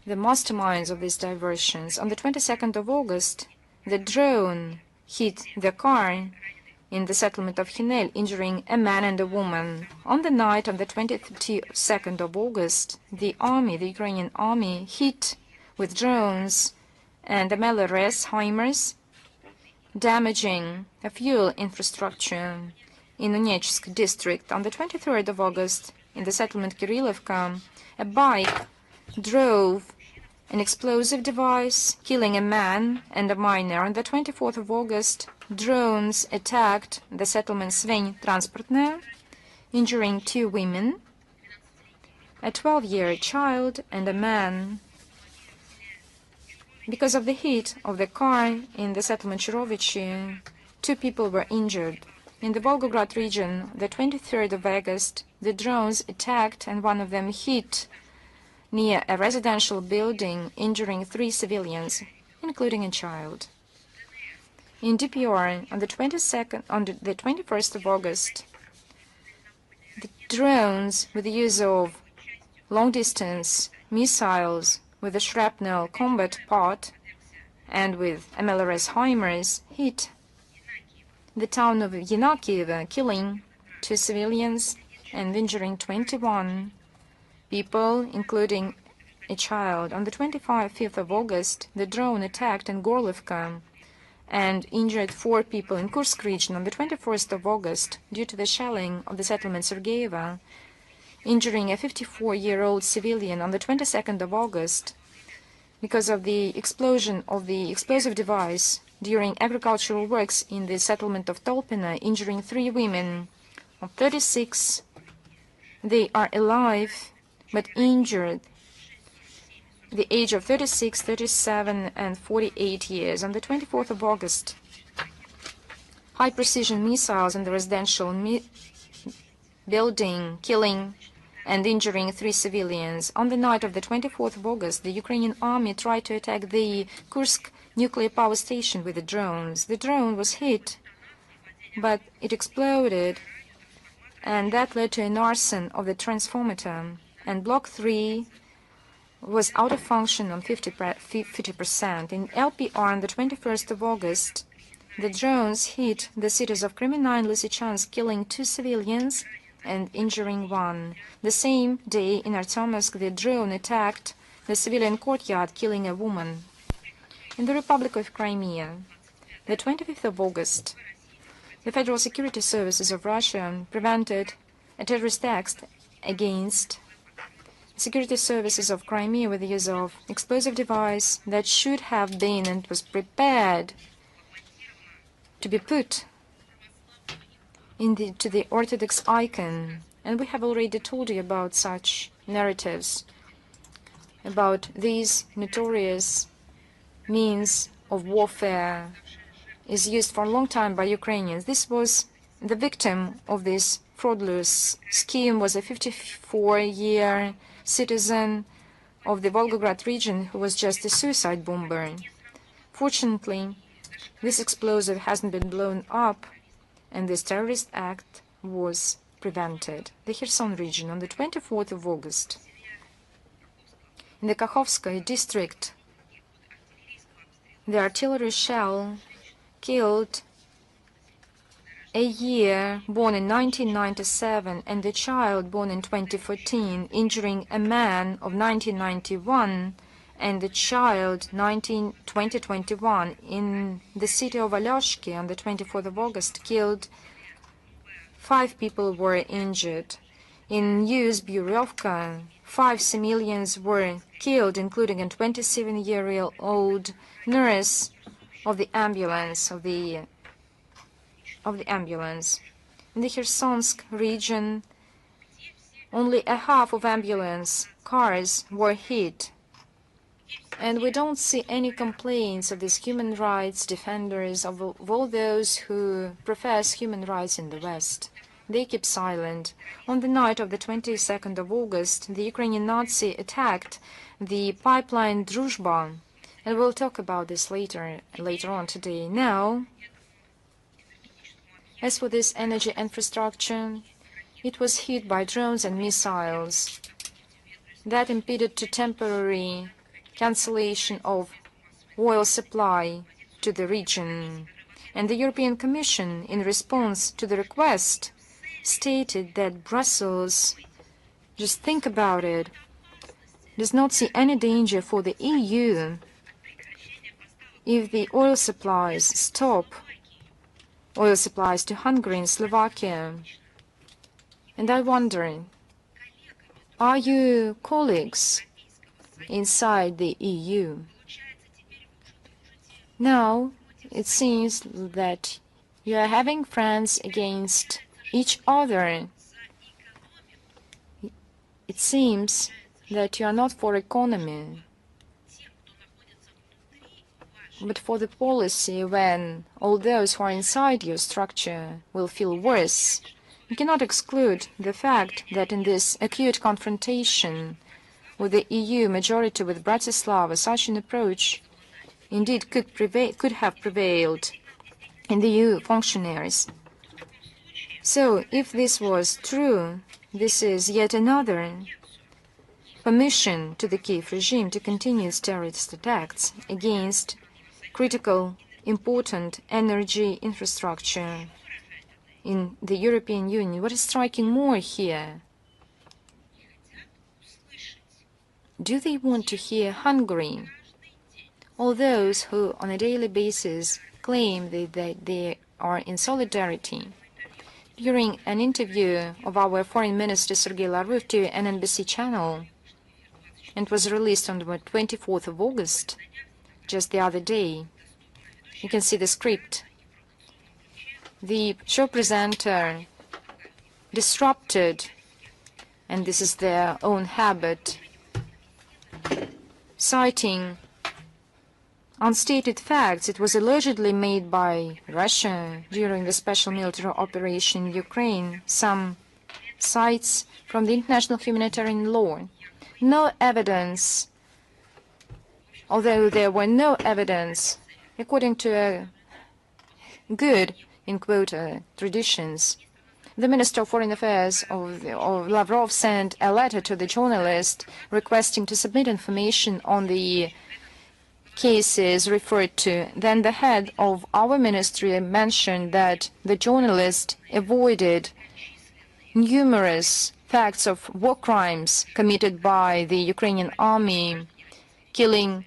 the masterminds of these diversions. On the 22nd of August, the drone hit the car in the settlement of Hinel, injuring a man and a woman. On the night of the 22nd of August, the Ukrainian army, hit with drones and MLRS HIMARS, damaging a fuel infrastructure in Donetsk district. On the 23rd of August, in the settlement Kirillovka, a bike drove an explosive device, killing a man and a minor. On the 24th of August, drones attacked the settlement Sveny Transportne, injuring 2 women, a 12-year child and a man. Because of the hit of the car in the settlement Chirovichi, 2 people were injured. In the Volgograd region, the 23rd of August, the drones attacked and one of them hit near a residential building, injuring 3 civilians, including a child. In DPR, on the 21st of August, the drones with the use of long-distance missiles with a shrapnel combat pod and with MLRS HIMARS hit the town of Nicosia, killing 2 civilians and injuring 21 people, including a child. On the 25th of August, the drone attacked in Gorlivka and injured 4 people in Kursk region. On the 21st of August, due to the shelling of the settlement Sergeyeva, injuring a 54-year-old civilian. On the 22nd of August, because of the explosion of the explosive device during agricultural works in the settlement of Tolpina, injuring 3 women of 36. They are alive but injured, the age of 36, 37, and 48 years. On the 24th of August, high-precision missiles in the residential building, killing and injuring 3 civilians. On the night of the 24th of August, the Ukrainian army tried to attack the Kursk nuclear power station with the drones. The drone was hit, but it exploded, and that led to an arson of the transformator. And Block 3 was out of function on 50%. In LPR on the 21st of August, the drones hit the cities of Kremenna and Lysychansk, killing 2 civilians and injuring 1. The same day in Artyomovsk, the drone attacked the civilian courtyard, killing a woman. In the Republic of Crimea, the 25th of August, the Federal Security Services of Russia prevented a terrorist act against security services of Crimea with the use of explosive device that should have been and was prepared to be put to the Orthodox icon. And we have already told you about such narratives, about these notorious means of warfare is used for a long time by Ukrainians. This was the victim of this fraudulous scheme was a 54-year citizen of the Volgograd region who was just a suicide bomber. Fortunately, this explosive hasn't been blown up, and this terrorist act was prevented. The Kherson region, on the 24th of August, in the Kakhovskaya district, the artillery shell killed a year born in 1997 and a child born in 2014, injuring a man of 1991 and a child 2021. In the city of Alyoshki on the 24th of August, killed 5 people were injured. In Yuz Buryovka, 5 civilians were killed, including a 27-year-old nurse of the ambulance In the Khersonsk region, only a half of ambulance cars were hit. And we don't see any complaints of these human rights defenders, of all those who profess human rights in the West. They keep silent. On the night of the 22nd of August, the Ukrainian Nazi attacked the pipeline Druzhba, and we'll talk about this later on today. Now, as for this energy infrastructure, it was hit by drones and missiles that impeded to temporary cancellation of oil supply to the region. And the European Commission, in response to the request, stated that Brussels, just think about it, does not see any danger for the EU if the oil supplies stop, oil supplies to Hungary and Slovakia. And I wonder, are you colleagues inside the EU? Now, it seems that you are having friends against each other. It seems that you are not for economy, but for the policy when all those who are inside your structure will feel worse. You cannot exclude the fact that in this acute confrontation with the EU majority with Bratislava, such an approach indeed could have prevailed in the EU functionaries. So, if this was true, this is yet another permission to the Kiev regime to continue its terrorist attacks against critical, important energy infrastructure in the European Union. What is striking more here? Do they want to hear Hungary? All those who on a daily basis claim that they are in solidarity. During an interview of our Foreign Minister Sergei Lavrov to an NBC channel, and was released on the 24th of August, just the other day, you can see the script. The show presenter disrupted, and this is their own habit, citing unstated facts. It was allegedly made by Russia during the special military operation in Ukraine. Some cites from the international humanitarian law. No evidence, although there were no evidence, according to good, in quote, traditions. The Minister of Foreign Affairs of Lavrov sent a letter to the journalist requesting to submit information on the cases referred to. Then the head of our ministry mentioned that the journalist avoided numerous facts of war crimes committed by the Ukrainian army, killing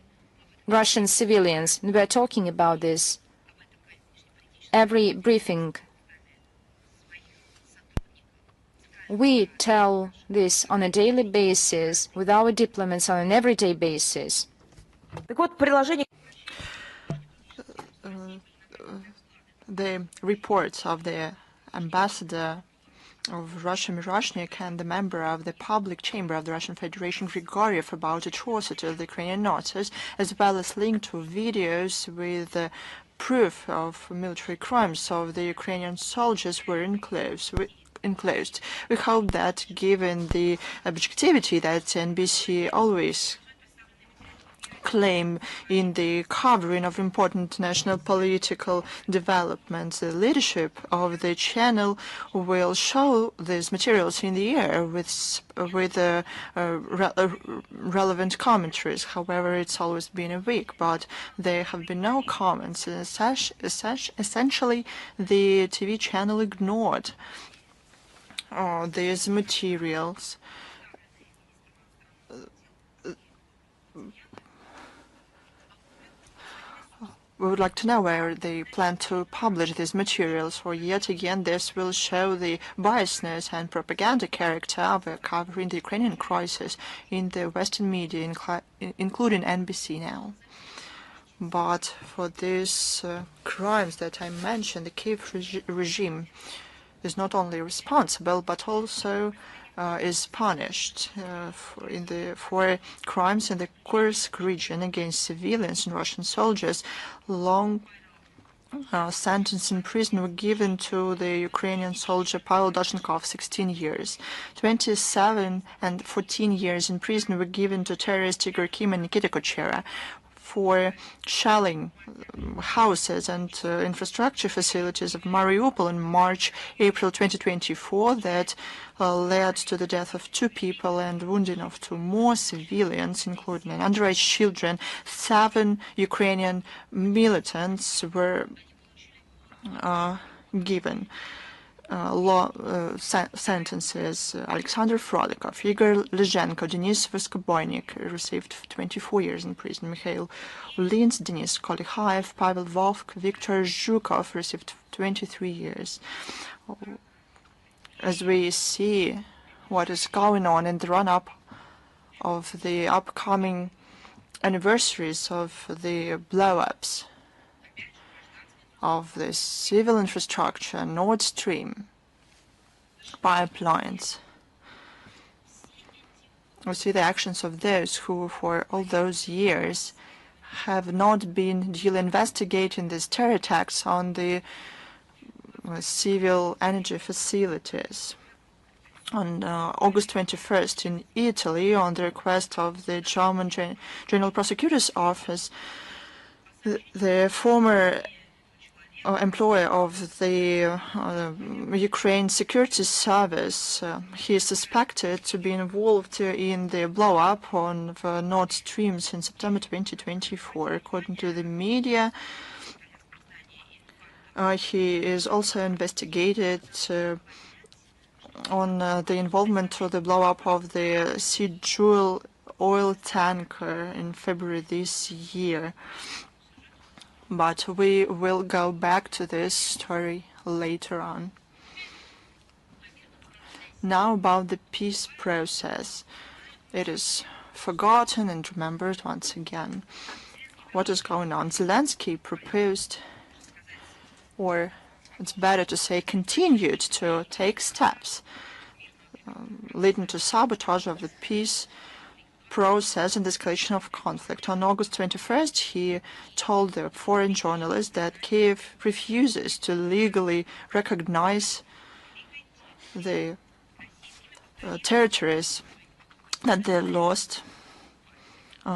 Russian civilians. And we are talking about this every briefing. We tell this on a daily basis with our diplomats on an everyday basis. The reports of the ambassador of Russia, Miroshnik, and the member of the public chamber of the Russian Federation, Grigoriev, about atrocity of the Ukrainian Nazis, as well as linked to videos with proof of military crimes of the Ukrainian soldiers were enclosed. We hope that, given the objectivity that NBC always claim in the covering of important national political developments, the leadership of the channel will show these materials in the air with relevant commentaries. However, it's always been a week, but there have been no comments. Essentially, the TV channel ignored these materials. We would like to know where they plan to publish these materials, for yet again this will show the biasness and propaganda character of covering the Ukrainian crisis in the Western media, including NBC now. But for these crimes that I mentioned, the Kiev regime is not only responsible, but also is punished for crimes in the Kursk region against civilians and Russian soldiers. Long sentence in prison were given to the Ukrainian soldier Pavel Doshenkov, 16 years. 27 and 14 years in prison were given to terrorist Igor Kim and Nikita Kochera. for shelling houses and infrastructure facilities of Mariupol in March-April 2024 that led to the death of 2 people and wounding of 2 more civilians, including underage children. 7 Ukrainian militants were given sentences. Alexander Frodikov, Igor Lizhenko, Denis Voskoboynik received 24 years in prison. Mikhail Ulins, Denis Kolikhaev, Pavel Vovk, Viktor Zhukov received 23 years. As we see what is going on in the run-up of the upcoming anniversaries of the blow-ups of the civil infrastructure, Nord Stream pipelines. We see the actions of those who, for all those years, have not been duly investigating these terror attacks on the civil energy facilities. On August 21st in Italy, on the request of the German General Prosecutor's Office, the former employee of the Ukraine Security Service. He is suspected to be involved in the blow-up on the Nord Stream since September 2024. According to the media, he is also investigated on the involvement of the blow-up of the Sea Jewel oil tanker in February this year. But we will go back to this story later on. Now about the peace process. It is forgotten and remembered once again. What is going on? Zelensky proposed, or it's better to say continued to take steps leading to sabotage of the peace process and escalation of conflict. On August 21st, he told the foreign journalists that Kiev refuses to legally recognize the territories that they lost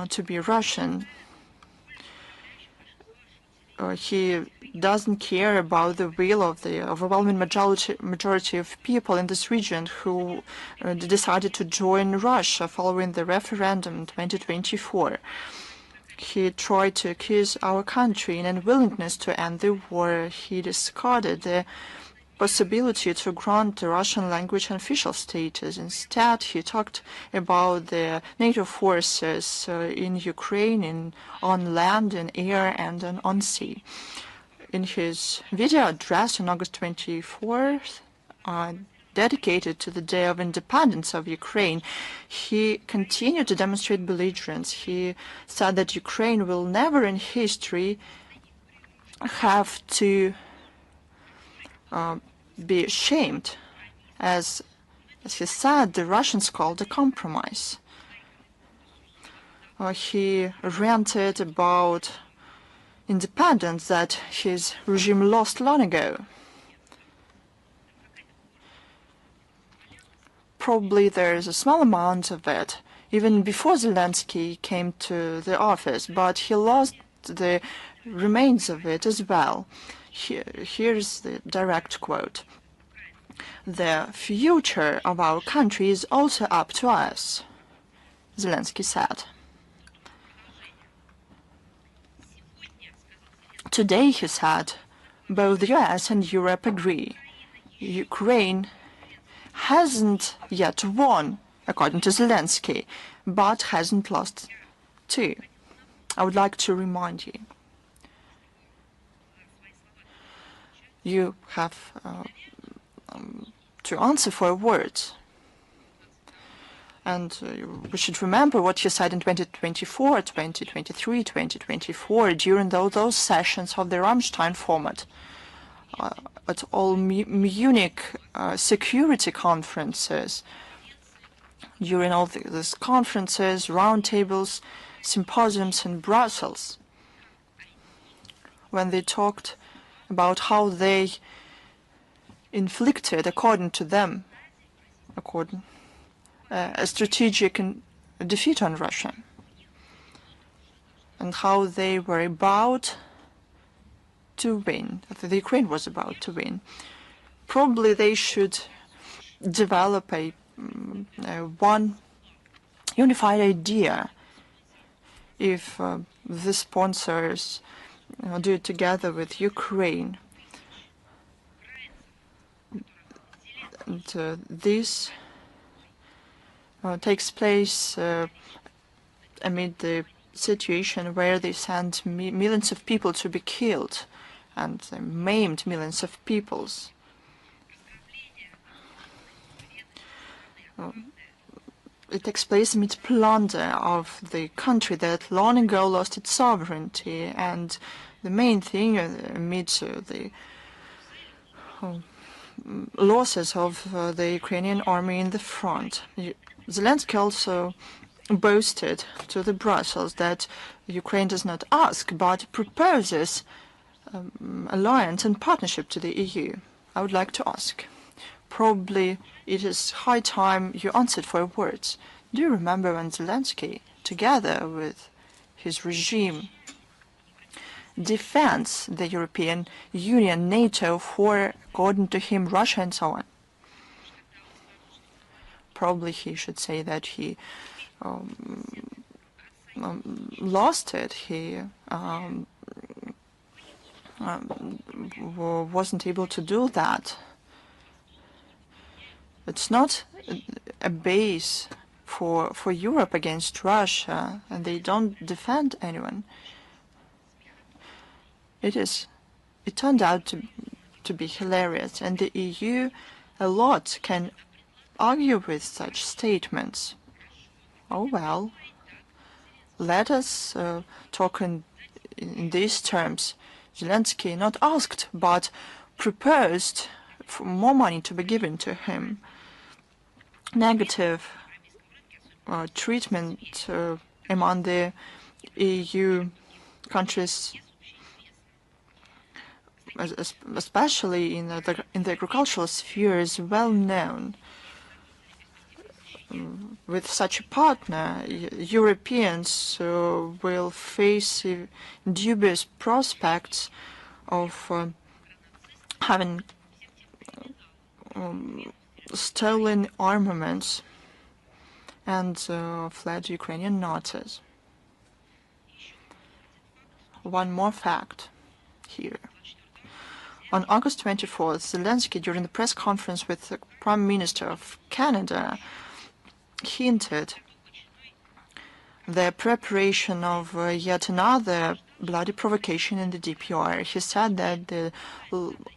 to be Russian. He doesn't care about the will of the overwhelming majority of people in this region who decided to join Russia following the referendum in 2024. He tried to accuse our country in unwillingness to end the war. He discarded the possibility to grant the Russian language an official status. Instead, he talked about the NATO forces in Ukraine on land, in air, and on sea. In his video address on August 24th, dedicated to the Day of Independence of Ukraine, he continued to demonstrate belligerence. He said that Ukraine will never in history have to be ashamed, as he said, the Russians called a compromise. He ranted about independence that his regime lost long ago. Probably there is a small amount of it, even before Zelensky came to the office, but he lost the remains of it as well. Here's the direct quote. "The future of our country is also up to us," Zelensky said. Today, he said, both the US and Europe agree. Ukraine hasn't yet won, according to Zelensky, but hasn't lost too. I would like to remind you. You have to answer for words. And we should remember what he said in 2024, 2023, 2024, during those sessions of the Rammstein format, at all Munich security conferences, during all these conferences, roundtables, symposiums in Brussels, when they talked about how they inflicted, according to them, a strategic defeat on Russia. and how they were about to win, the Ukraine was about to win. Probably they should develop one unified idea if the sponsors do it together with Ukraine. And, this takes place amid the situation where they send millions of people to be killed and maimed millions of peoples. It takes place amid plunder of the country that long ago lost its sovereignty, and the main thing amid the losses of the Ukrainian army in the front. Zelensky also boasted to the Brussels that Ukraine does not ask but proposes alliance and partnership to the EU. I would like to ask, probably it is high time you answered for your words. Do you remember when Zelensky, together with his regime, defends the European Union, NATO for, according to him, Russia and so on? Probably he should say that he lost it. He wasn't able to do that. It's not a base for Europe against Russia, and they don't defend anyone. It turned out to be hilarious, and the EU a lot can argue with such statements. Oh well, let us talk in these terms. Zelensky not asked, but proposed for more money to be given to him. Negative treatment among the EU countries, especially in the agricultural sphere, is well known. With such a partner, Europeans will face dubious prospects of having stolen armaments and fled Ukrainian Nazis. One more fact here. On August 24th, Zelensky, during the press conference with the Prime Minister of Canada, hinted the preparation of yet another bloody provocation in the DPR. He said that the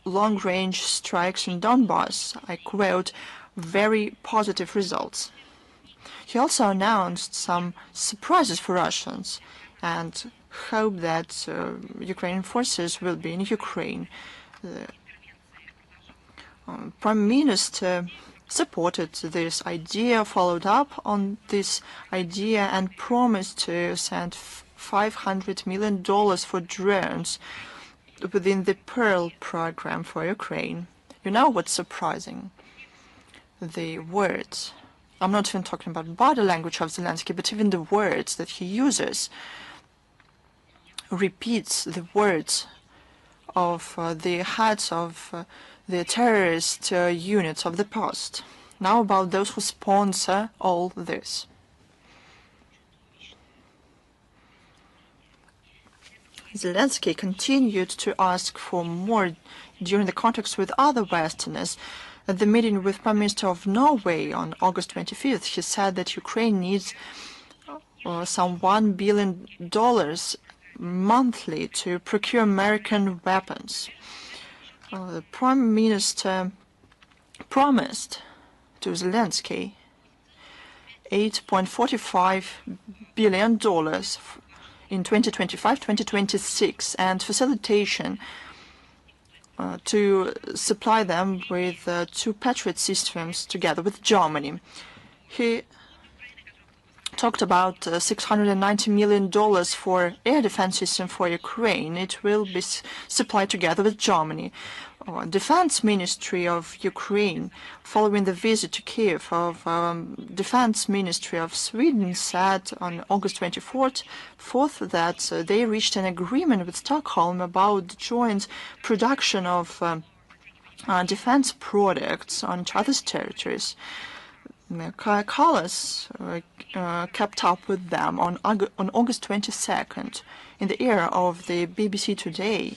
long-range strikes in Donbass, I quote, very positive results. He also announced some surprises for Russians and hoped that Ukrainian forces will be in Ukraine. The Prime Minister supported this idea, followed up on this idea, and promised to send $500 million for drones within the Pearl program for Ukraine. You know what's surprising? The words. I'm not even talking about body language of Zelensky, but even the words that he uses repeats the words of the heads of the terrorist units of the past. Now about those who sponsor all this. Zelensky continued to ask for more during the contacts with other Westerners. At the meeting with Prime Minister of Norway on August 25th, he said that Ukraine needs some $1 billion monthly to procure American weapons. The Prime Minister promised to Zelensky $8.45 billion in 2025-2026 and facilitation to supply them with 2 Patriot systems together with Germany. He talked about $690 million for air defense system for Ukraine. It will be supplied together with Germany. Defense Ministry of Ukraine, following the visit to Kiev of Defense Ministry of Sweden, said on August 24th that they reached an agreement with Stockholm about the joint production of defense products on each other's territories. Callas kept up with them on August 22nd in the air of the BBC Today.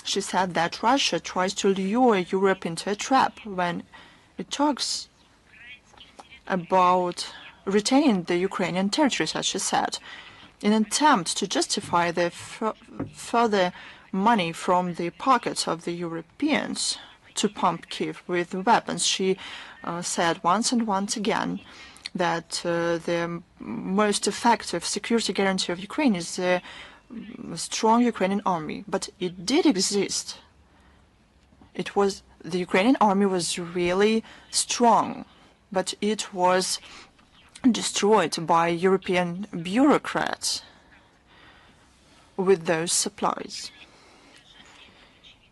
She said that Russia tries to lure Europe into a trap when it talks about retaining the Ukrainian territories, as she said, in an attempt to justify the further money from the pockets of the Europeans to pump Kiev with weapons. She said once and once again that the most effective security guarantee of Ukraine is the strong Ukrainian army, but it did exist. The Ukrainian army was really strong, but it was destroyed by European bureaucrats with those supplies.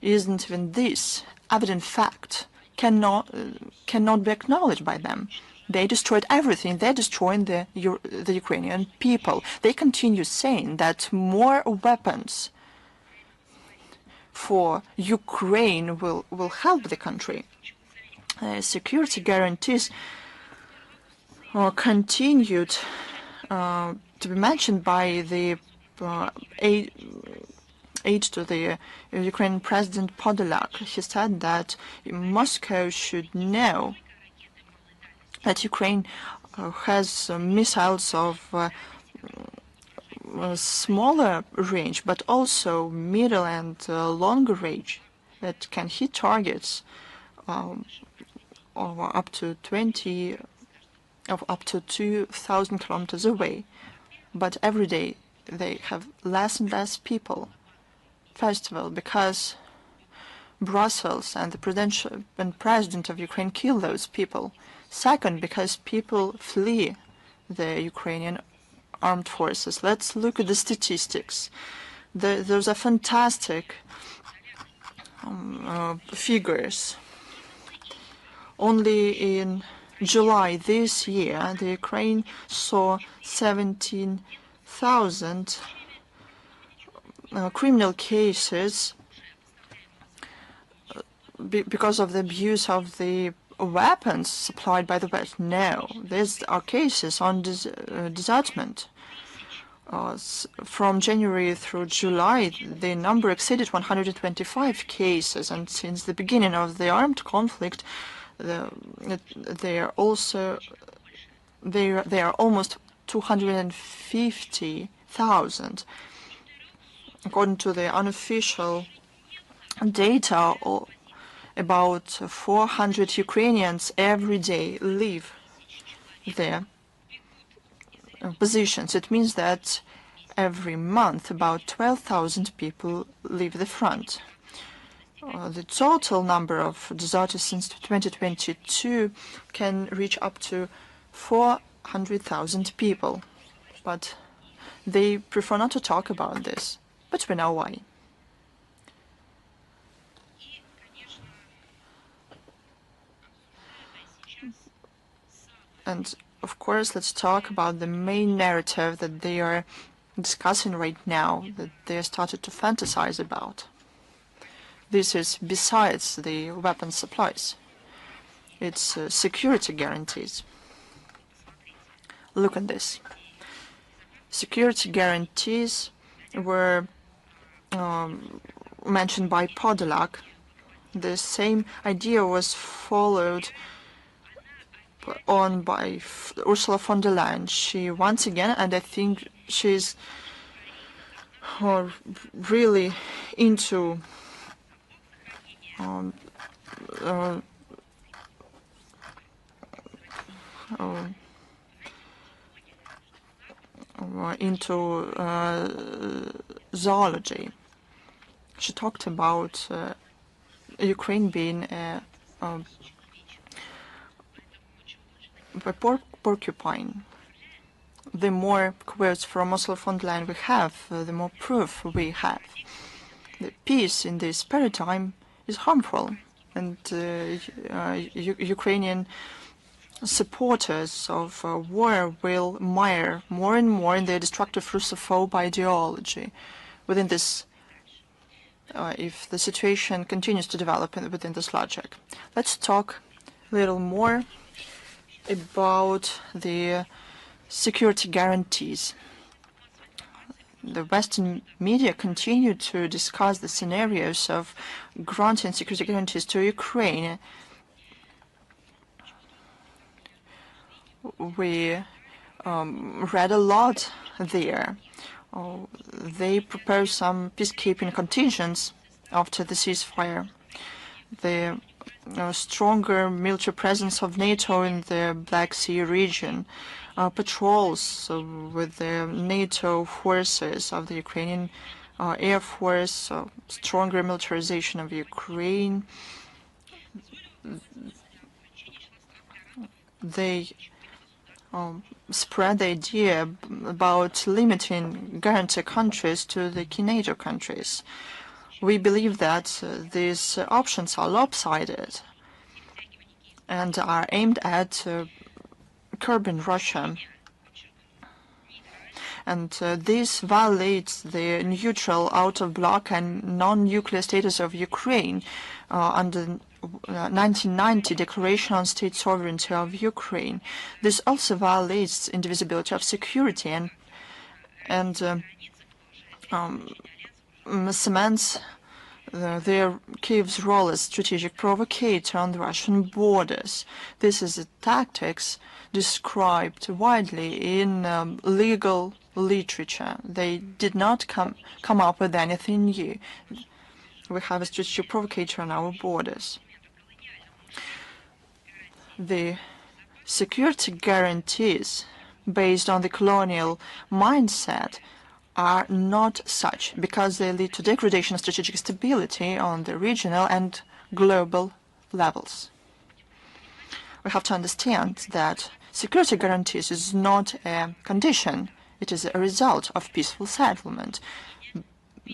Isn't even this evident fact cannot be acknowledged by them? They destroyed everything. They're destroying the Ukrainian people. They continue saying that more weapons for Ukraine will help the country. Security guarantees continued to be mentioned by the aide to the Ukrainian President Podolak. He said that Moscow should know that Ukraine has missiles of smaller range, but also middle and longer range that can hit targets up to 2,000 kilometers away. But every day they have less and less people. First of all, because Brussels and the president of Ukraine kill those people. Second, because people flee the Ukrainian armed forces. Let's look at the statistics. Those are fantastic figures. Only in July this year, the Ukraine saw 17,000 criminal cases because of the abuse of the weapons supplied by the West. No, these are cases on desertment. From January through July, the number exceeded 125 cases, and since the beginning of the armed conflict, they are almost 250,000. According to the unofficial data, about 400 Ukrainians every day leave their positions. It means that every month about 12,000 people leave the front. The total number of deserters since 2022 can reach up to 400,000 people. But they prefer not to talk about this. But we know why. And of course, let's talk about the main narrative that they are discussing right now, that they are started to fantasize about. This is besides the weapon supplies. It's security guarantees. Look at this. Security guarantees were mentioned by Podolak. The same idea was followed on by Ursula von der Leyen. She once again, and I think she's really into zoology. She talked about Ukraine being a porcupine. The more quotes from Ursula von der Leyen we have, the more proof we have. The peace in this paradigm is harmful, and Ukrainian supporters of war will mire more and more in their destructive Russophobe ideology. Within this, if the situation continues to develop within this logic, let's talk a little more about the security guarantees. The Western media continue to discuss the scenarios of granting security guarantees to Ukraine. We read a lot there. They propose some peacekeeping contingents after the ceasefire. The stronger military presence of NATO in the Black Sea region, patrols with the NATO forces of the Ukrainian Air Force, stronger militarization of Ukraine. They spread the idea about limiting guarantee countries to the key NATO countries. We believe that these options are lopsided and are aimed at curbing Russia. And this violates the neutral, out-of-bloc and non-nuclear status of Ukraine under 1990 Declaration on State Sovereignty of Ukraine. This also violates indivisibility of security and cements Kyiv's role as strategic provocateur on the Russian borders. This is a tactics described widely in legal literature. They did not come up with anything new. We have a strategic provocateur on our borders. The security guarantees based on the colonial mindset are not such, because they lead to degradation of strategic stability on the regional and global levels. We have to understand that security guarantees is not a condition. It is a result of peaceful settlement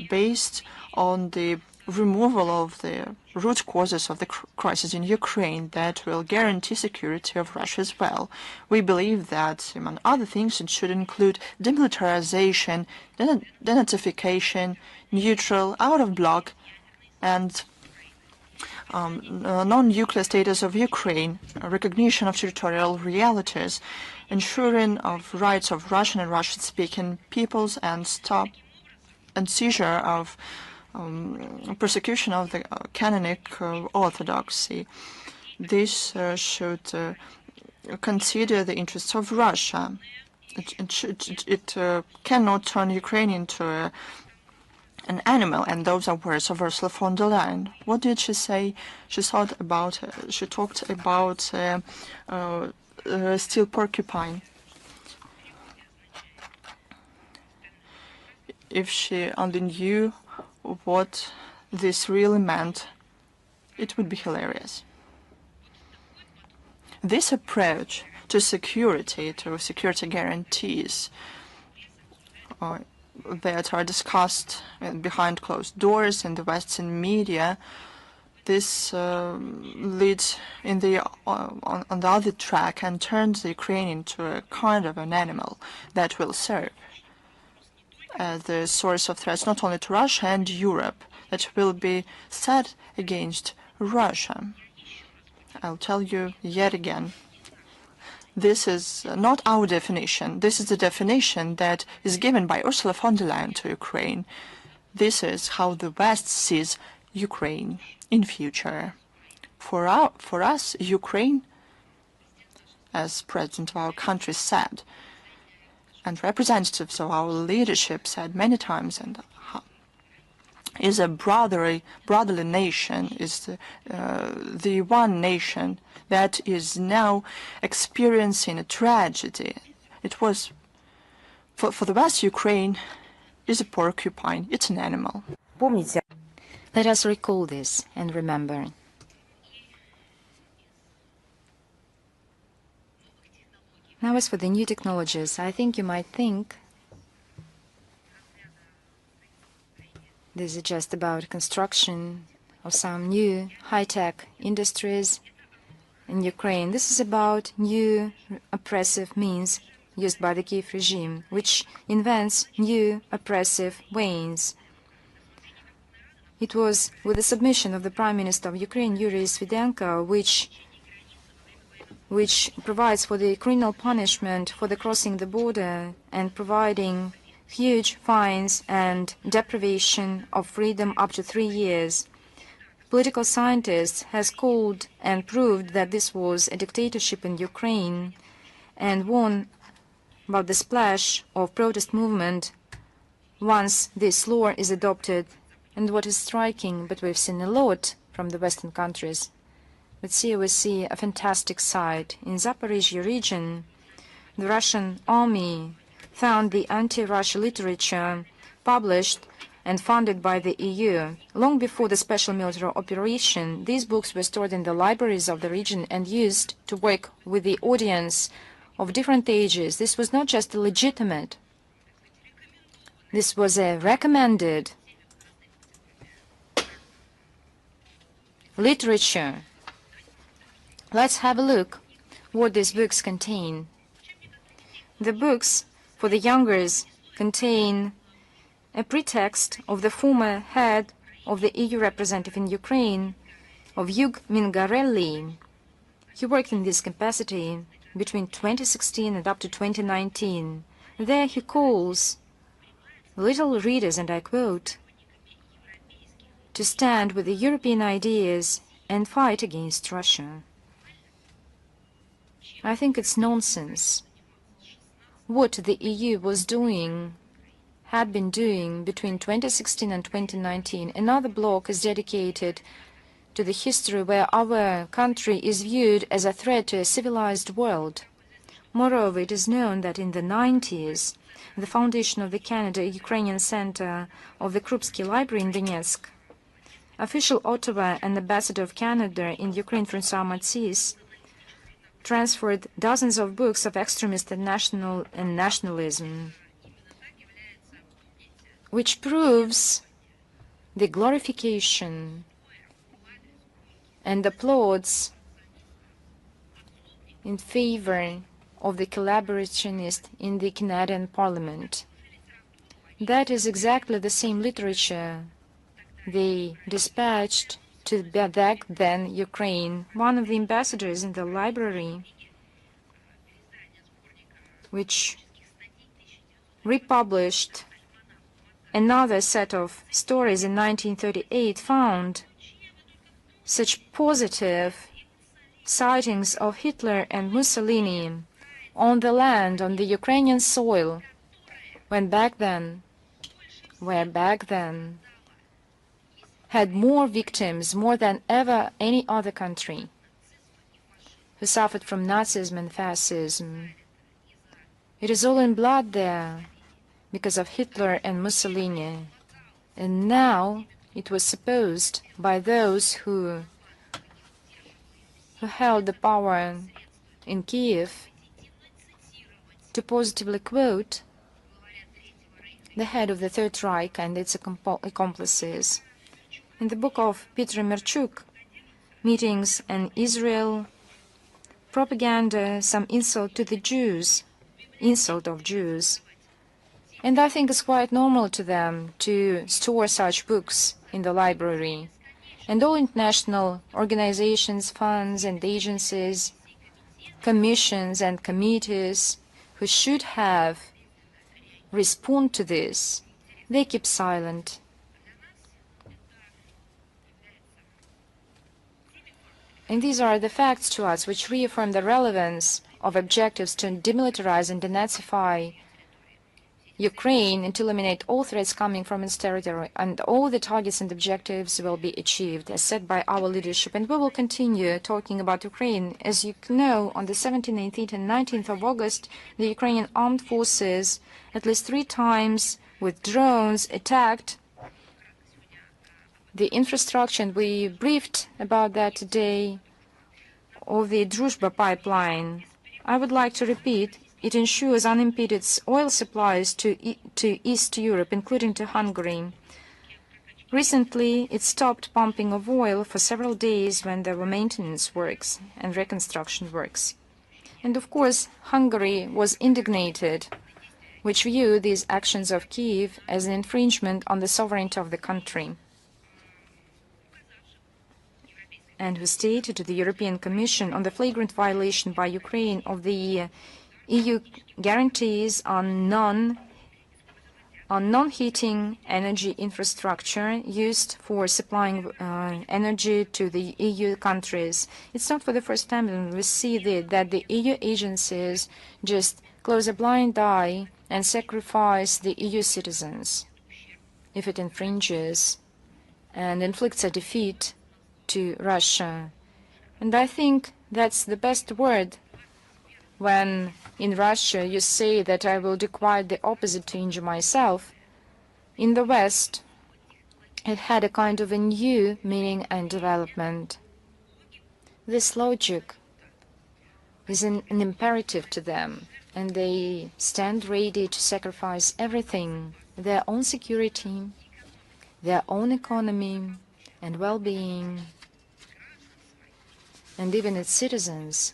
based on the removal of the root causes of the crisis in Ukraine that will guarantee security of Russia as well. We believe that, among other things, it should include demilitarization, denazification, neutral, out-of-bloc, and non-nuclear status of Ukraine, recognition of territorial realities, ensuring of rights of Russian and Russian-speaking peoples, and stop and seizure of persecution of the canonic orthodoxy. This should consider the interests of Russia. It cannot turn Ukraine into an animal, and those are words of Ursula von der Leyen. What did she say? She talked about steel porcupine. If she only knew what this really meant, it would be hilarious. This approach to security guarantees that are discussed behind closed doors in the Western media, this leads on the other track and turns the Ukraine into a kind of an animal that will serve as the source of threats not only to Russia and Europe, that will be set against Russia. I'll tell you yet again, this is not our definition. This is the definition that is given by Ursula von der Leyen to Ukraine. This is how the West sees Ukraine in future. For us, Ukraine, as President of our country said, and representatives of our leadership said many times, and is a brotherly nation, is the one nation that is now experiencing a tragedy. It was, for the West, Ukraine is a porcupine, it's an animal. Let us recall this and remember. Now, as for the new technologies, I think you might think this is just about construction of some new high-tech industries in Ukraine. This is about new oppressive means used by the Kiev regime, which invents new oppressive ways. It was with the submission of the Prime Minister of Ukraine, Yuri Svidenko, which provides for the criminal punishment for the crossing the border and providing huge fines and deprivation of freedom up to 3 years. Political scientists has called and proved that this was a dictatorship in Ukraine and warned about the splash of protest movement once this law is adopted. And what is striking, but we've seen a lot from the Western countries, but here we see a fantastic sight. In Zaporizhia region, the Russian army found the anti-Russia literature published and funded by the EU. Long before the special military operation, these books were stored in the libraries of the region and used to work with the audience of different ages. This was not just legitimate. This was a recommended literature. Let's have a look what these books contain. The books for the youngers contain a pretext of the former head of the EU representative in Ukraine, of Yug Mingarelli. He worked in this capacity between 2016 and up to 2019. There he calls little readers, and I quote, to stand with the European ideas and fight against Russia. I think it's nonsense. What the EU was doing, had been doing between 2016 and 2019. Another block is dedicated to the history where our country is viewed as a threat to a civilized world. Moreover, it is known that in the 90s, the foundation of the Canada-Ukrainian Center of the Krupsky Library in Donetsk, official Ottawa and ambassador of Canada in Ukraine, Francois Matisse, transferred dozens of books of extremist and nationalism, which proves the glorification and applauds in favor of the collaborationist in the Canadian Parliament. That is exactly the same literature they dispatched to back then Ukraine. One of the ambassadors in the library, which republished another set of stories in 1938, found such positive sightings of Hitler and Mussolini on the land, on the Ukrainian soil, when back then had more victims, more than ever any other country, who suffered from Nazism and fascism. It is all in blood there because of Hitler and Mussolini. And now it was supposed by those who held the power in Kiev to positively quote the head of the Third Reich and its accomplices. In the book of Peter Merchuk, Meetings in Israel, Propaganda, Some Insult to the Jews, Insult of Jews. And I think it's quite normal to them to store such books in the library. And all international organizations, funds and agencies, commissions and committees who should have responded to this, they keep silent. And these are the facts to us which reaffirm the relevance of objectives to demilitarize and denazify Ukraine and to eliminate all threats coming from its territory, and all the targets and objectives will be achieved as set by our leadership. And we will continue talking about Ukraine. As you know, on the 17th, 18th and 19th of August, the Ukrainian armed forces at least 3 times with drones attacked the infrastructure, and we briefed about that today, of the Druzhba pipeline. I would like to repeat, it ensures unimpeded oil supplies to East Europe, including to Hungary. Recently, it stopped pumping of oil for several days when there were maintenance works and reconstruction works. And of course, Hungary was indignated, which viewed these actions of Kiev as an infringement on the sovereignty of the country, and who stated to the European Commission on the flagrant violation by Ukraine of the EU guarantees on non-heating energy infrastructure used for supplying energy to the EU countries. It's not for the first time that we see that the EU agencies just close a blind eye and sacrifice the EU citizens if it infringes and inflicts a defeat to Russia. And I think that's the best word when in Russia you say that I will do quite the opposite to injure myself. In the West, it had a kind of a new meaning and development. This logic is an imperative to them, and they stand ready to sacrifice everything, their own security, their own economy and well-being, and even its citizens,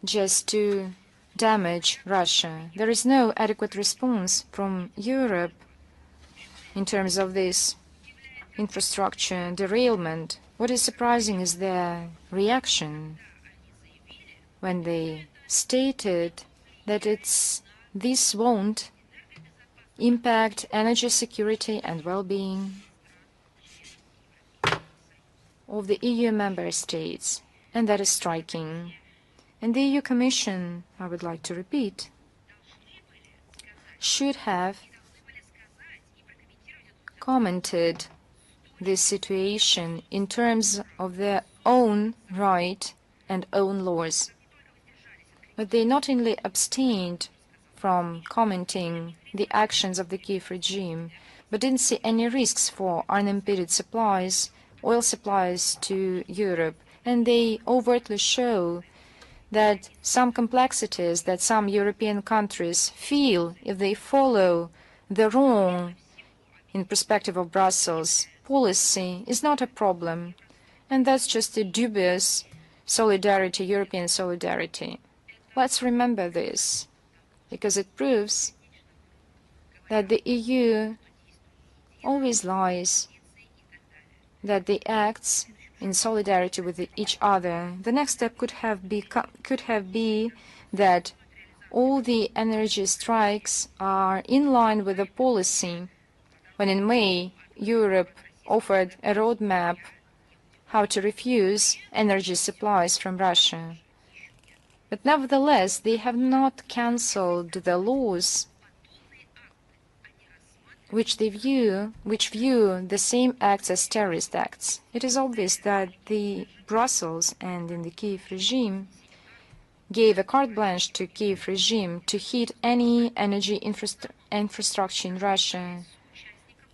just to damage Russia. There is no adequate response from Europe in terms of this infrastructure derailment. What is surprising is their reaction when they stated that this won't impact energy security and well-being of the EU member states, and that is striking. And the EU Commission, I would like to repeat, should have commented this situation in terms of their own right and own laws. But they not only abstained from commenting the actions of the Kiev regime, but didn't see any risks for unimpeded supplies, oil supplies to Europe. And they overtly show that some complexities that some European countries feel if they follow the wrong, in perspective of Brussels, policy is not a problem. And that's just a dubious solidarity, European solidarity. Let's remember this, because it proves that the EU always lies, that they act in solidarity with each other. The next step could have been that all the energy strikes are in line with the policy, when in May Europe offered a roadmap how to refuse energy supplies from Russia. But nevertheless, they have not cancelled the laws which view the same acts as terrorist acts. It is obvious that the Brussels and in the Kiev regime gave a carte blanche to Kiev regime to heat any energy infrastructure in Russia,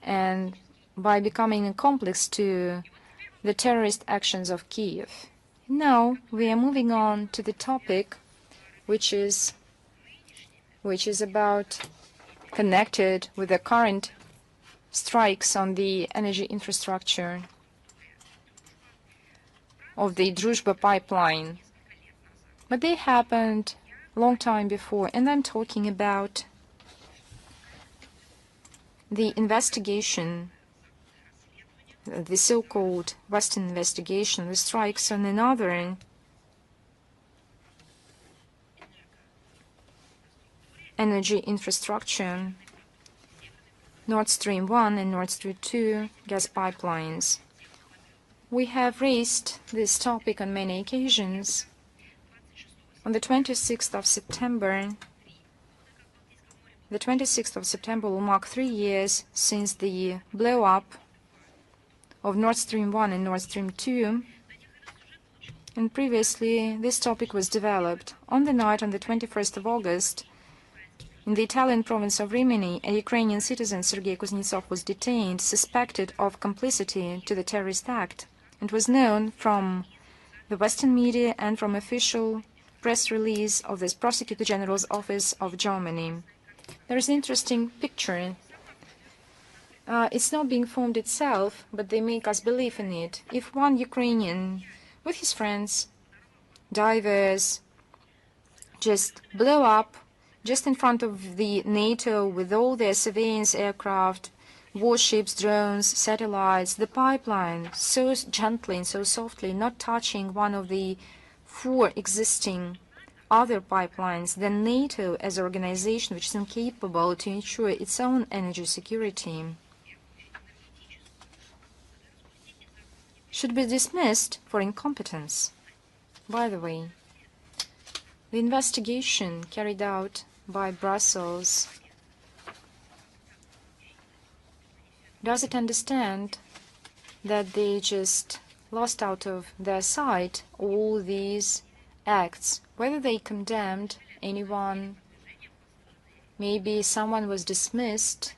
and by becoming a complex to the terrorist actions of Kiev. Now we are moving on to the topic which is about connected with the current strikes on the energy infrastructure of the Druzhba pipeline. But they happened a long time before, and I'm talking about the investigation, the so-called Western investigation, the strikes on another energy infrastructure, Nord Stream 1 and Nord Stream 2 gas pipelines. We have raised this topic on many occasions. On the 26th of September, will mark 3 years since the blow-up of Nord Stream 1 and Nord Stream 2. And previously, this topic was developed. On the night on the 21st of August, in the Italian province of Rimini, a Ukrainian citizen, Sergei Kuznetsov, was detained, suspected of complicity to the terrorist act. It was known from the Western media and from official press release of the Prosecutor General's Office of Germany. There is an interesting picture It's not being formed itself, but they make us believe in it. If one Ukrainian, with his friends, divers, just blow up just in front of the NATO with all their surveillance aircraft, warships, drones, satellites, the pipeline, so gently and so softly, not touching one of the 4 existing other pipelines, then NATO as an organization which is incapable to ensure its own energy security should be dismissed for incompetence. By the way, the investigation carried out by Brussels, does it understand that they just lost out of their sight all these acts, whether they condemned anyone, maybe someone was dismissed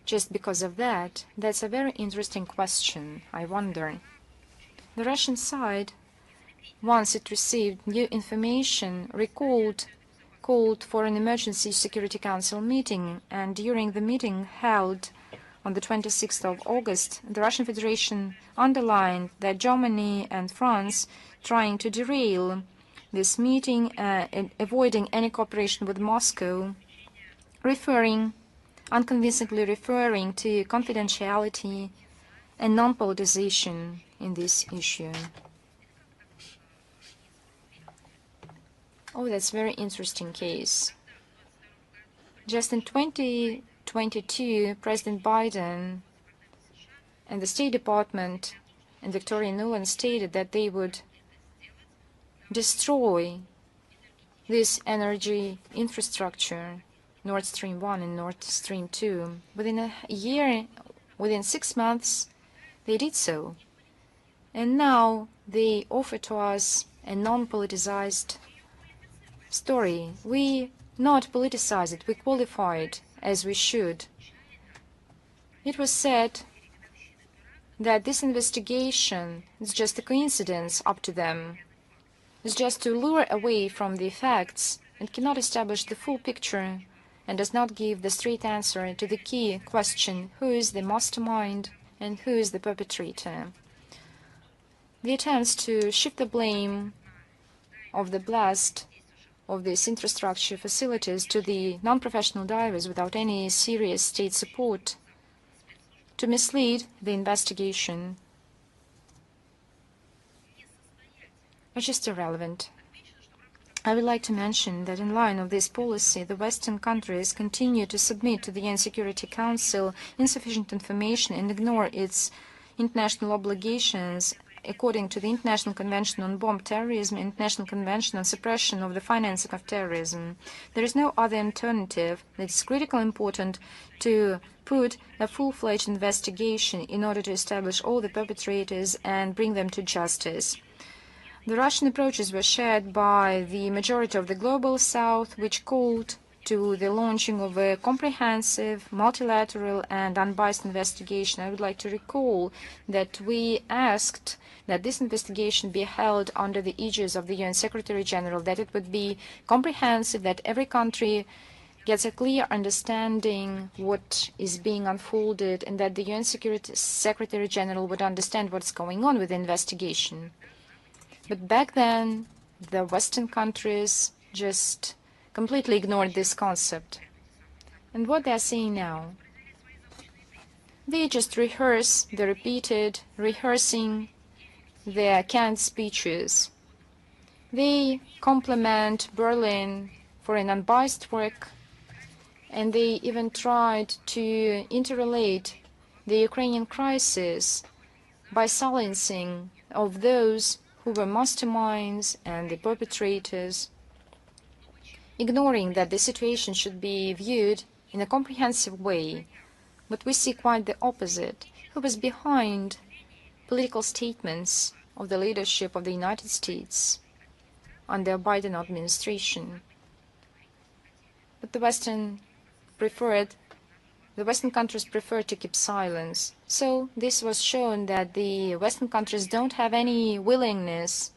just because of that? That's a very interesting question, I wonder. The Russian side, once it received new information, called for an emergency Security Council meeting, and during the meeting held on the 26th of August, the Russian Federation underlined that Germany and France trying to derail this meeting, avoiding any cooperation with Moscow, unconvincingly referring to confidentiality and non-politicization in this issue. Oh, that's a very interesting case. Just in 2022, President Biden and the State Department and Victoria Nuland stated that they would destroy this energy infrastructure, Nord Stream 1 and Nord Stream 2. Within a year, within 6 months, they did so. And now they offer to us a non-politicized story. We not politicize it, we qualify it as we should. It was said that this investigation is just a coincidence up to them. It's just to lure away from the facts and cannot establish the full picture and does not give the straight answer to the key question, who is the mastermind and who is the perpetrator. The attempts to shift the blame of the blast of these infrastructure facilities to the non-professional divers without any serious state support, to mislead the investigation, are just irrelevant. I would like to mention that in line with this policy, the Western countries continue to submit to the UN Security Council insufficient information and ignore its international obligations according to the International Convention on Bomb Terrorism and International Convention on Suppression of the Financing of Terrorism. There is no other alternative. It is critically important to put a full-fledged investigation in order to establish all the perpetrators and bring them to justice. The Russian approaches were shared by the majority of the Global South, which called to the launching of a comprehensive, multilateral and unbiased investigation. I would like to recall that we asked that this investigation be held under the aegis of the UN Secretary General, that it would be comprehensive, that every country gets a clear understanding what is being unfolded, and that the UN Secretary General would understand what's going on with the investigation. But back then, the Western countries just completely ignored this concept. And what they are saying now? They just rehearse the rehearsing their canned speeches. They compliment Berlin for an unbiased work, and they even tried to interrelate the Ukrainian crisis by silencing of those who were masterminds and the perpetrators, ignoring that the situation should be viewed in a comprehensive way. But we see quite the opposite. Who was behind political statements of the leadership of the United States under Biden administration? But the Western countries prefer to keep silence. So this was shown that the Western countries don't have any willingness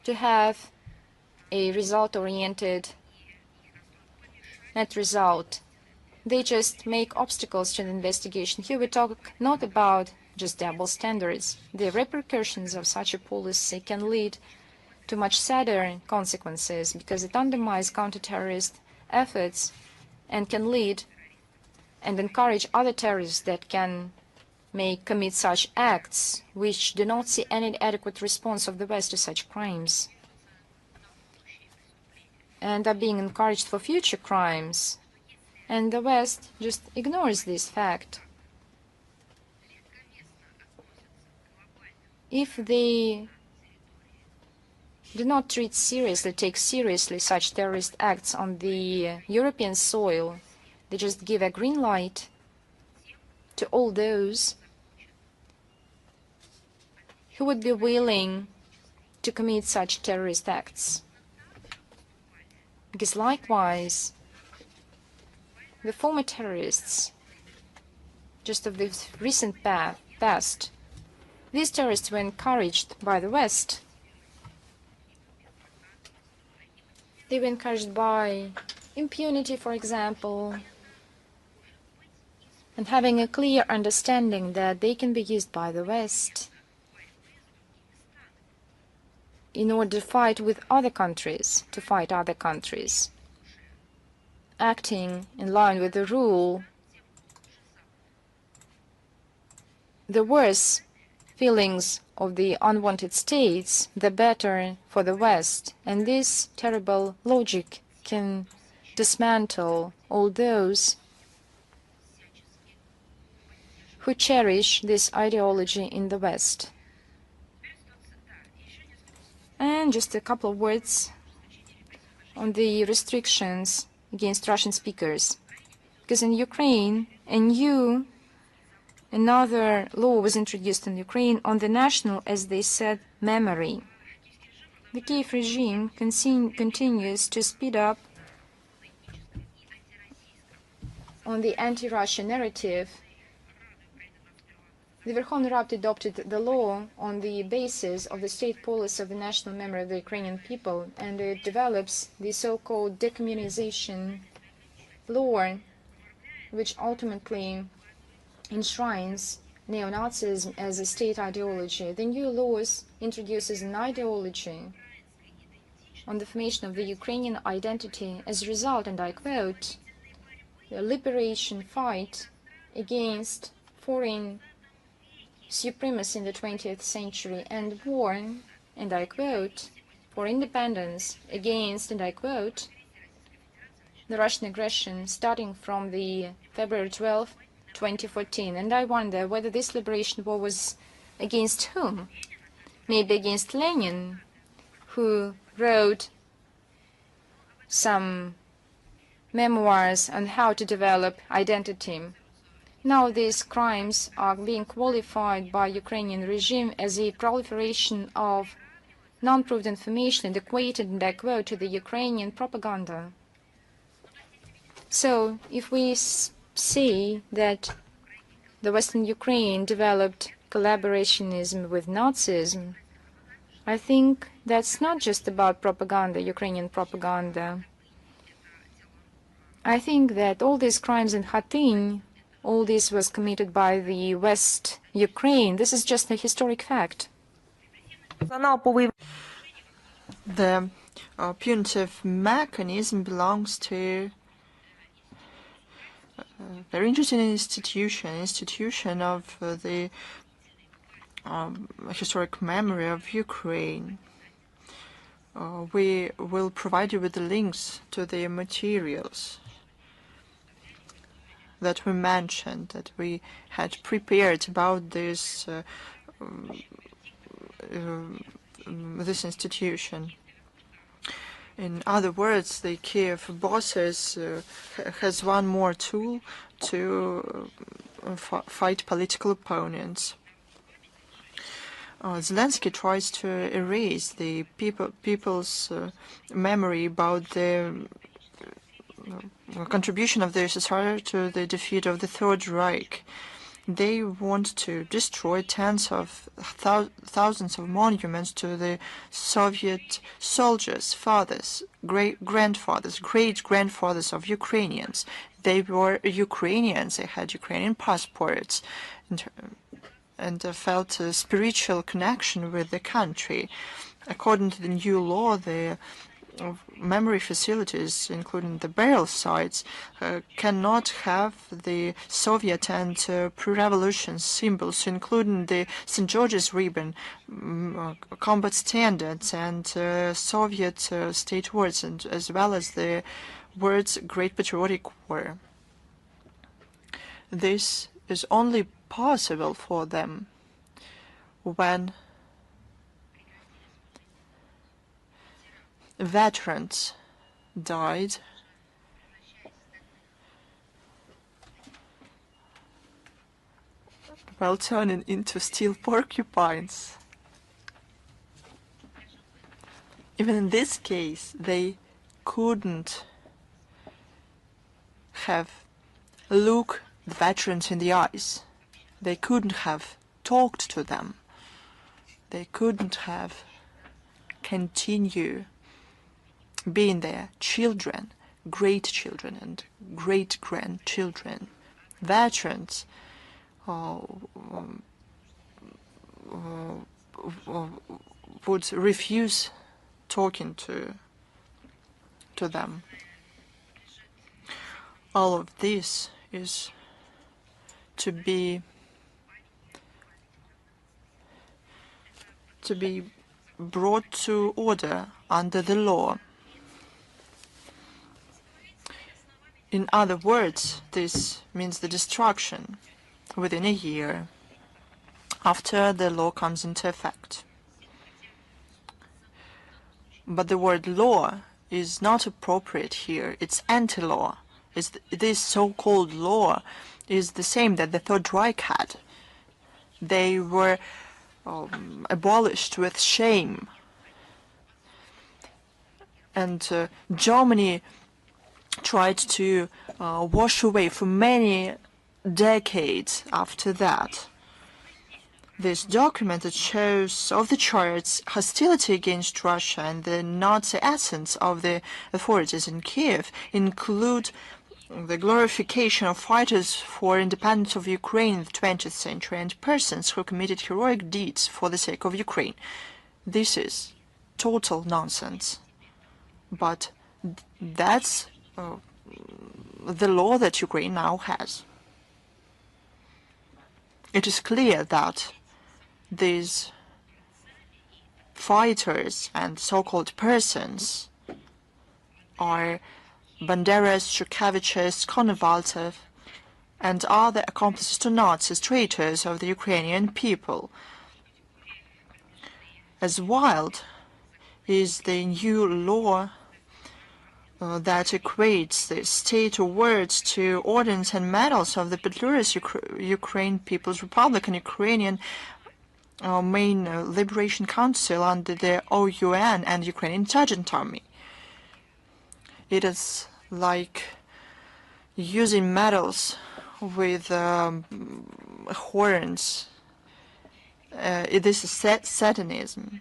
to have a result-oriented net result they just make obstacles to the investigation. Here we talk not about just double standards. The repercussions of such a policy can lead to much sadder consequences because it undermines counter-terrorist efforts and can lead and encourage other terrorists that can commit such acts which do not see any adequate response of the West to such crimes and are being encouraged for future crimes. And the West just ignores this fact. If they do not take seriously such terrorist acts on the European soil, they just give a green light to all those who would be willing to commit such terrorist acts. Because likewise, the former terrorists, just of the recent past, these terrorists were encouraged by the West. They were encouraged by impunity, for example, and having a clear understanding that they can be used by the West in order to fight with other countries, acting in line with the rule. The worse feelings of the unwanted states, the better for the West. And this terrible logic can dismantle all those who cherish this ideology in the West. And just a couple of words on the restrictions against Russian speakers. Because in Ukraine, another law was introduced in Ukraine on the national, as they said, memory. The Kiev regime continues to speed up on the anti-Russian narrative. The Verkhovna Rada adopted the law on the basis of the state policy of the national memory of the Ukrainian people, and it develops the so-called decommunization law, which ultimately enshrines neo-Nazism as a state ideology. The new laws introduces an ideology on the formation of the Ukrainian identity as a result, and I quote, the liberation fight against foreign supremacy in the 20th century and war, and I quote, for independence against, and I quote, the Russian aggression starting from the February 12, 2014. And I wonder whether this liberation war was against whom? Maybe against Lenin, who wrote some memoirs on how to develop identity. Now these crimes are being qualified by Ukrainian regime as a proliferation of non-proved information and equated, and I quote, to the Ukrainian propaganda. So if we say that the Western Ukraine developed collaborationism with Nazism, I think that's not just about propaganda, Ukrainian propaganda. I think that all these crimes in Khatyn, all this was committed by the West Ukraine. This is just a historic fact. The punitive mechanism belongs to a very interesting institution of the historic memory of Ukraine. We will provide you with the links to the materials that we mentioned, that we had prepared about this this institution. In other words, the Kiev bosses has one more tool to fight political opponents. Zelensky tries to erase the people's memory about the contribution of the USSR to the defeat of the Third Reich. They want to destroy tens of thousands of monuments to the Soviet soldiers, fathers, great-grandfathers, great-grandfathers of Ukrainians. They were Ukrainians, they had Ukrainian passports, and felt a spiritual connection with the country. According to the new law, the memory facilities, including the burial sites, cannot have the Soviet and pre-revolution symbols, including the St. George's ribbon, combat standards, and Soviet state words, and as well as the words Great Patriotic War. This is only possible for them when veterans died while turning into steel porcupines. Even in this case, they couldn't have looked the veterans in the eyes. They couldn't have talked to them. They couldn't have continued being their children, great-children and great-grandchildren. Veterans would refuse talking to them. All of this is to be brought to order under the law. In other words, this means the destruction within a year after the law comes into effect. But the word law is not appropriate here. It's anti-law. This so-called law is the same that the Third Reich had. They were abolished with shame. And Germany tried to wash away for many decades after that. This document that shows of the charts hostility against Russia and the Nazi essence of the authorities in Kiev include the glorification of fighters for independence of Ukraine in the 20th century and persons who committed heroic deeds for the sake of Ukraine. This is total nonsense. But that's the law that Ukraine now has. It is clear that these fighters and so-called persons are Banderas, Shchukeviches, Konovaltsev, and are the accomplices to Nazis, traitors of the Ukrainian people. As wild is the new law that equates the state awards to orders and medals of the Petlurist Ukraine People's Republic and Ukrainian main Liberation Council under the OUN and Ukrainian Insurgent Army. It is like using medals with horns. This is Satanism.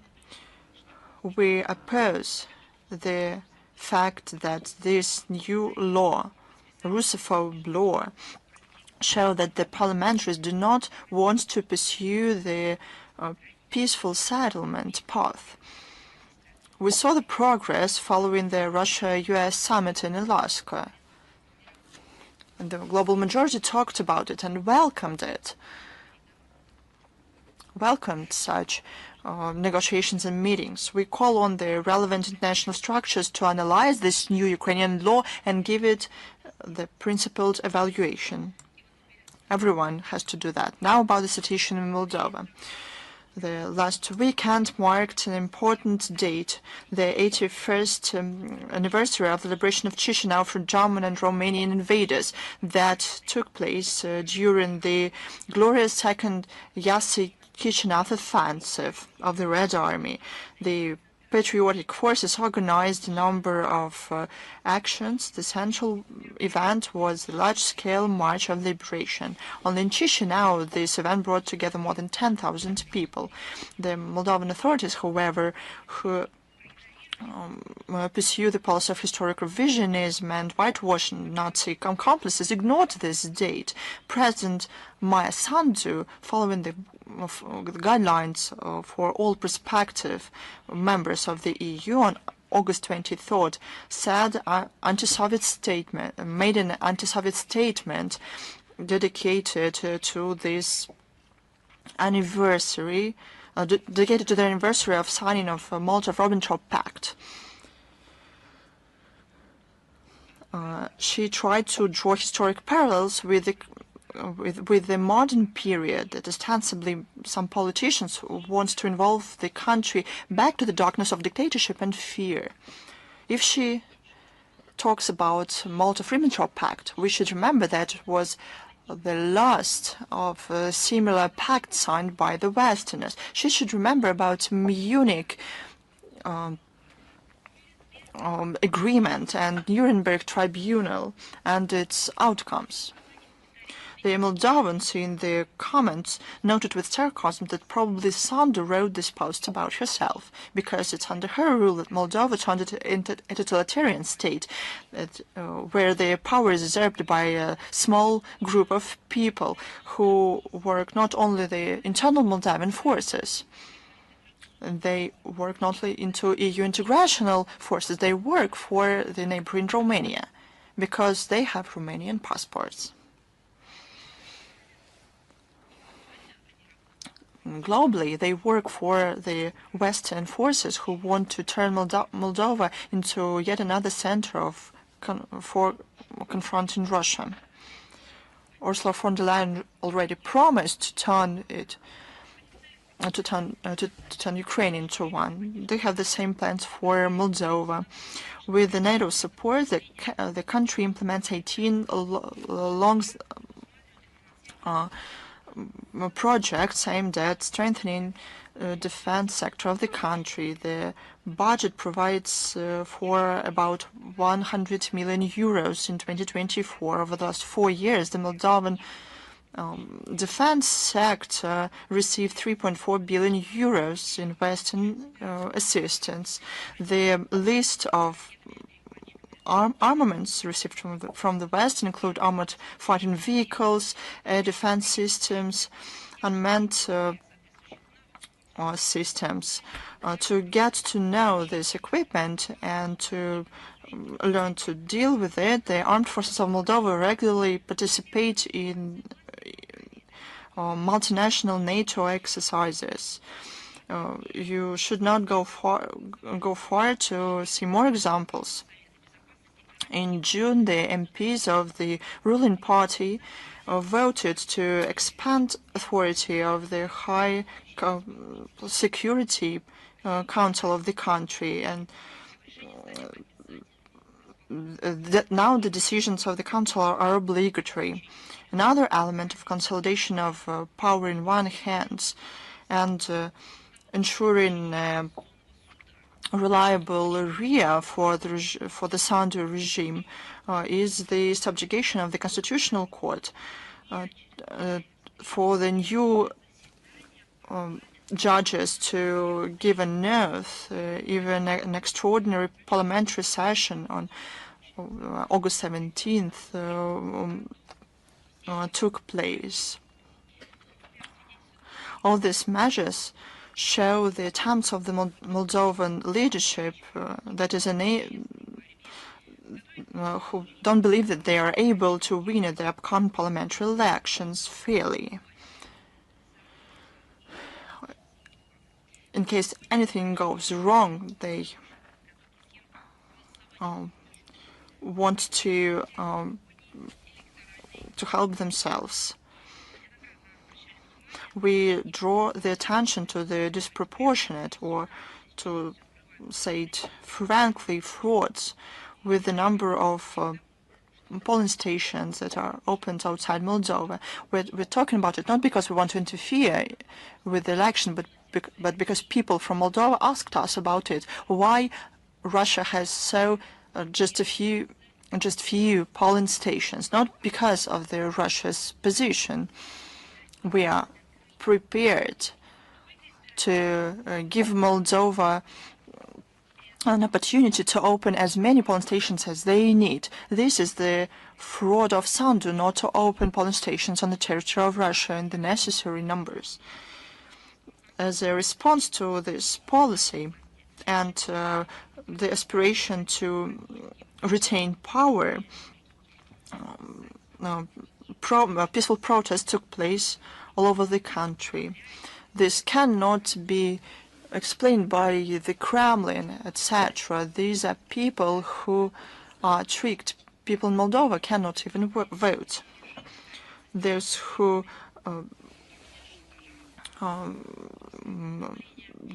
We oppose the fact that this new law, Russophobe law, show that the parliamentaries do not want to pursue the peaceful settlement path. We saw the progress following the Russia-US summit in Alaska. And the global majority talked about it and welcomed it. Welcomed such negotiations and meetings. We call on the relevant international structures to analyze this new Ukrainian law and give it the principled evaluation. Everyone has to do that. Now about the situation in Moldova. The last weekend marked an important date, the 81st anniversary of the liberation of Chisinau from German and Romanian invaders that took place during the glorious second Yassi Chisinau offensive of the Red Army. The patriotic forces organized a number of actions. The central event was the large-scale March of Liberation. Only in Chisinau, this event brought together more than 10,000 people. The Moldovan authorities, however, who pursue the policy of historic revisionism and whitewashing Nazi accomplices, ignored this date. President Maia Sandu, following the guidelines for all prospective members of the EU on August 23rd, made an anti-Soviet statement dedicated to this anniversary, dedicated to the anniversary of signing of Molotov-Ribbentrop Pact. She tried to draw historic parallels with the modern period, that ostensibly some politicians want to involve the country back to the darkness of dictatorship and fear. If she talks about Molotov-Ribbentrop Pact, we should remember that it was the last of a similar pact signed by the Westerners. She should remember about Munich agreement and Nuremberg Tribunal and its outcomes. The Moldovans in their comments noted with sarcasm that probably Sandu wrote this post about herself, because it's under her rule that Moldova turned into a totalitarian state, where the power is usurped by a small group of people who work not only the internal Moldovan forces, they work not only into EU integrational forces, they work for the neighboring Romania, because they have Romanian passports. Globally, they work for the Western forces who want to turn Moldova into yet another center for confronting Russia. Ursula von der Leyen already promised to turn Ukraine into one. They have the same plans for Moldova. With the NATO support, the country implements 18 projects aimed at strengthening the defense sector of the country. The budget provides for about 100 million euros in 2024. Over the last 4 years, the Moldovan defense sector received 3.4 billion euros in Western assistance. The list of armaments received from the West include armored fighting vehicles, air defense systems, unmanned systems. To get to know this equipment and to learn to deal with it, the armed forces of Moldova regularly participate in multinational NATO exercises. You should not go far to see more examples. In June, the MPs of the ruling party voted to expand authority of the High Security Council of the country, and now the decisions of the Council are obligatory. Another element of consolidation of power in one hand and ensuring reliable area for the Sandu regime is the subjugation of the Constitutional Court for the new judges to give an oath. Even an extraordinary parliamentary session on August 17th took place. All these measures show the attempts of the Moldovan leadership who don't believe that they are able to win at the upcoming parliamentary elections fairly. In case anything goes wrong, they want to help themselves. We draw the attention to the disproportionate, or to say it frankly, frauds with the number of polling stations that are opened outside Moldova. We're talking about it not because we want to interfere with the election, but but because people from Moldova asked us about it, why Russia has just few polling stations, not because of Russia's position. We are prepared to give Moldova an opportunity to open as many polling stations as they need. This is the fraud of Sandu not to open polling stations on the territory of Russia in the necessary numbers. As a response to this policy and the aspiration to retain power, peaceful protests took place all over the country. This cannot be explained by the Kremlin, etc. These are people who are tricked. People in Moldova cannot even vote. Those who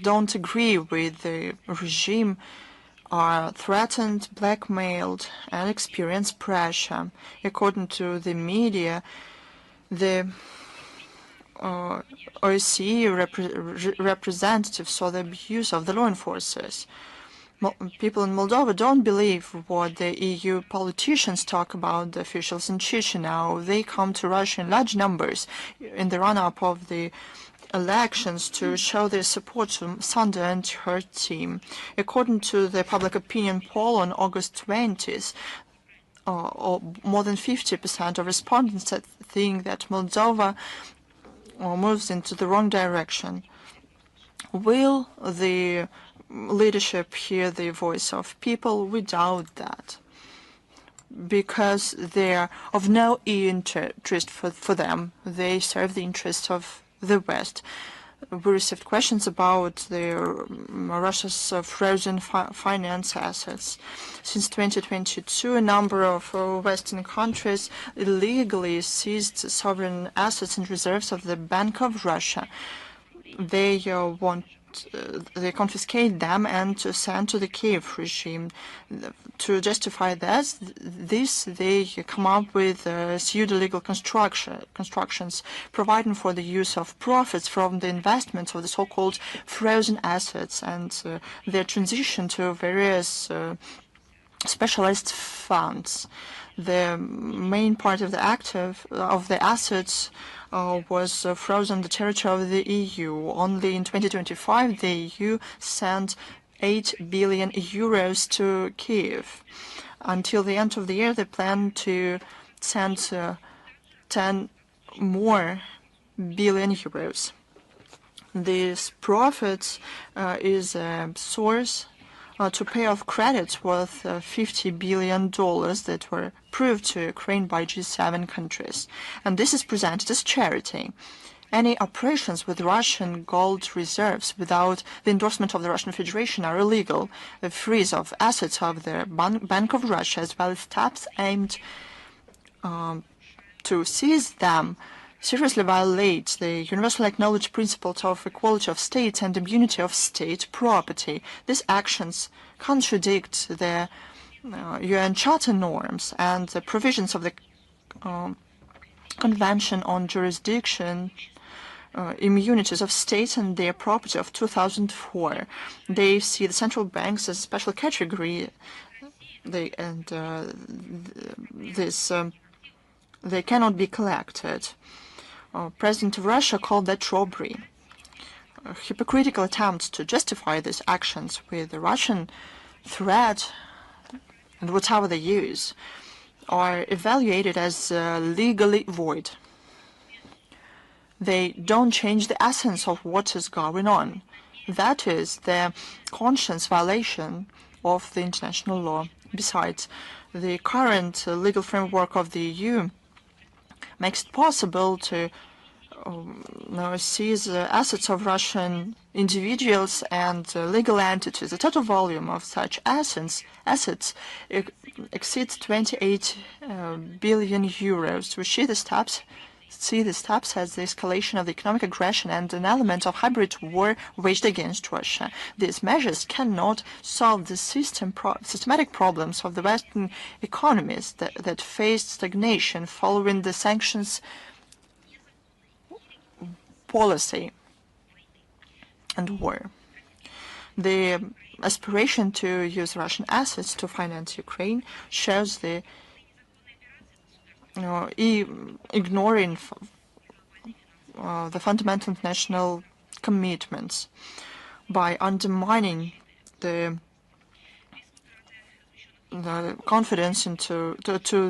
don't agree with the regime are threatened, blackmailed, and experience pressure. According to the media, the OSCE representatives saw the abuse of the law enforcers. People in Moldova don't believe what the EU politicians talk about, the officials in Chisinau. They come to Russia in large numbers in the run-up of the elections to show their support to Sandu and her team. According to the public opinion poll on August 20th, more than 50% of respondents think that Moldova moves into the wrong direction. Will the leadership hear the voice of people? We doubt that, because they are of no interest for them. They serve the interests of the West. We received questions about Russia's frozen finance assets. Since 2022, a number of Western countries illegally seized sovereign assets and reserves of the Bank of Russia. They they confiscate them and to send to the Kiev regime. To justify this, they come up with pseudo-legal constructions, providing for the use of profits from the investments of the so-called frozen assets and their transition to various specialized funds. The main part of the assets was frozen on the territory of the EU. Only in 2025, the EU sent 8 billion euros to Kiev. Until the end of the year, they plan to send 10 more billion euros. This profit is a source to pay off credits worth $50 billion that were approved to Ukraine by G7 countries. And this is presented as charity. Any operations with Russian gold reserves without the endorsement of the Russian Federation are illegal. The freeze of assets of the Bank of Russia, as well as steps aimed to seize them, seriously violates the universal acknowledged principles of equality of states and immunity of state property. These actions contradict the UN Charter norms and the provisions of the Convention on Jurisdiction, Immunities of States and Their Property of 2004. They see the central banks as a special category, they cannot be collected. President of Russia called that robbery. Hypocritical attempts to justify these actions with the Russian threat and whatever they use are evaluated as legally void. They don't change the essence of what is going on. That is the conscious violation of the international law. Besides, the current legal framework of the EU makes it possible to seize assets of Russian individuals and legal entities. The total volume of such assets exceeds 28 billion euros. We see the steps as the escalation of the economic aggression and an element of hybrid war waged against Russia. These measures cannot solve the systematic problems of the Western economies that faced stagnation following the sanctions policy. and war. The aspiration to use Russian assets to finance Ukraine shows the ignoring the fundamental international commitments by undermining the confidence to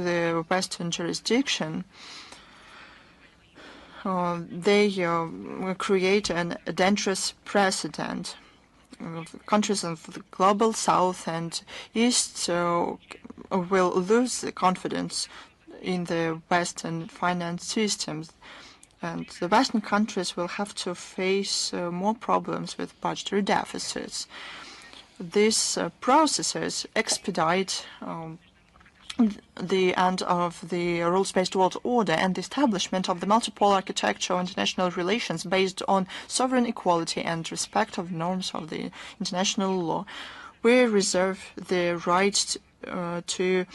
the Western jurisdiction. They create a dangerous precedent. Countries of the global South and East will lose the confidence in the Western finance systems, and the Western countries will have to face more problems with budgetary deficits. These processes expedite the end of the rules-based world order and the establishment of the multipolar architecture of international relations based on sovereign equality and respect of norms of the international law. We reserve the right to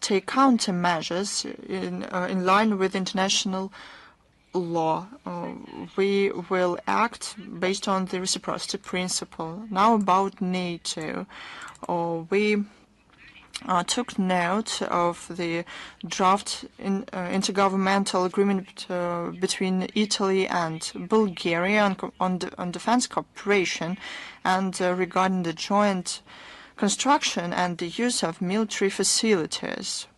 take countermeasures in line with international law. We will act based on the reciprocity principle. Now about NATO. We took note of the draft intergovernmental agreement between Italy and Bulgaria on defense cooperation and regarding the joint construction and the use of military facilities,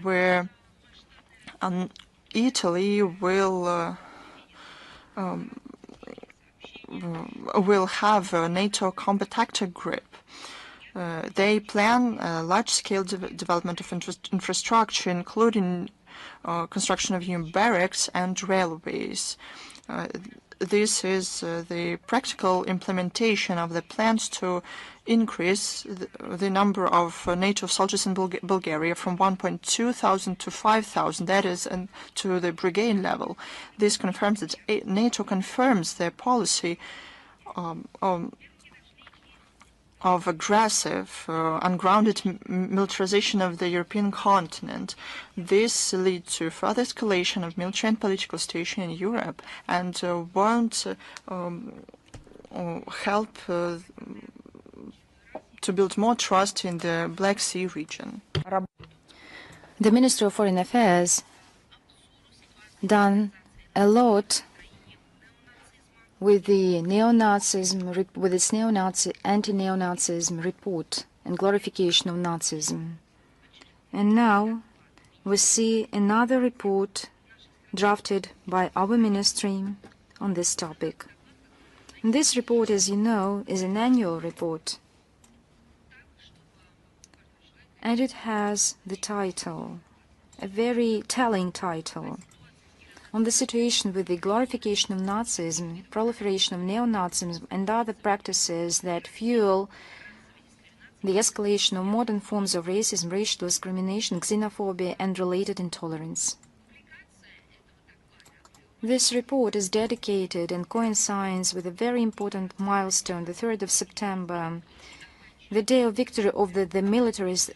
where Italy will have a NATO combat actor group. They plan a large-scale development of infrastructure, including construction of new barracks and railways. This is the practical implementation of the plans to increase the number of NATO soldiers in Bulgaria from 1.2 thousand to 5,000, that is, to the brigade level. This confirms that NATO confirms their policy of aggressive, ungrounded militarization of the European continent. This leads to further escalation of military and political situation in Europe and won't help to build more trust in the Black Sea region. The Ministry of Foreign Affairs done a lot with the neo-Nazism, with its anti-neo-Nazism report and glorification of Nazism. And now we see another report drafted by our ministry on this topic. And this report, as you know, is an annual report. And it has the title, a very telling title, on the situation with the glorification of Nazism, proliferation of neo-Nazism, and other practices that fuel the escalation of modern forms of racism, racial discrimination, xenophobia, and related intolerance. This report is dedicated and coincides with a very important milestone, the 3rd of September, the day of victory of the militaries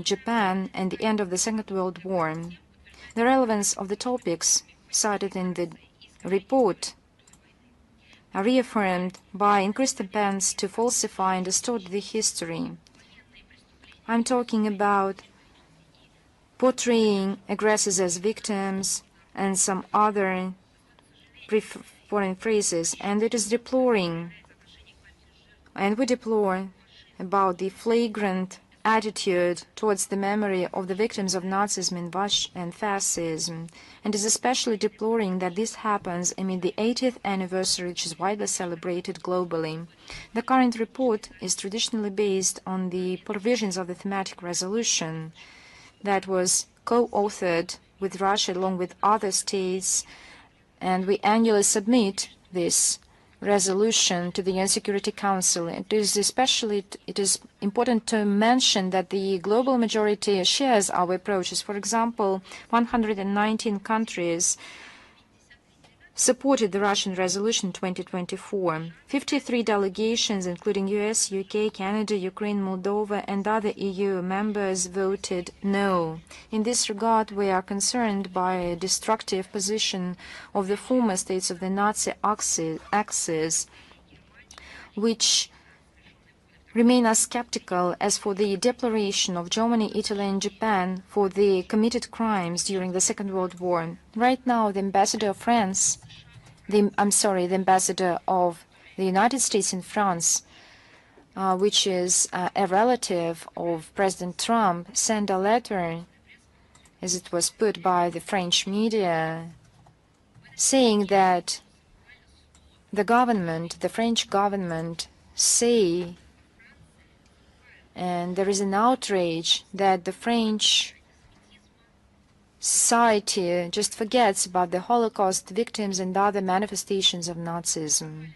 Japan and the end of the Second World War. The relevance of the topics cited in the report are reaffirmed by increased attempts to falsify and distort the history. I'm talking about portraying aggressors as victims and some other foreign phrases, and it is deploring, and we deplore about the flagrant attitude towards the memory of the victims of Nazism and fascism, and is especially deploring that this happens amid the 80th anniversary, which is widely celebrated globally. The current report is traditionally based on the provisions of the thematic resolution that was co-authored with Russia along with other states, and we annually submit this resolution to the UN Security Council. It is important to mention that the global majority shares our approaches. For example, 119 countries supported the Russian resolution 2024. 53 delegations, including US, UK, Canada, Ukraine, Moldova, and other EU members, voted no. In this regard, we are concerned by a destructive position of the former states of the Nazi axis, which remain as skeptical as for the declaration of Germany, Italy, and Japan for the committed crimes during the Second World War. Right now, the ambassador of France, the ambassador of the United States in France, which is a relative of President Trump, sent a letter, as it was put by the French media, saying that the French government, say, and there is an outrage that the French society just forgets about the Holocaust victims and other manifestations of Nazism.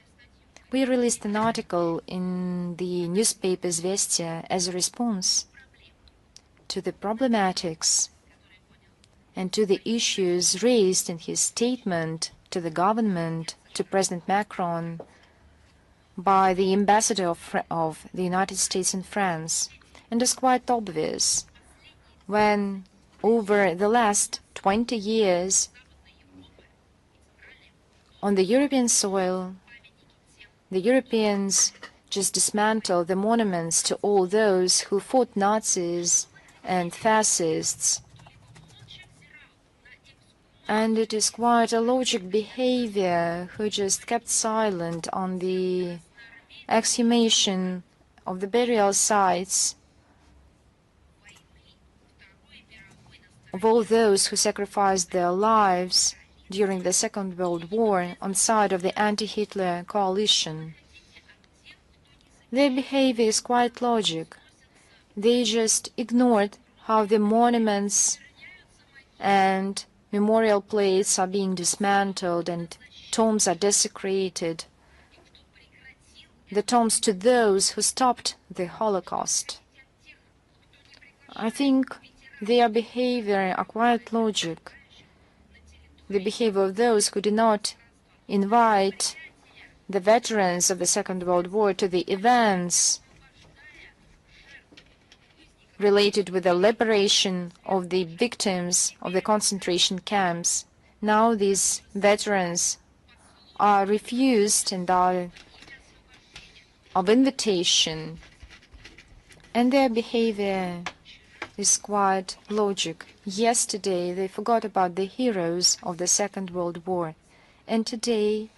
We released an article in the newspaper Izvestia as a response to the problematics and to the issues raised in his statement to the government, to President Macron, by the ambassador of the United States in France. And it's quite obvious when over the last 20 years on the European soil, the Europeans just dismantled the monuments to all those who fought Nazis and fascists. And it is quite a logic behavior who just kept silent on the exhumation of the burial sites of all those who sacrificed their lives during the Second World War on side of the anti-Hitler coalition. Their behavior is quite logic. They just ignored how the monuments and memorial plates are being dismantled and tombs are desecrated, the tombs to those who stopped the Holocaust. I think their behavior are quite logic. The behavior of those who did not invite the veterans of the Second World War to the events related with the liberation of the victims of the concentration camps. Now these veterans are refused and are of invitation, and their behavior is quite logic. Yesterday they forgot about the heroes of the Second World War, and today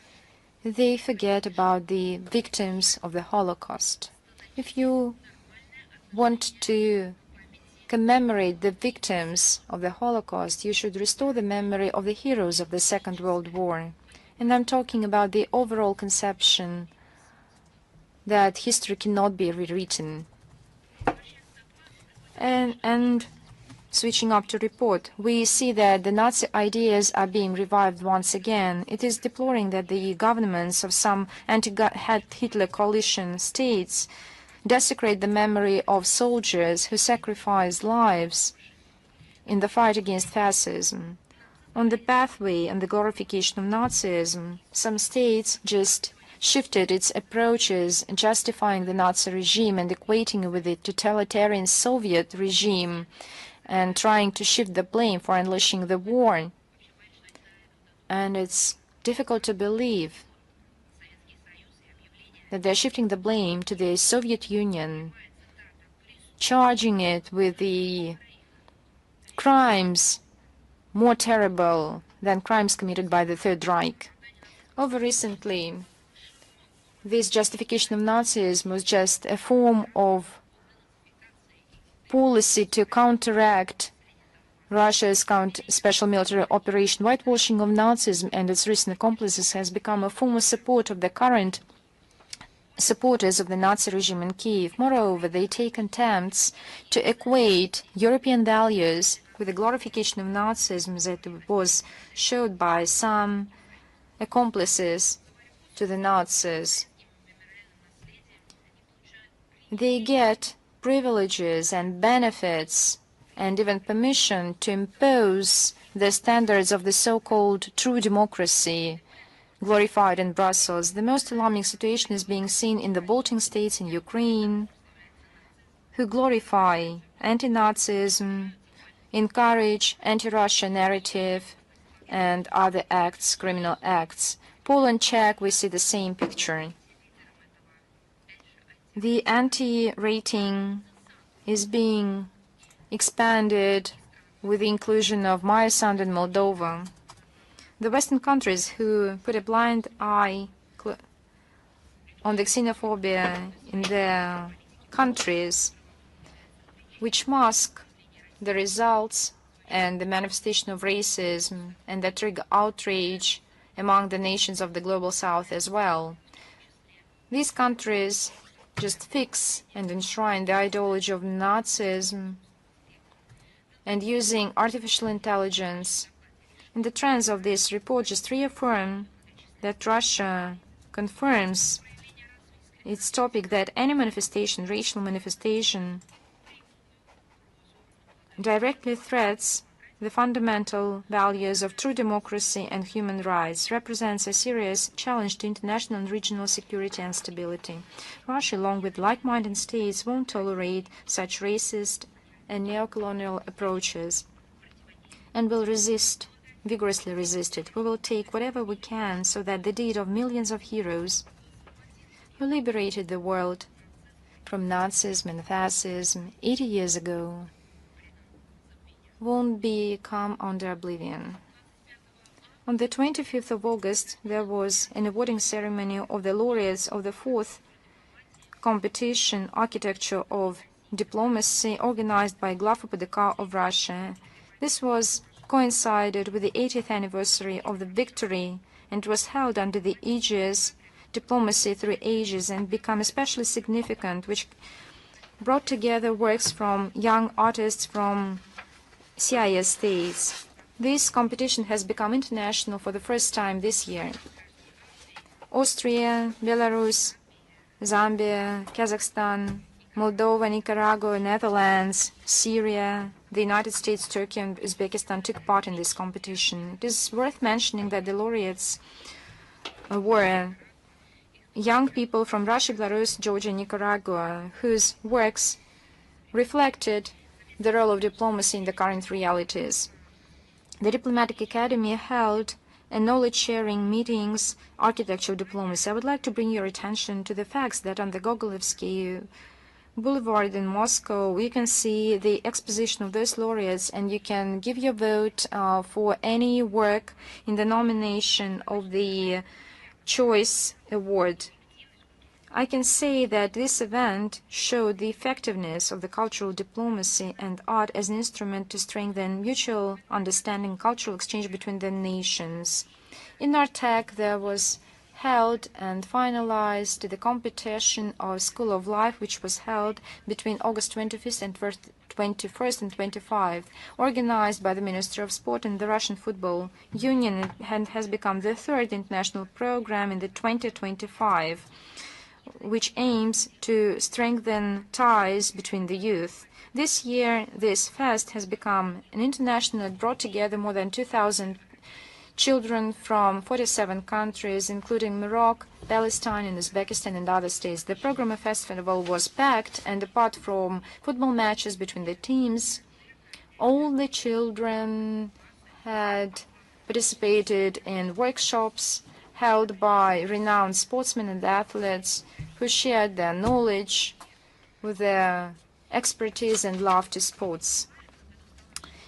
they forget about the victims of the Holocaust. If you want to commemorate the victims of the Holocaust, you should restore the memory of the heroes of the Second World War. And I'm talking about the overall conception that history cannot be rewritten. And switching up to report, we see that the Nazi ideas are being revived once again. It is deploring that the governments of some anti-Hitler coalition states desecrate the memory of soldiers who sacrificed lives in the fight against fascism. On the pathway and the glorification of Nazism, some states just shifted its approaches, justifying the Nazi regime and equating it with the totalitarian Soviet regime and trying to shift the blame for unleashing the war. And it's difficult to believe that they're shifting the blame to the Soviet Union, charging it with the crimes more terrible than crimes committed by the Third Reich. Over recently, this justification of Nazism was just a form of policy to counteract Russia's special military operation. Whitewashing of Nazism and its recent accomplices has become a form of support of the current supporters of the Nazi regime in Kiev. Moreover, they take attempts to equate European values with the glorification of Nazism that was showed by some accomplices to the Nazis. They get privileges and benefits and even permission to impose the standards of the so-called true democracy glorified in Brussels. The most alarming situation is being seen in the Baltic states in Ukraine, who glorify anti-Nazism, encourage anti-Russia narrative, and other acts, criminal acts. Poland, Czech, we see the same picture. The anti-rating is being expanded with the inclusion of my son in Moldova. The Western countries who put a blind eye on the xenophobia in their countries, which mask the results and the manifestation of racism and that trigger outrage among the nations of the global south as well. These countries just fix and enshrine the ideology of Nazism and using artificial intelligence. And the trends of this report just reaffirm that Russia confirms its topic that any manifestation, racial manifestation, directly threats the fundamental values of true democracy and human rights, represents a serious challenge to international and regional security and stability. Russia, along with like-minded states, won't tolerate such racist and neocolonial approaches and will vigorously resist it. We will take whatever we can so that the deed of millions of heroes who liberated the world from Nazism and fascism 80 years ago won't become under oblivion. On the 25th of August, there was an awarding ceremony of the laureates of the fourth competition, Architecture of Diplomacy, organized by Glava PDK of Russia. This was coincided with the 80th anniversary of the victory and was held under the aegis Diplomacy Through Ages and become especially significant, which brought together works from young artists from CIS states. This competition has become international for the first time this year. Austria, Belarus, Zambia, Kazakhstan, Moldova, Nicaragua, Netherlands, Syria, the United States, Turkey, and Uzbekistan took part in this competition. It is worth mentioning that the laureates were young people from Russia, Belarus, Georgia, and Nicaragua, whose works reflected the role of diplomacy in the current realities. The Diplomatic Academy held a knowledge-sharing meetings, architecture of diplomacy. I would like to bring your attention to the facts that on the Gogolevsky Boulevard in Moscow, you can see the exposition of those laureates, and you can give your vote for any work in the nomination of the Choice Award. I can say that this event showed the effectiveness of the cultural diplomacy and art as an instrument to strengthen mutual understanding, cultural exchange between the nations. In Artek, there was held and finalized the competition of School of Life, which was held between August 25th and 21st and 25th, organized by the Ministry of Sport and the Russian Football Union, and has become the third international program in the 2025. Which aims to strengthen ties between the youth. This year, this fest has become an international that brought together more than 2,000 children from 47 countries, including Morocco, Palestine, and Uzbekistan, and other states. The program of festival was packed, and apart from football matches between the teams, all the children had participated in workshops held by renowned sportsmen and athletes who shared their knowledge with their expertise and love to sports.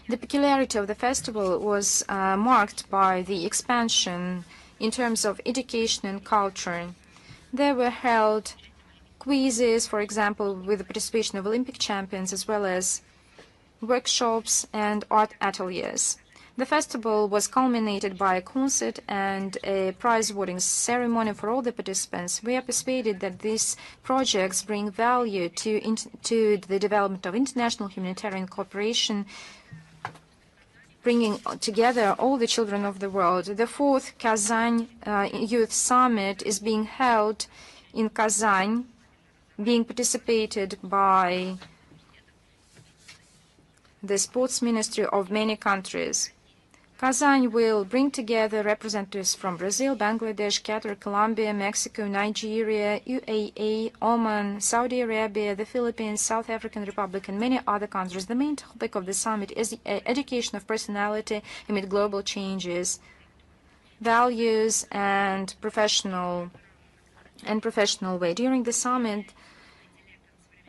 The peculiarity of the festival was marked by the expansion in terms of education and culture. There were held quizzes, for example, with the participation of Olympic champions, as well as workshops and art ateliers. The festival was culminated by a concert and a prize-awarding ceremony for all the participants. We are persuaded that these projects bring value to the development of international humanitarian cooperation, bringing together all the children of the world. The fourth Kazan Youth Summit is being held in Kazan, being participated by the sports ministry of many countries. Kazan will bring together representatives from Brazil, Bangladesh, Qatar, Colombia, Mexico, Nigeria, UAE, Oman, Saudi Arabia, the Philippines, South African Republic, and many other countries. The main topic of the summit is the education of personality amid global changes, values, and professional way. During the summit,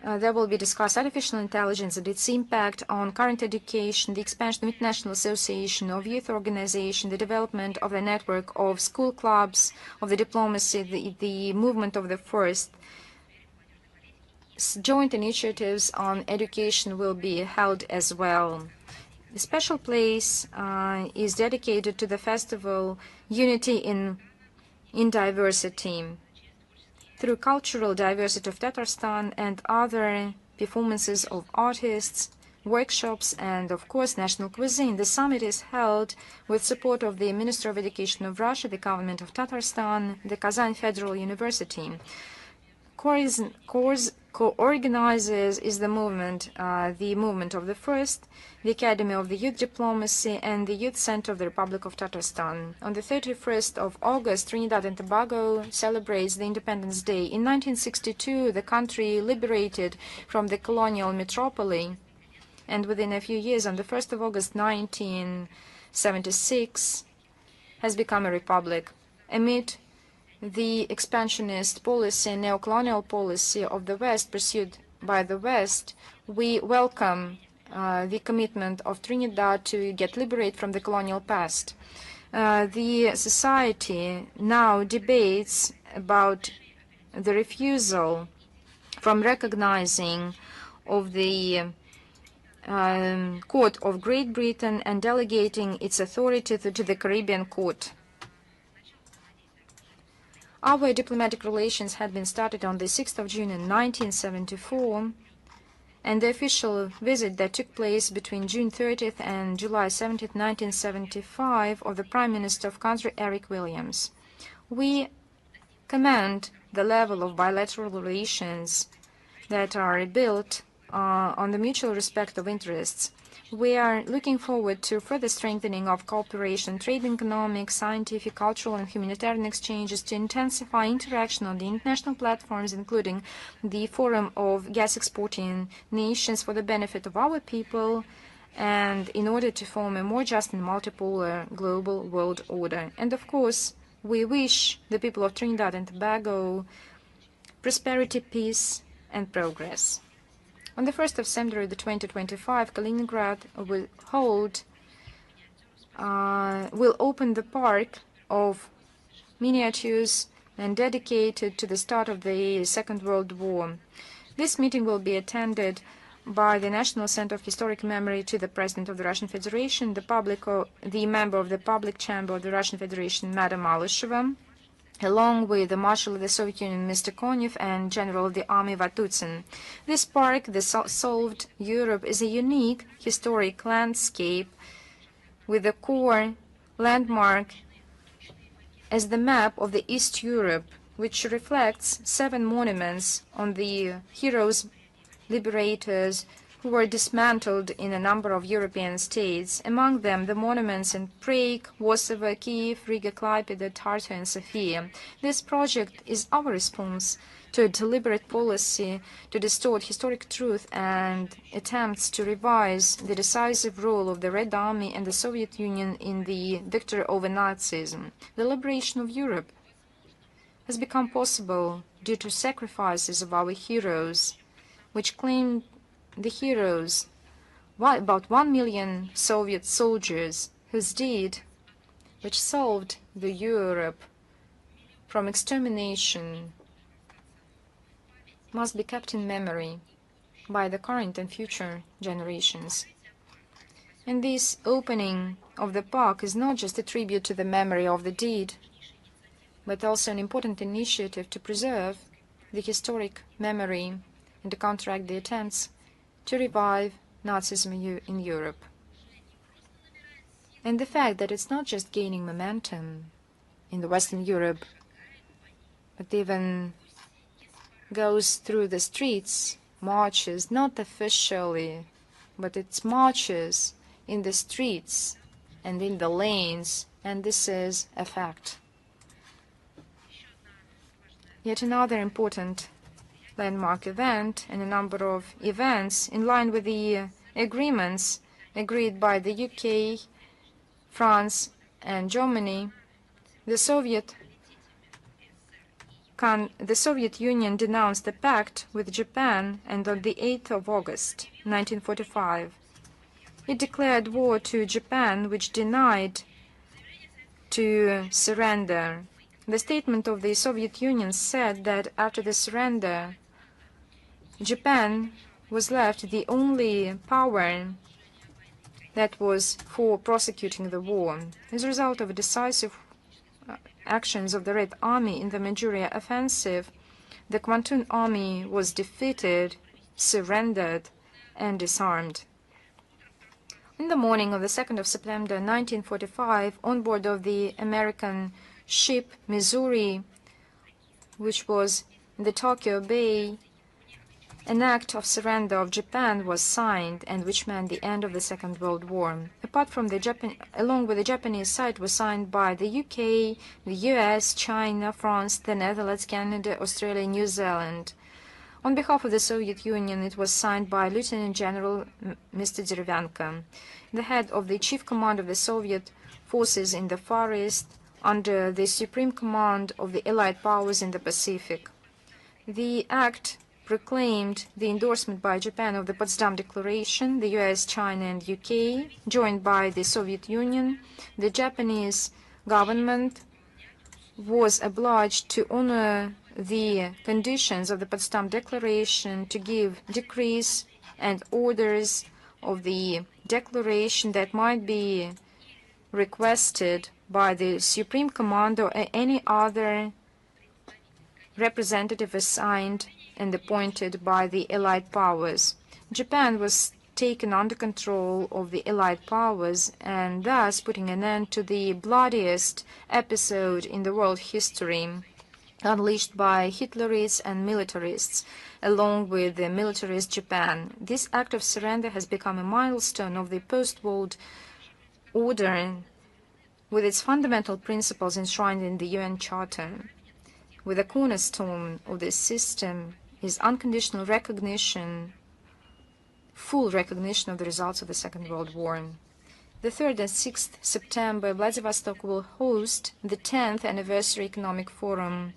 there will be discussed artificial intelligence and its impact on current education, the expansion of international association, of youth organization, the development of the network of school clubs, of the diplomacy, the movement of the first. Joint initiatives on education will be held as well. A special place is dedicated to the festival Unity in Diversity. Through cultural diversity of Tatarstan and other performances of artists, workshops, and of course national cuisine. The summit is held with support of the Minister of Education of Russia, the government of Tatarstan, the Kazan Federal University. Co-organizers is the movement of the First, the Academy of the Youth Diplomacy, and the Youth Center of the Republic of Tatarstan. On the 31st of August, Trinidad and Tobago celebrates the Independence Day. In 1962, the country liberated from the colonial metropole, and within a few years, on the 1st of August 1976, has become a republic. Amid the expansionist policy and neocolonial policy of the West pursued by the West, we welcome the commitment of Trinidad to get liberated from the colonial past. The society now debates about the refusal from recognizing of the Court of Great Britain and delegating its authority to the Caribbean Court. Our diplomatic relations had been started on the 6th of June in 1974, and the official visit that took place between June 30th and July 17th, 1975, of the Prime Minister of country, Eric Williams. We commend the level of bilateral relations that are built on the mutual respect of interests. We are looking forward to further strengthening of cooperation, trade, economic, scientific, cultural, and humanitarian exchanges to intensify interaction on the international platforms, including the Forum of Gas Exporting Nations, for the benefit of our people and in order to form a more just and multipolar global world order. And of course, we wish the people of Trinidad and Tobago prosperity, peace, and progress. On the 1st of September 2025, Kaliningrad will open the park of miniatures and dedicated to the start of the Second World War. This meeting will be attended by the National Center of Historic Memory to the President of the Russian Federation, the member of the Public Chamber of the Russian Federation, Madam Malышeva, along with the Marshal of the Soviet Union, Mr. Konev, and General of the Army, Vatutin. This park, the Solved Europe, is a unique historic landscape with a core landmark as the map of the East Europe, which reflects 7 monuments on the heroes, liberators, who were dismantled in a number of European states, among them the monuments in Prague, Warsaw, Kiev, Riga, Klaipeda, Tartu, and Sofia. This project is our response to a deliberate policy to distort historic truth and attempts to revise the decisive role of the Red Army and the Soviet Union in the victory over Nazism. The liberation of Europe has become possible due to sacrifices of our heroes, which claimed the heroes, about 1 million Soviet soldiers whose deed, which solved the Europe from extermination, must be kept in memory by the current and future generations. And this opening of the park is not just a tribute to the memory of the deed, but also an important initiative to preserve the historic memory and to counteract the attempts to revive Nazism in Europe. And the fact that it's not just gaining momentum in the Western Europe, but even goes through the streets, marches, not officially, but it's marches in the streets and in the lanes, and this is a fact. Yet another important landmark event and a number of events in line with the agreements agreed by the UK, France, and Germany, the Soviet Union denounced the pact with Japan, and on the 8th of August 1945, it declared war to Japan, which denied to surrender. The statement of the Soviet Union said that after the surrender, Japan was left the only power that was for prosecuting the war. As a result of decisive actions of the Red Army in the Manchuria offensive, the Kwantung Army was defeated, surrendered, and disarmed. In the morning of the 2nd of September 1945, on board of the American ship Missouri, which was in the Tokyo Bay, an act of surrender of Japan was signed, and which meant the end of the Second World War. Along with the Japanese side, was signed by the UK, the US, China, France, the Netherlands, Canada, Australia, New Zealand. On behalf of the Soviet Union, it was signed by Lieutenant General Mr. Derevyanko, the head of the Chief Command of the Soviet forces in the Far East, under the Supreme Command of the Allied powers in the Pacific. The act proclaimed the endorsement by Japan of the Potsdam Declaration. The US, China, and UK, joined by the Soviet Union. The Japanese government was obliged to honor the conditions of the Potsdam Declaration, to give decrees and orders of the declaration that might be requested by the Supreme Commander or any other representative assigned and appointed by the Allied powers. Japan was taken under control of the Allied powers, and thus putting an end to the bloodiest episode in the world history unleashed by Hitlerists and militarists, along with the militarist Japan. This act of surrender has become a milestone of the post-war order, with its fundamental principles enshrined in the UN Charter. With the cornerstone of this system is unconditional recognition, full recognition of the results of the Second World War. The 3rd and 6th September, Vladivostok will host the 10th Anniversary Economic Forum.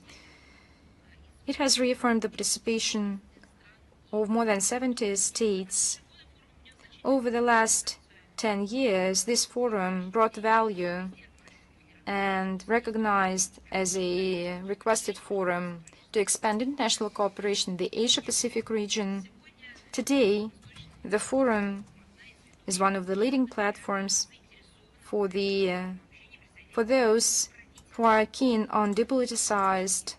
It has reaffirmed the participation of more than 70 states. Over the last 10 years, this forum brought value and recognized as a requested forum to expand international cooperation in the Asia-Pacific region. Today, the forum is one of the leading platforms for those who are keen on depoliticized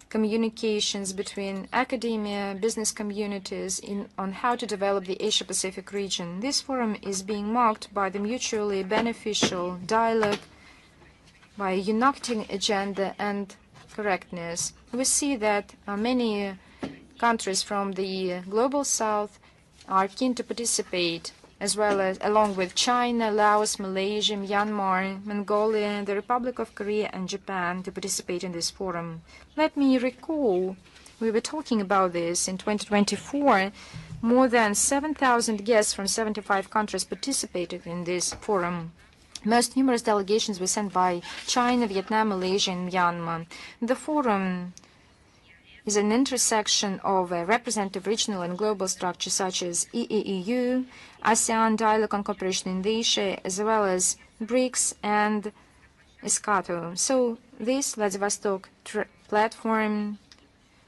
communications between academia, business communities on how to develop the Asia-Pacific region. This forum is being marked by the mutually beneficial dialogue, by a uniting agenda and correctness. We see that many countries from the global south are keen to participate, as well as along with China, Laos, Malaysia, Myanmar, Mongolia, the Republic of Korea, and Japan to participate in this forum. Let me recall, we were talking about this in 2024. More than 7,000 guests from 75 countries participated in this forum. Most numerous delegations were sent by China, Vietnam, Malaysia, and Myanmar. The forum is an intersection of representative regional and global structures such as EEU, ASEAN, Dialogue on Cooperation in Asia, as well as BRICS and ESCATO. So this Vladivostok platform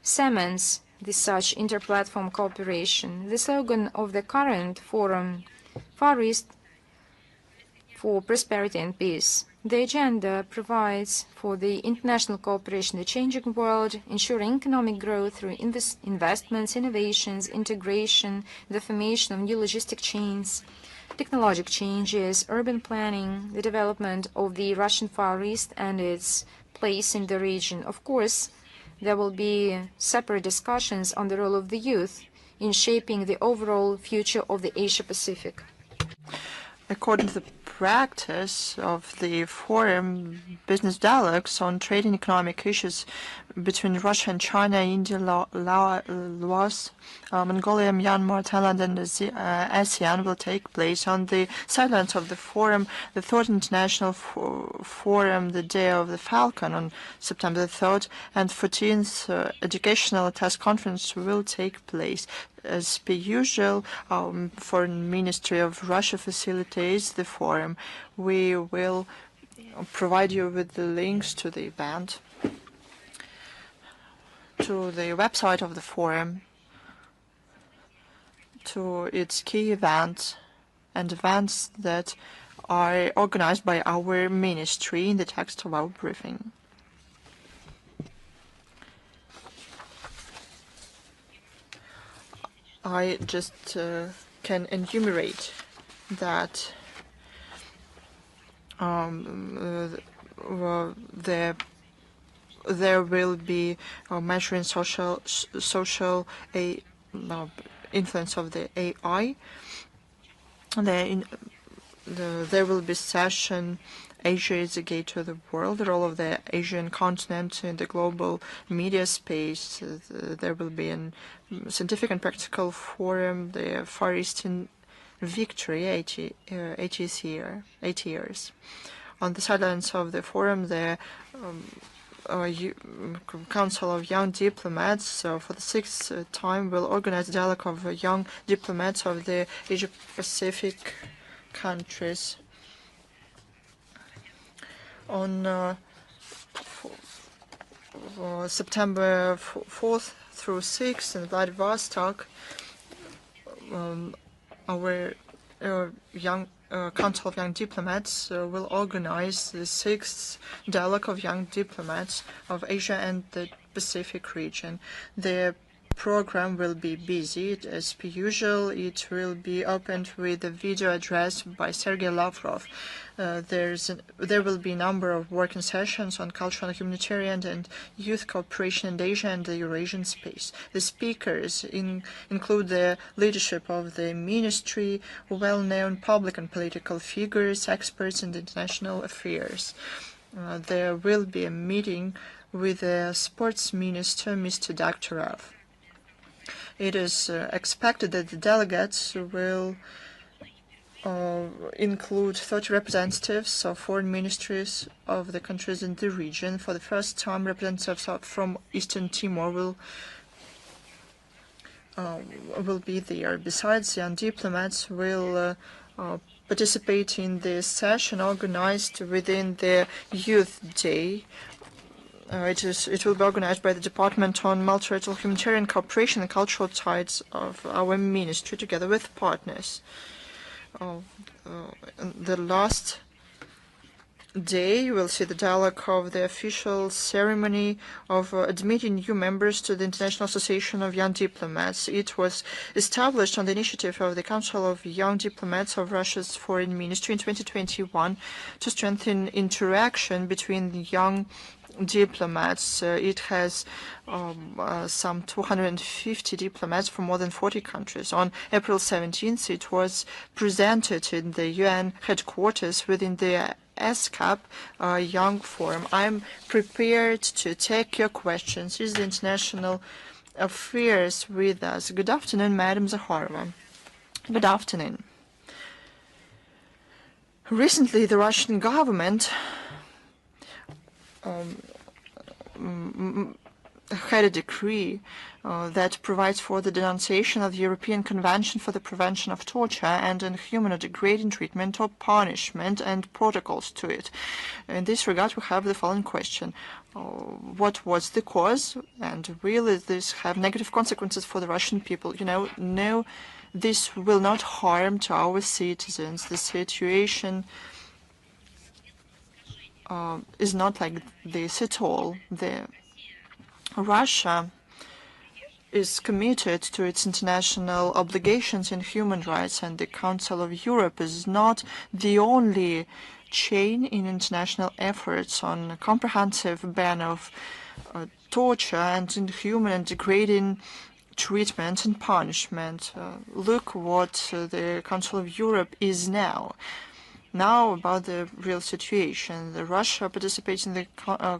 cements this such inter-platform cooperation. The slogan of the current forum, Far East for Prosperity and Peace. The agenda provides for the international cooperation in the changing world, ensuring economic growth through investments, innovations, integration, the formation of new logistic chains, technological changes, urban planning, the development of the Russian Far East and its place in the region. Of course, there will be separate discussions on the role of the youth in shaping the overall future of the Asia-Pacific. According to the practice of the forum business dialogues on trade and economic issues between Russia and China, India, Laos, Mongolia, Myanmar, Thailand, and ASEAN will take place on the sidelines of the forum. The Third International Forum, the Day of the Falcon, on September the 3rd, and 14th Educational Task Conference will take place. As per usual, Foreign Ministry of Russia facilitates the forum. We will provide you with the links to the event, to the website of the forum, to its key events and events that are organized by our ministry in the text of our briefing. I just can enumerate that there will be measuring social influence of the AI. There will be session Asia is the gate to the world, the role of the Asian continent in the global media space. There will be a scientific and practical forum, the Far Eastern Victory, 80 years. On the sidelines of the forum, the Council of Young Diplomats for the 6th time will organize a dialogue of young diplomats of the Asia-Pacific countries. On September 4th through 6th in Vladivostok, our young Council of Young Diplomats will organize the 6th Dialogue of Young Diplomats of Asia and the Pacific region. The program will be busy. As per usual, it will be opened with a video address by Sergei Lavrov. There will be a number of working sessions on cultural, humanitarian, and youth cooperation in Asia and the Eurasian space. The speakers include the leadership of the ministry, well-known public and political figures, experts in international affairs. There will be a meeting with the sports minister, Mr. Daktarov. It is expected that the delegates will include 30 representatives of foreign ministries of the countries in the region. For the first time, representatives from Eastern Timor will be there. Besides, young diplomats will participate in the session organized within the Youth Day. It will be organized by the Department on Multilateral Humanitarian Cooperation and Cultural Ties of our ministry, together with partners. The last day, you will see the dialogue of the official ceremony of admitting new members to the International Association of Young Diplomats. It was established on the initiative of the Council of Young Diplomats of Russia's Foreign Ministry in 2021 to strengthen interaction between the young diplomats. It has some 250 diplomats from more than 40 countries. On April 17th, it was presented in the UN headquarters within the SCAP Young Forum. I'm prepared to take your questions. Is the International Affairs with us? Good afternoon, Madam Zakharova. Good afternoon. Recently, the Russian government had a decree that provides for the denunciation of the European Convention for the Prevention of Torture and inhuman or degrading treatment or punishment and protocols to it. In this regard, we have the following question. What was the cause, and will this have negative consequences for the Russian people? No, this will not harm to our citizens. The situation is not like this at all. Russia is committed to its international obligations in human rights, and the Council of Europe is not the only chain in international efforts on a comprehensive ban of torture and inhuman and degrading treatment and punishment. Look what the Council of Europe is now. Now about the real situation. Russia participates in the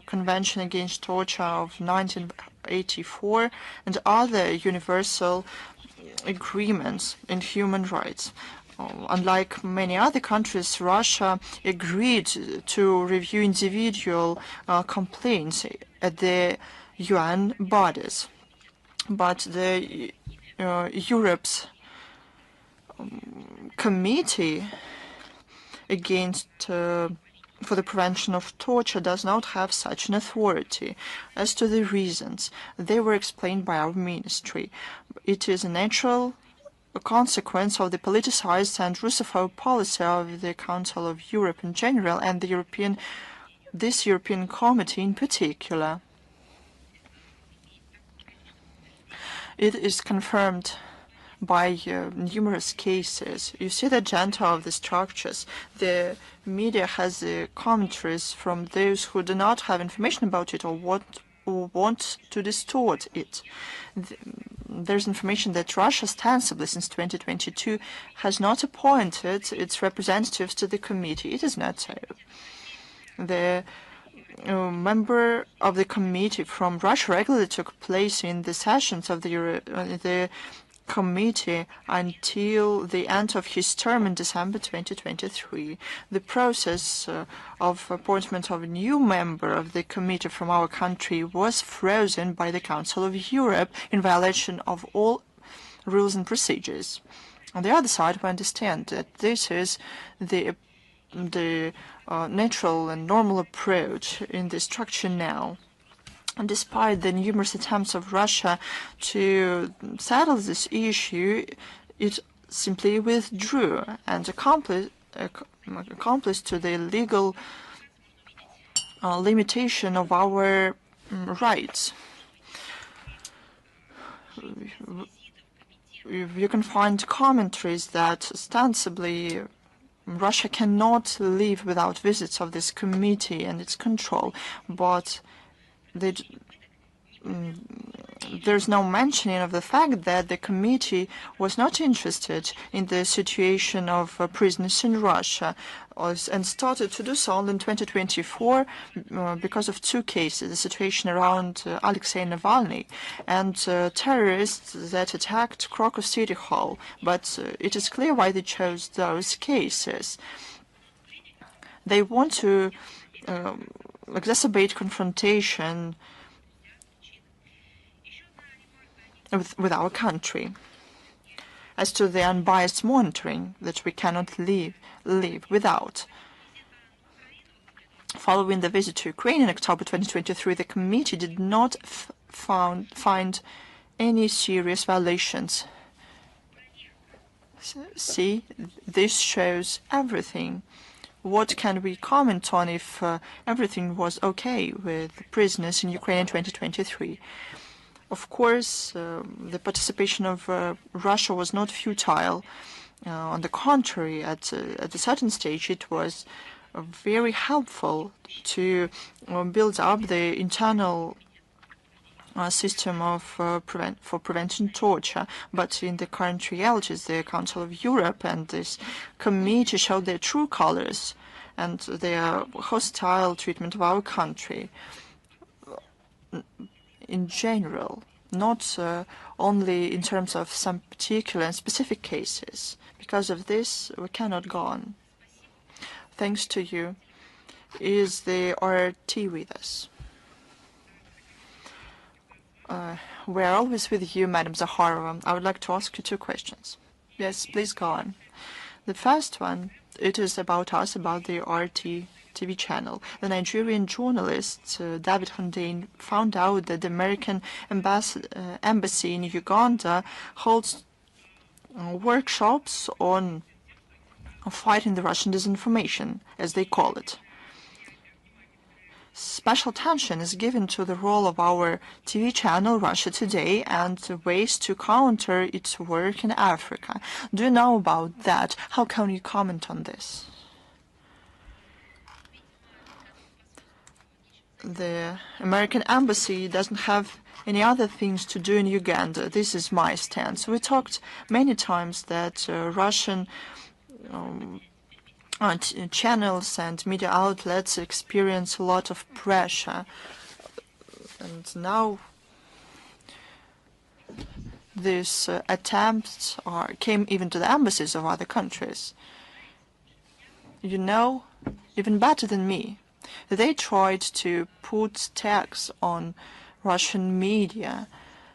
Convention Against Torture of 1984 and other universal agreements in human rights. Unlike many other countries, Russia agreed to review individual complaints at the UN bodies. But the Europe's Committee against for the prevention of torture does not have such an authority. As to the reasons, they were explained by our ministry. It is a natural consequence of the politicized and Russophobe policy of the Council of Europe in general and this European Committee in particular. It is confirmed by numerous cases. You see the agenda of the structures. The media has commentaries from those who do not have information about it or want to distort it. There's information that Russia ostensibly since 2022 has not appointed its representatives to the committee. It is not so. The member of the committee from Russia regularly took place in the sessions of the committee until the end of his term in December 2023. The process of appointment of a new member of the committee from our country was frozen by the Council of Europe in violation of all rules and procedures. On the other side, we understand that this is the natural and normal approach in the structure now. And despite the numerous attempts of Russia to settle this issue, it simply withdrew and accomplished to the legal limitation of our rights. You can find commentaries that ostensibly Russia cannot live without visits of this committee and its control, but there's no mentioning of the fact that the committee was not interested in the situation of prisoners in Russia and started to do so only in 2024 because of two cases, the situation around Alexei Navalny and terrorists that attacked Krakow City Hall. But it is clear why they chose those cases. They want to exacerbate confrontation with our country. As to the unbiased monitoring that we cannot live without. Following the visit to Ukraine in October 2023, the committee did not find any serious violations. See, this shows everything. What can we comment on if everything was okay with prisoners in Ukraine in 2023? Of course, the participation of Russia was not futile. On the contrary, at a certain stage, it was very helpful to build up the internal system of for preventing torture. But in the current realities, the Council of Europe and this committee showed their true colors and their hostile treatment of our country in general, not only in terms of some particular and specific cases. Because of this, we cannot go on. Thanks to you. Is the RT with us? We're always with you, Madam Zakharova. I would like to ask you two questions. Yes, please go on. The first one, it is about us, about the RT TV channel. The Nigerian journalist David Hundain found out that the American embassy in Uganda holds workshops on fighting the Russian disinformation, as they call it. Special attention is given to the role of our TV channel, Russia Today, and ways to counter its work in Africa. Do you know about that? How can you comment on this? The American embassy doesn't have any other things to do in Uganda. This is my stance. We talked many times that Russian channels and media outlets experience a lot of pressure. And now these attempts came even to the embassies of other countries. You know, even better than me, they tried to put tags on Russian media.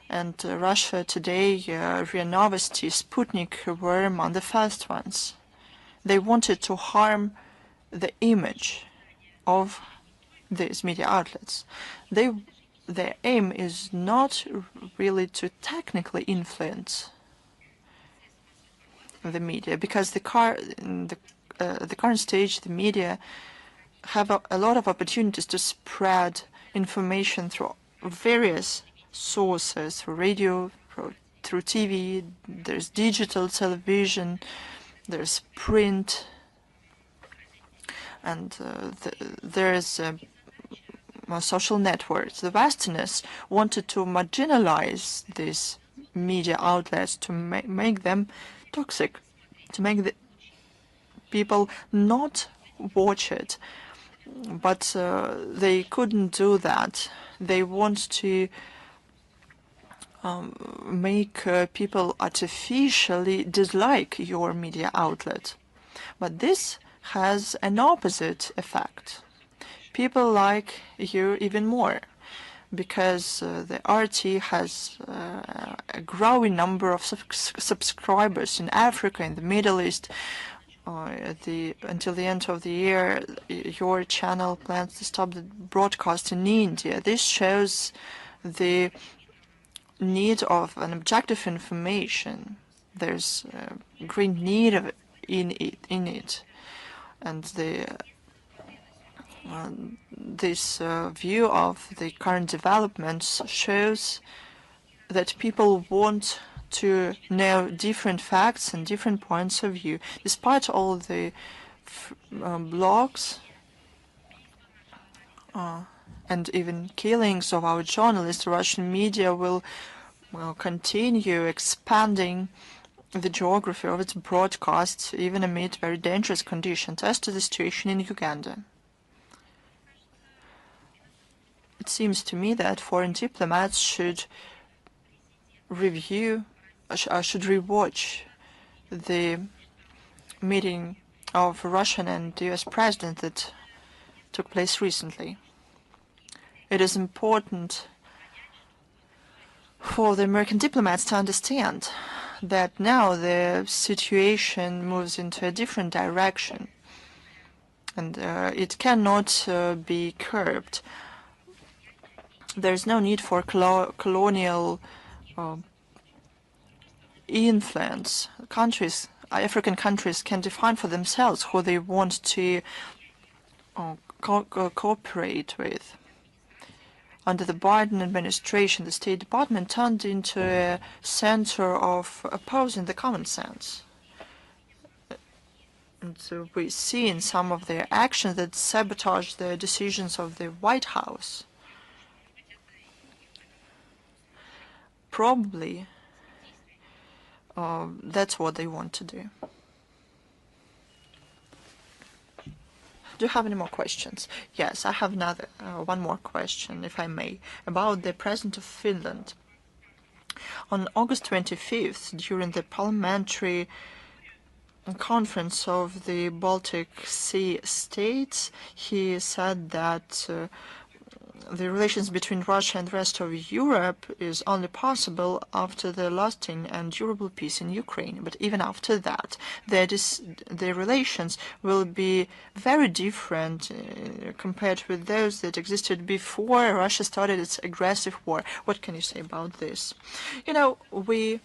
And Russia Today, RIA Novosti, Sputnik were among the first ones. They wanted to harm the image of these media outlets. Their aim is not really to technically influence the media, because in the current stage, the media have a lot of opportunities to spread information through various sources, through radio, through TV, there's digital television, there's print, and there's social networks. The Westerners wanted to marginalize these media outlets, to make them toxic, to make the people not watch it. But they couldn't do that. They want to make people artificially dislike your media outlet. But this has an opposite effect. People like you even more, because the RT has a growing number of subscribers in Africa, in the Middle East. Until the end of the year, your channel plans to stop the broadcast in India. This shows the need of an objective information. There's a great need in it, and this view of the current developments shows that people want to know different facts and different points of view. Despite all the blogs and even killings of our journalists, Russian media will continue expanding the geography of its broadcasts, even amid very dangerous conditions, as to the situation in Uganda. It seems to me that foreign diplomats should rewatch the meeting of Russian and US president that took place recently. It is important for the American diplomats to understand that now the situation moves into a different direction, and it cannot be curbed. There's no need for colonial influence. African countries can define for themselves who they want to cooperate with. Under the Biden administration, the State Department turned into a center of opposing the common sense. And so we see in some of their actions that sabotage the decisions of the White House. Probably that's what they want to do. Do you have any more questions? Yes, I have one more question, if I may, about the President of Finland. On August 25th, during the parliamentary conference of the Baltic Sea states, he said that the relations between Russia and the rest of Europe is only possible after the lasting and durable peace in Ukraine. But even after that, the relations will be very different compared with those that existed before Russia started its aggressive war. What can you say about this? You know, we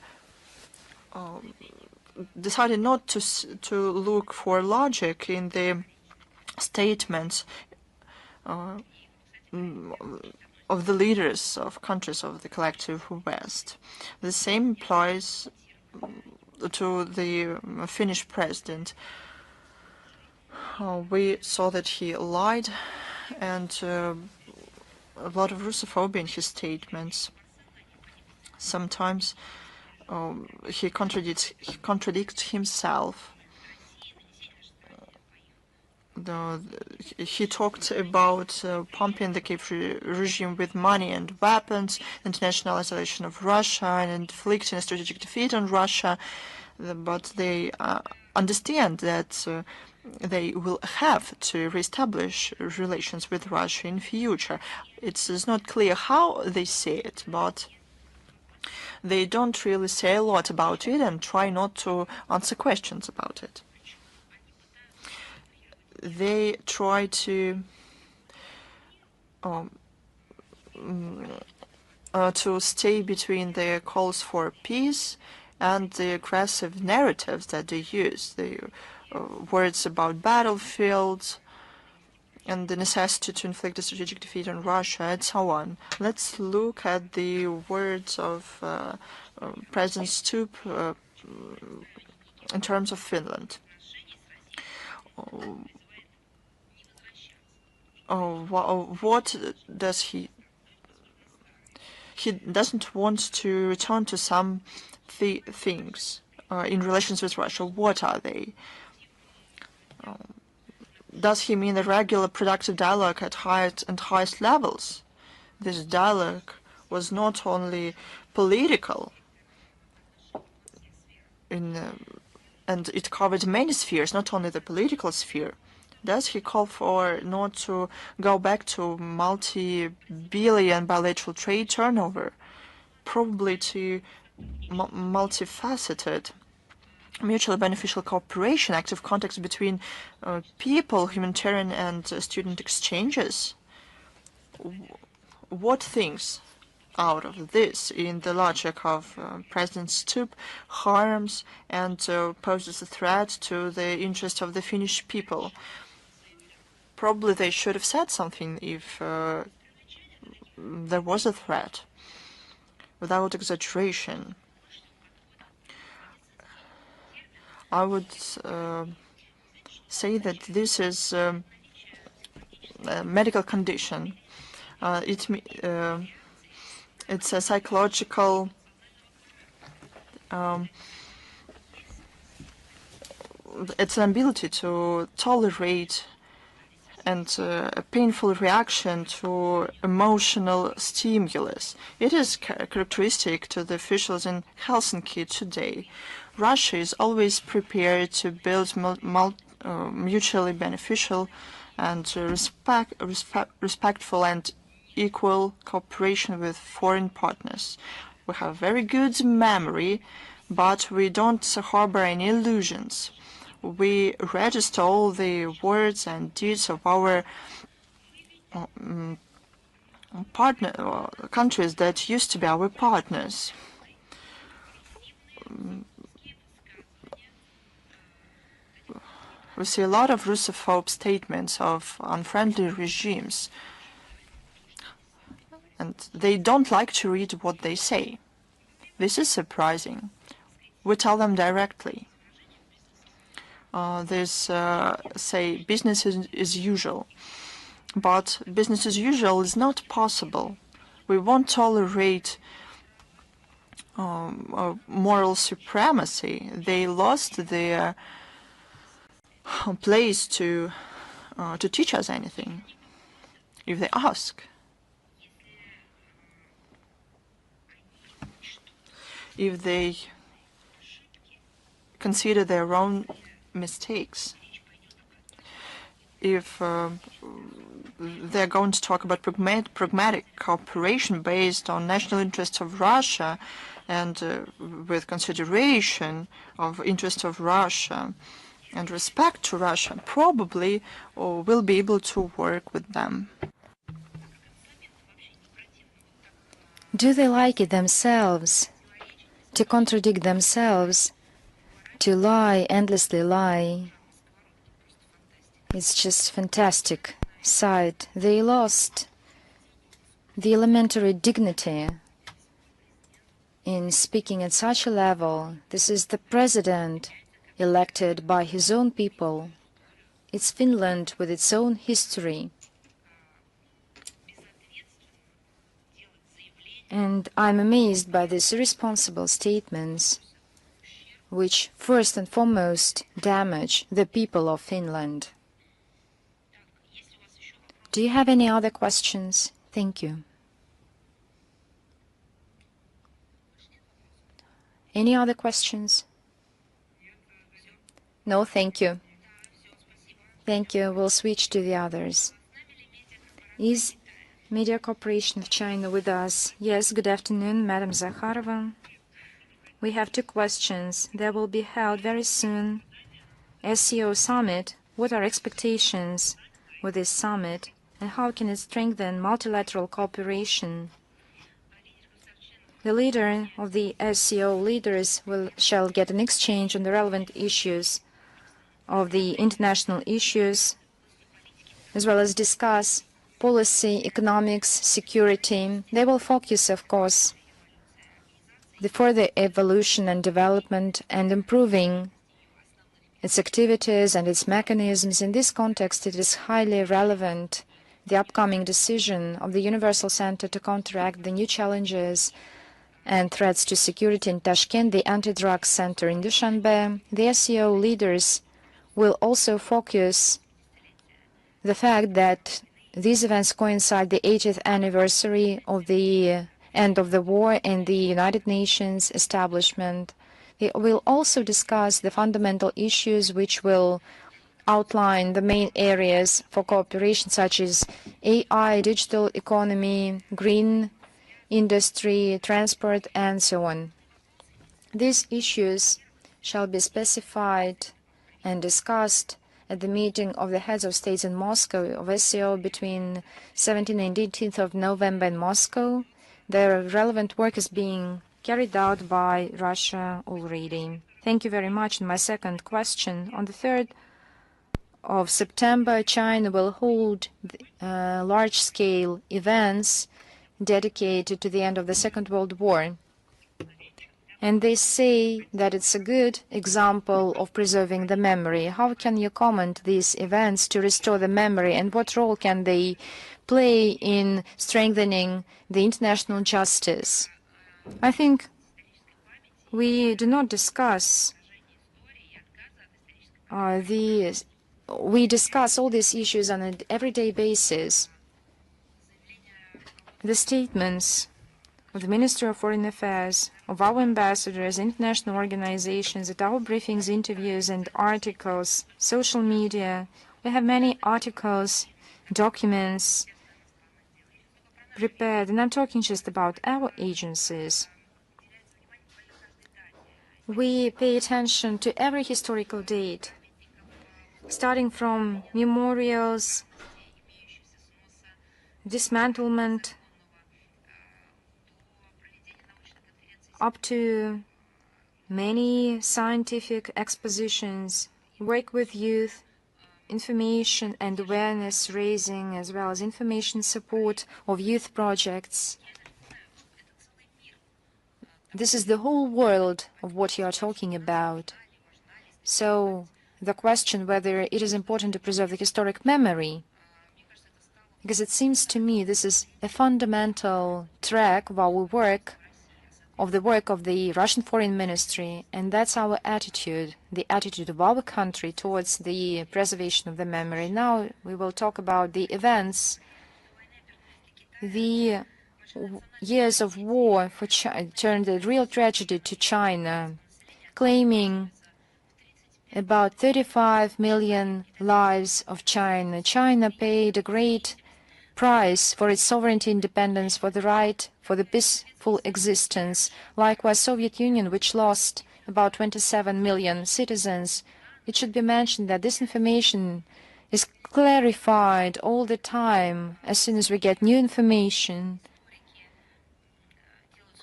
decided not to look for logic in the statements of the leaders of countries of the collective West. The same applies to the Finnish president. We saw that he lied, and a lot of Russophobia in his statements. Sometimes he contradicts himself. he talked about pumping the Kiev regime with money and weapons, international isolation of Russia, and inflicting a strategic defeat on Russia. But they understand that they will have to reestablish relations with Russia in future. It is not clear how they say it, but they don't really say a lot about it and try not to answer questions about it. They try to stay between the calls for peace and the aggressive narratives that they use, the words about battlefields and the necessity to inflict a strategic defeat on Russia, and so on. Let's look at the words of President Stubb in terms of Finland. What does he? He doesn't want to return to some things in relations with Russia. What are they? Does he mean a regular productive dialogue at highest levels? This dialogue was not only political, and it covered many spheres, not only the political sphere. Does he call for not to go back to multi-billion bilateral trade turnover, probably to multifaceted, mutually beneficial cooperation, active contacts between people, humanitarian and student exchanges? What things out of this in the logic of President Stubb harms and poses a threat to the interest of the Finnish people? Probably they should have said something if there was a threat, without exaggeration. I would say that this is a medical condition. It's a psychological it's an ability to tolerate and a painful reaction to emotional stimulus. It is characteristic to the officials in Helsinki today. Russia is always prepared to build mutually beneficial and respectful and equal cooperation with foreign partners. We have very good memory, but we don't harbor any illusions. We register all the words and deeds of our countries that used to be our partners. We see a lot of Russophobe statements of unfriendly regimes, and they don't like to read what they say. This is surprising. We tell them directly. Say business as usual, but business as usual is not possible. We won't tolerate moral supremacy. They lost their place to teach us anything, if they ask. If they consider their own mistakes, if they're going to talk about pragmatic cooperation based on national interests of Russia and with consideration of interests of Russia and respect to Russia, probably we'll be able to work with them. Do they like it themselves to contradict themselves, to lie, endlessly lie? It's just fantastic sight. They lost the elementary dignity in speaking at such a level. This is the president elected by his own people. It's Finland with its own history. And I'm amazed by these irresponsible statements, which first and foremost damage the people of Finland. Do you have any other questions? Thank you. Any other questions? No, thank you. Thank you. We'll switch to the others. Is Media Corporation of China with us? Yes, good afternoon, Madam Zakharova. We have two questions. They will be held very soon. SCO Summit, what are expectations with this summit, and how can it strengthen multilateral cooperation? The leader of the SCO leaders shall get an exchange on the relevant issues of the international issues, as well as discuss policy, economics, security. They will focus, of course, the further evolution and development and improving its activities and its mechanisms. In this context, it is highly relevant the upcoming decision of the Universal Center to counteract the new challenges and threats to security in Tashkent, the Anti-Drug Center in Dushanbe. The SCO leaders will also focus the fact that these events coincide the 80th anniversary of the end of the war and the United Nations establishment. They will also discuss the fundamental issues which will outline the main areas for cooperation, such as AI, digital economy, green industry, transport, and so on. These issues shall be specified and discussed at the meeting of the heads of states in Moscow of SCO between 17th and 18th of November in Moscow. The relevant work is being carried out by Russia already. Thank you very much. And my second question, on the 3rd of September, China will hold large-scale events dedicated to the end of the Second World War. And they say that it's a good example of preserving the memory. How can you comment these events to restore the memory, and what role can they play in strengthening the international justice? I think we do not discuss we discuss all these issues on an everyday basis. The statements of the Minister of Foreign Affairs, of our ambassadors, international organizations, at our briefings, interviews, and articles, social media. We have many articles, documents prepared, and I'm talking just about our agencies. We pay attention to every historical date, starting from memorials, dismantlement, up to many scientific expositions, work with youth, information and awareness raising, as well as information support of youth projects. This is the whole world of what you are talking about. So the question whether it is important to preserve the historic memory, because it seems to me this is a fundamental track of our work, of the work of the Russian Foreign Ministry, and that's our attitude, the attitude of our country towards the preservation of the memory. Now we will talk about the events. The years of war for turned a real tragedy to China, claiming about 35 million lives of China. China paid a great price for its sovereignty, independence, for the right for the peaceful existence. Likewise, Soviet Union, which lost about 27 million citizens. It should be mentioned that this information is clarified all the time as soon as we get new information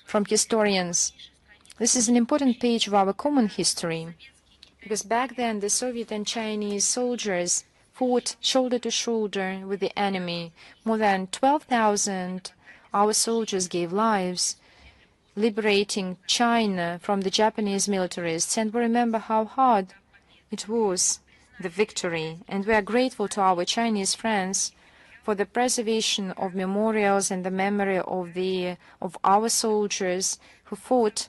from historians. This is an important page of our common history, because back then the Soviet and Chinese soldiers fought shoulder to shoulder with the enemy. More than 12,000 our soldiers gave lives, liberating China from the Japanese militarists. And we remember how hard it was, the victory. And we are grateful to our Chinese friends for the preservation of memorials and the memory of our soldiers who fought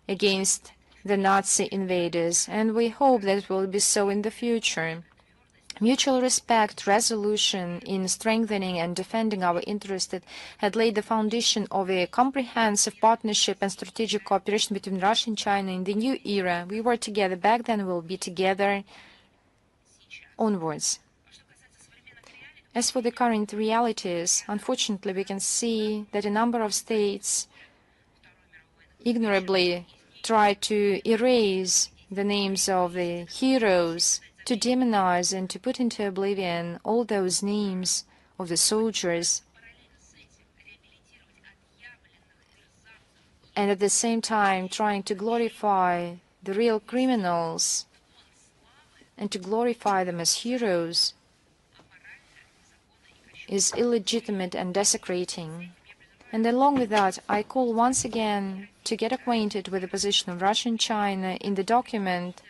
against the Nazi invaders. And we hope that it will be so in the future. mutual respect resolution in strengthening and defending our interests had laid the foundation of a comprehensive partnership and strategic cooperation between Russia and China in the new era. We were together back then, we will be together onwards. As for the current realities, unfortunately, we can see that a number of states ignorantly try to erase the names of the heroes, to demonize and to put into oblivion all those names of the soldiers, and at the same time trying to glorify the real criminals and to glorify them as heroes is illegitimate and desecrating. And along with that, I call once again to get acquainted with the position of Russia and China in the document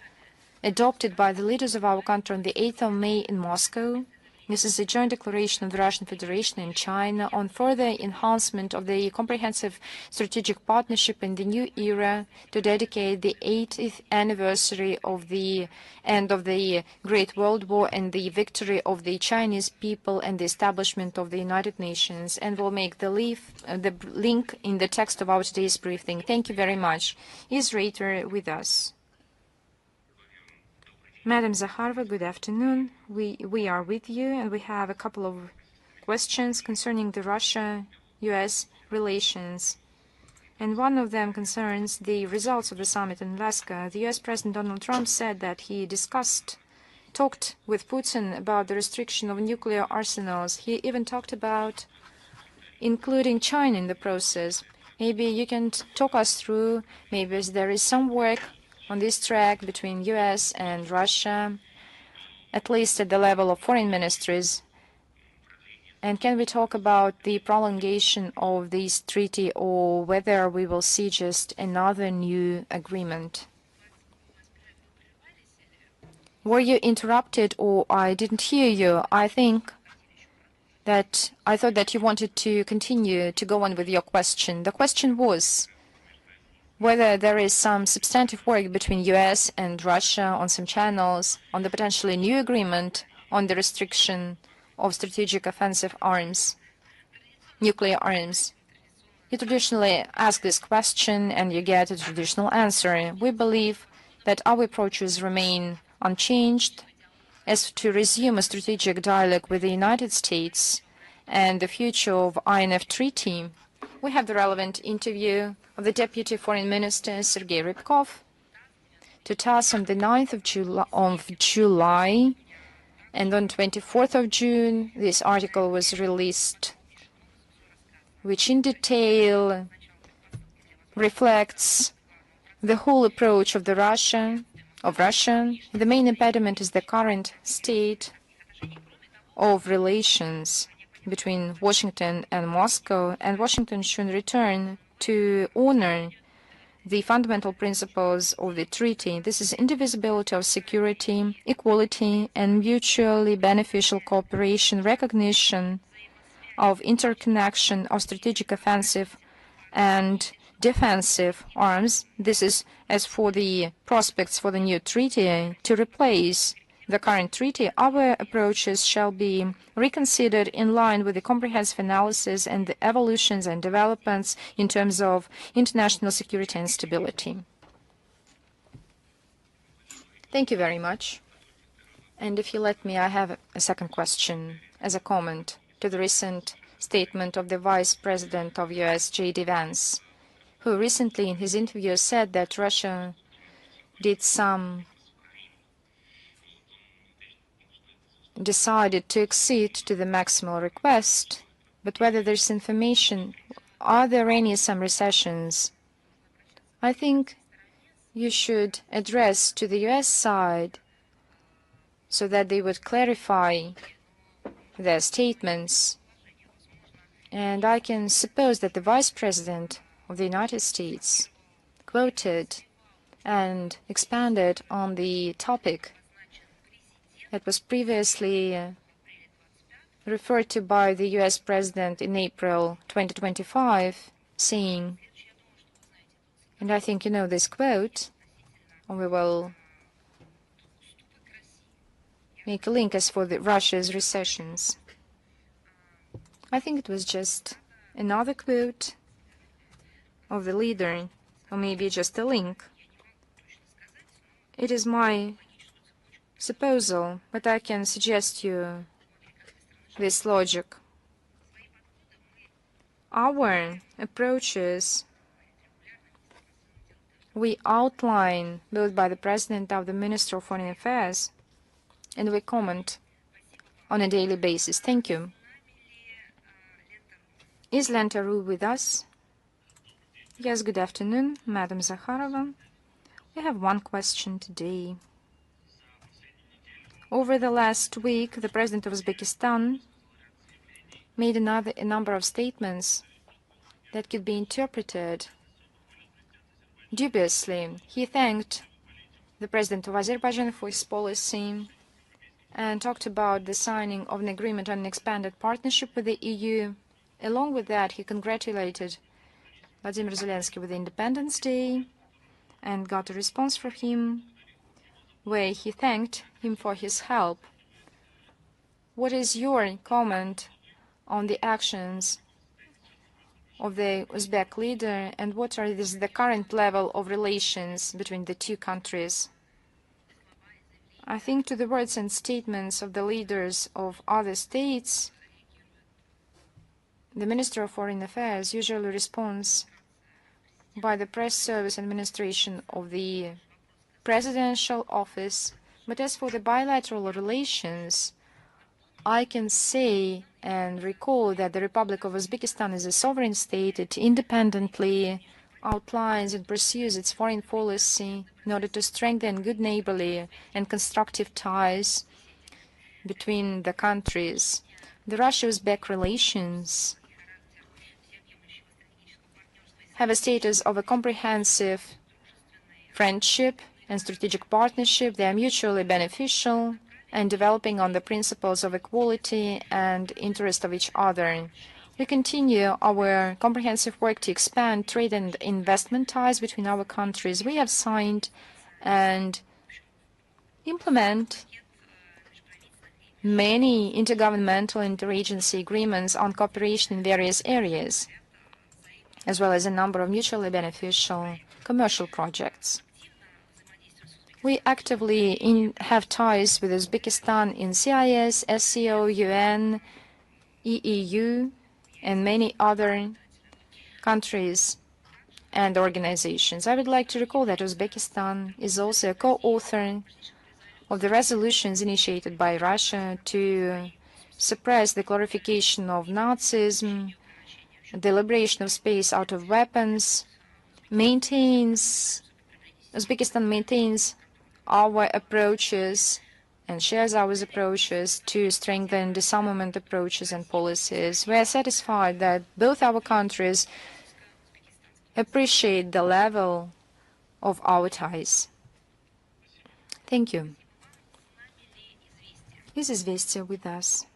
adopted by the leaders of our country on the 8th of May in Moscow. This is a joint declaration of the Russian Federation and China on further enhancement of the comprehensive strategic partnership in the new era to dedicate the 80th anniversary of the end of the Great World War and the victory of the Chinese people and the establishment of the United Nations. And we'll make the link in the text of our today's briefing. Thank you very much. Is Reiter with us? Madam Zakharova, good afternoon. We are with you, and we have a couple of questions concerning the Russia-US relations. And one of them concerns the results of the summit in Alaska. The US President Donald Trump said that he talked with Putin about the restriction of nuclear arsenals. He even talked about including China in the process. Maybe you can talk us through, maybe there is some work on this track between US and Russia, at least at the level of foreign ministries. And can we talk about the prolongation of this treaty or whether we will see just another new agreement? Were you interrupted or I didn't hear you? I thought that you wanted to continue to go on with your question. The question was whether there is some substantive work between US and Russia on some channels, on the potentially new agreement on the restriction of strategic offensive arms, nuclear arms. You traditionally ask this question and you get a traditional answer. We believe that our approaches remain unchanged as to resume a strategic dialogue with the United States and the future of INF Treaty. We have the relevant interview of the Deputy Foreign Minister, Sergei Rybkov, to TASS on the 9th of July, and on 24th of June, this article was released, which in detail reflects the whole approach of Russia. The main impediment is the current state of relations between Washington and Moscow, and Washington should return to honor the fundamental principles of the treaty. This is indivisibility of security, equality, and mutually beneficial cooperation, recognition of interconnection of strategic offensive and defensive arms. This is as for the prospects for the new treaty to replace the current treaty. Our approaches shall be reconsidered in line with the comprehensive analysis and the evolutions and developments in terms of international security and stability. Thank you very much. And if you let me, I have a second question as a comment to the recent statement of the Vice President of US, J.D. Vance, who recently in his interview said that Russia decided to accede to the maximal request, but whether there's information, are there some recessions? I think you should address to the US side so that they would clarify their statements. And I can suppose that the Vice President of the United States quoted and expanded on the topic that was previously referred to by the US President in April 2025, saying, and I think you know this quote, we will make a link as for Russia's recessions. I think it was just another quote of the leader, or maybe just a link. It is my supposal, but I can suggest you this logic. Our approaches we outline both by the President of the Minister of Foreign Affairs, and we comment on a daily basis. Thank you. Is Lentaru with us? Yes, good afternoon, Madam Zakharova. We have one question today. Over the last week, the President of Uzbekistan made a number of statements that could be interpreted dubiously. He thanked the President of Azerbaijan for his policy and talked about the signing of an agreement on an expanded partnership with the EU. Along with that, he congratulated Vladimir Zelensky with Independence Day and got a response from him where he thanked him for his help. What is your comment on the actions of the Uzbek leader, and what is the current level of relations between the two countries? I think to the words and statements of the leaders of other states, the Minister of Foreign Affairs usually responds by the press service administration of the presidential office. But as for the bilateral relations, I can say and recall that the Republic of Uzbekistan is a sovereign state. It independently outlines and pursues its foreign policy in order to strengthen good neighborly and constructive ties between the countries. The Russia-Uzbek relations have a status of a comprehensive friendship and strategic partnership. They are mutually beneficial and developing on the principles of equality and interest of each other. We continue our comprehensive work to expand trade and investment ties between our countries. We have signed and implement many intergovernmental interagency agreements on cooperation in various areas, as well as a number of mutually beneficial commercial projects. We actively have ties with Uzbekistan in CIS, SCO, UN, EEU, and many other countries and organizations. I would like to recall that Uzbekistan is also a co-author of the resolutions initiated by Russia to suppress the glorification of Nazism, the liberation of space out of weapons. Uzbekistan maintains our approaches and shares our approaches to strengthen disarmament approaches and policies. We are satisfied that both our countries appreciate the level of our ties. Thank you. Is Izvestia with us?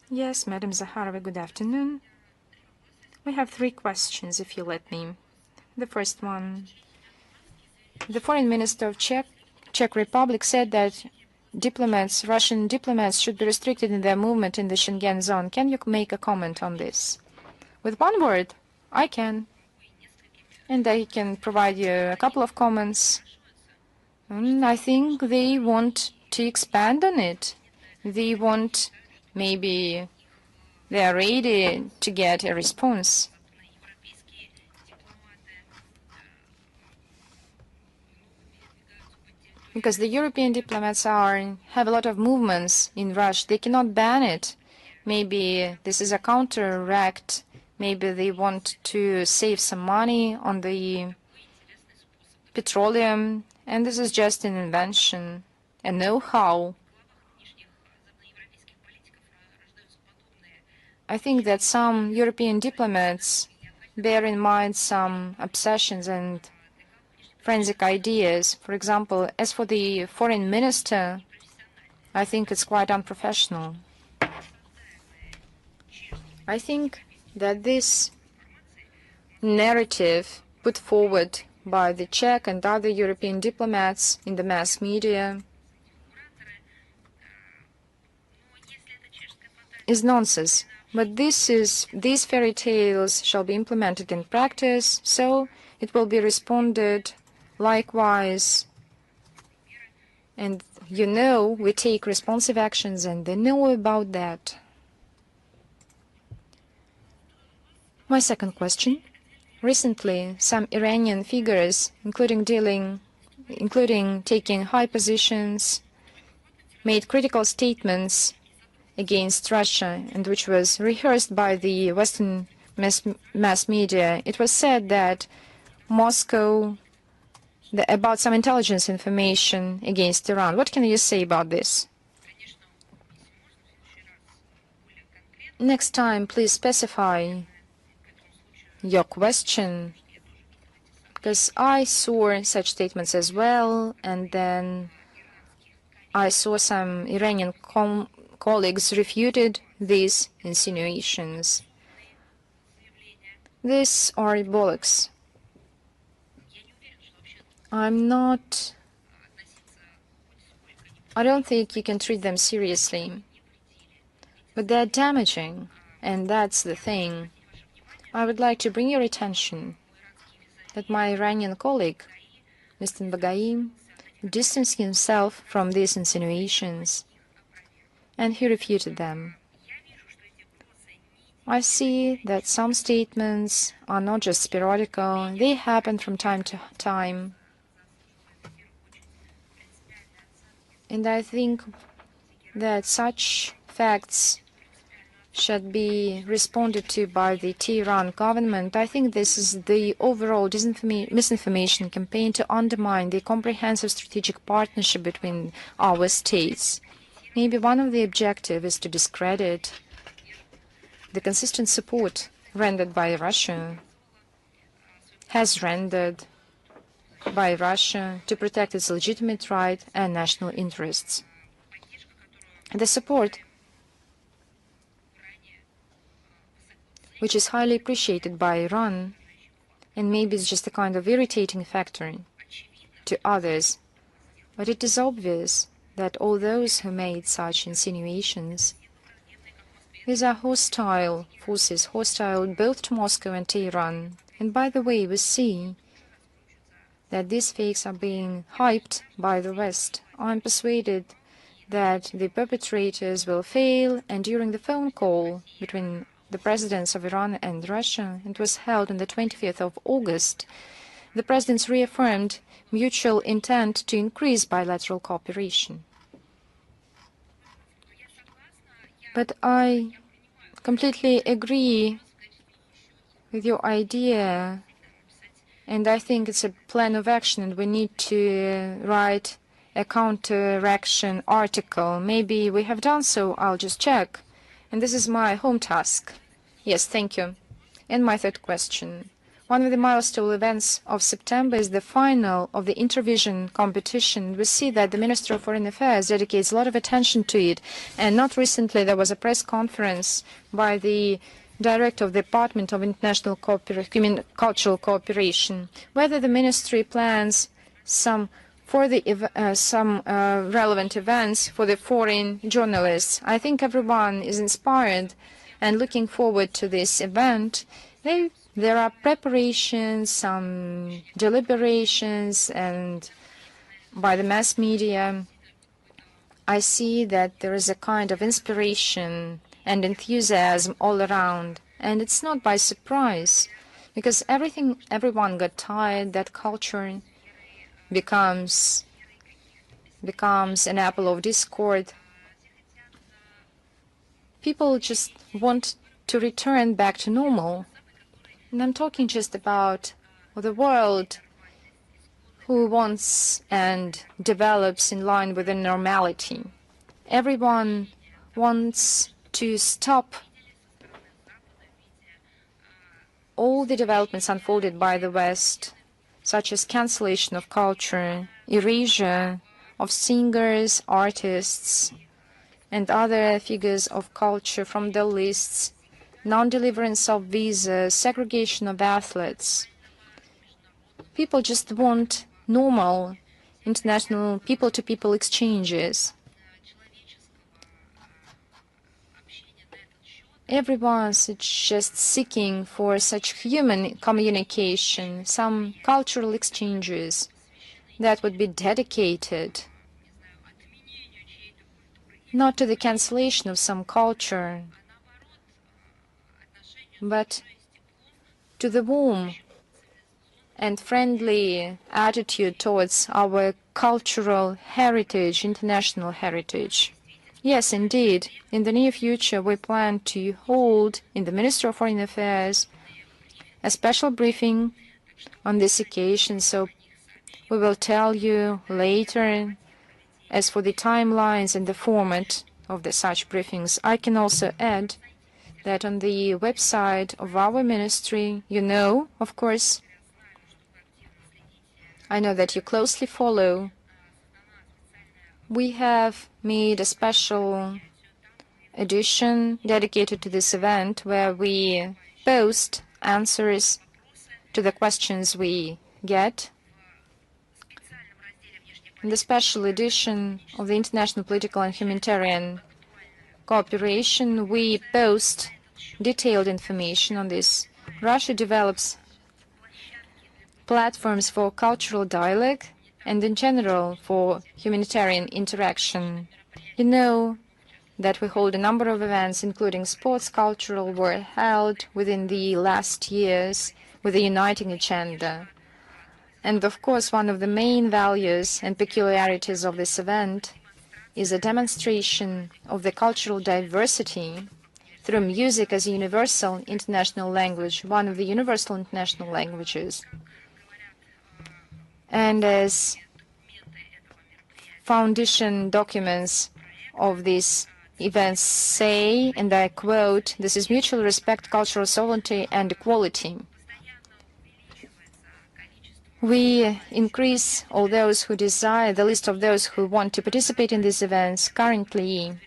Yes, Madam Zakharova, good afternoon. We have 3 questions, if you let me. The first one. The foreign minister of Czech Republic said that Russian diplomats should be restricted in their movement in the Schengen zone. Can you make a comment on this? With one word, I can. And I can provide you a couple of comments. I think they want to expand on it. They are ready to get a response. Because the European diplomats have a lot of movements in Russia. They cannot ban it. Maybe this is a counteract. Maybe they want to save some money on the petroleum. And this is just an invention, a know-how. I think that some European diplomats bear in mind some obsessions and forensic ideas. For example, as for the foreign minister, I think it's quite unprofessional. I think that this narrative put forward by the Czech and other European diplomats in the mass media is nonsense. But these fairy tales shall be implemented in practice, so it will be responded likewise. And you know, we take responsive actions, and they know about that. My second question. Recently, some Iranian figures, including taking high positions, made critical statements against Russia, and which was rehearsed by the Western mass media. It was said that Moscow, about some intelligence information against Iran. What can you say about this? Next time, please specify your question, because I saw such statements as well, and then I saw some Iranian colleagues refuted these insinuations. These are bollocks. I don't think you can treat them seriously, but they're damaging, and that's the thing. I would like to bring your attention that my Iranian colleague, Mr. Bagai, distanced himself from these insinuations, and he refuted them. I see that some statements are not just sporadical, they happen from time to time. And I think that such facts should be responded to by the Tehran government. I think this is the overall misinformation campaign to undermine the comprehensive strategic partnership between our states. Maybe one of the objectives is to discredit the consistent support rendered by Russia, has rendered by Russia to protect its legitimate right and national interests. The support, which is highly appreciated by Iran, and maybe it's just a kind of irritating factor to others, but it is obvious that all those who made such insinuations, these are hostile forces, hostile both to Moscow and Tehran. And by the way, we see that these fakes are being hyped by the West. I'm persuaded that the perpetrators will fail, and during the phone call between the presidents of Iran and Russia, it was held on the 25th of August, the presidents reaffirmed mutual intent to increase bilateral cooperation. But I completely agree with your idea, and I think it's a plan of action, and we need to write a counteraction article. Maybe we have done so, I'll just check. And this is my home task. Yes, thank you. And my third question. One of the milestone events of September is the final of the Intervision competition. We see that the Minister of Foreign Affairs dedicates a lot of attention to it. And not recently, there was a press conference by the Director of the Department of International Cultural Cooperation, whether the ministry plans some relevant events for the foreign journalists. I think everyone is inspired and looking forward to this event. There are preparations, some deliberations, and by the mass media, I see that there is a kind of inspiration and enthusiasm all around. And it's not by surprise, because everyone got tired that culture becomes an apple of discord. People just want to return back to normal. And I'm talking just about the world who wants and develops in line with the normality. Everyone wants to stop all the developments unfolded by the West, such as cancellation of culture, erasure of singers, artists, and other figures of culture from the lists, non-deliverance of visas, segregation of athletes. People just want normal international people-to-people exchanges. Everyone's just seeking for such human communication, some cultural exchanges that would be dedicated not to the cancellation of some culture, but to the warm and friendly attitude towards our cultural heritage, international heritage. Yes, indeed. In the near future, we plan to hold in the Ministry of Foreign Affairs a special briefing on this occasion, so we will tell you later. As for the timelines and the format of such briefings, I can also add that on the website of our ministry, of course, I know that you closely follow, we have made a special edition dedicated to this event where we post answers to the questions we get. In the special edition of the International Political and Humanitarian Cooperation, we post detailed information on this. Russia develops platforms for cultural dialogue and in general for humanitarian interaction. You know that we hold a number of events, including sports, cultural, were held within the last years with a uniting agenda. And of course, one of the main values and peculiarities of this event is a demonstration of the cultural diversity through music as a universal international language, one of the universal international languages. And as foundation documents of these events say, and I quote, "This is mutual respect, cultural sovereignty, and equality." We increase all those who desire, the list of those who want to participate in these events. Currently,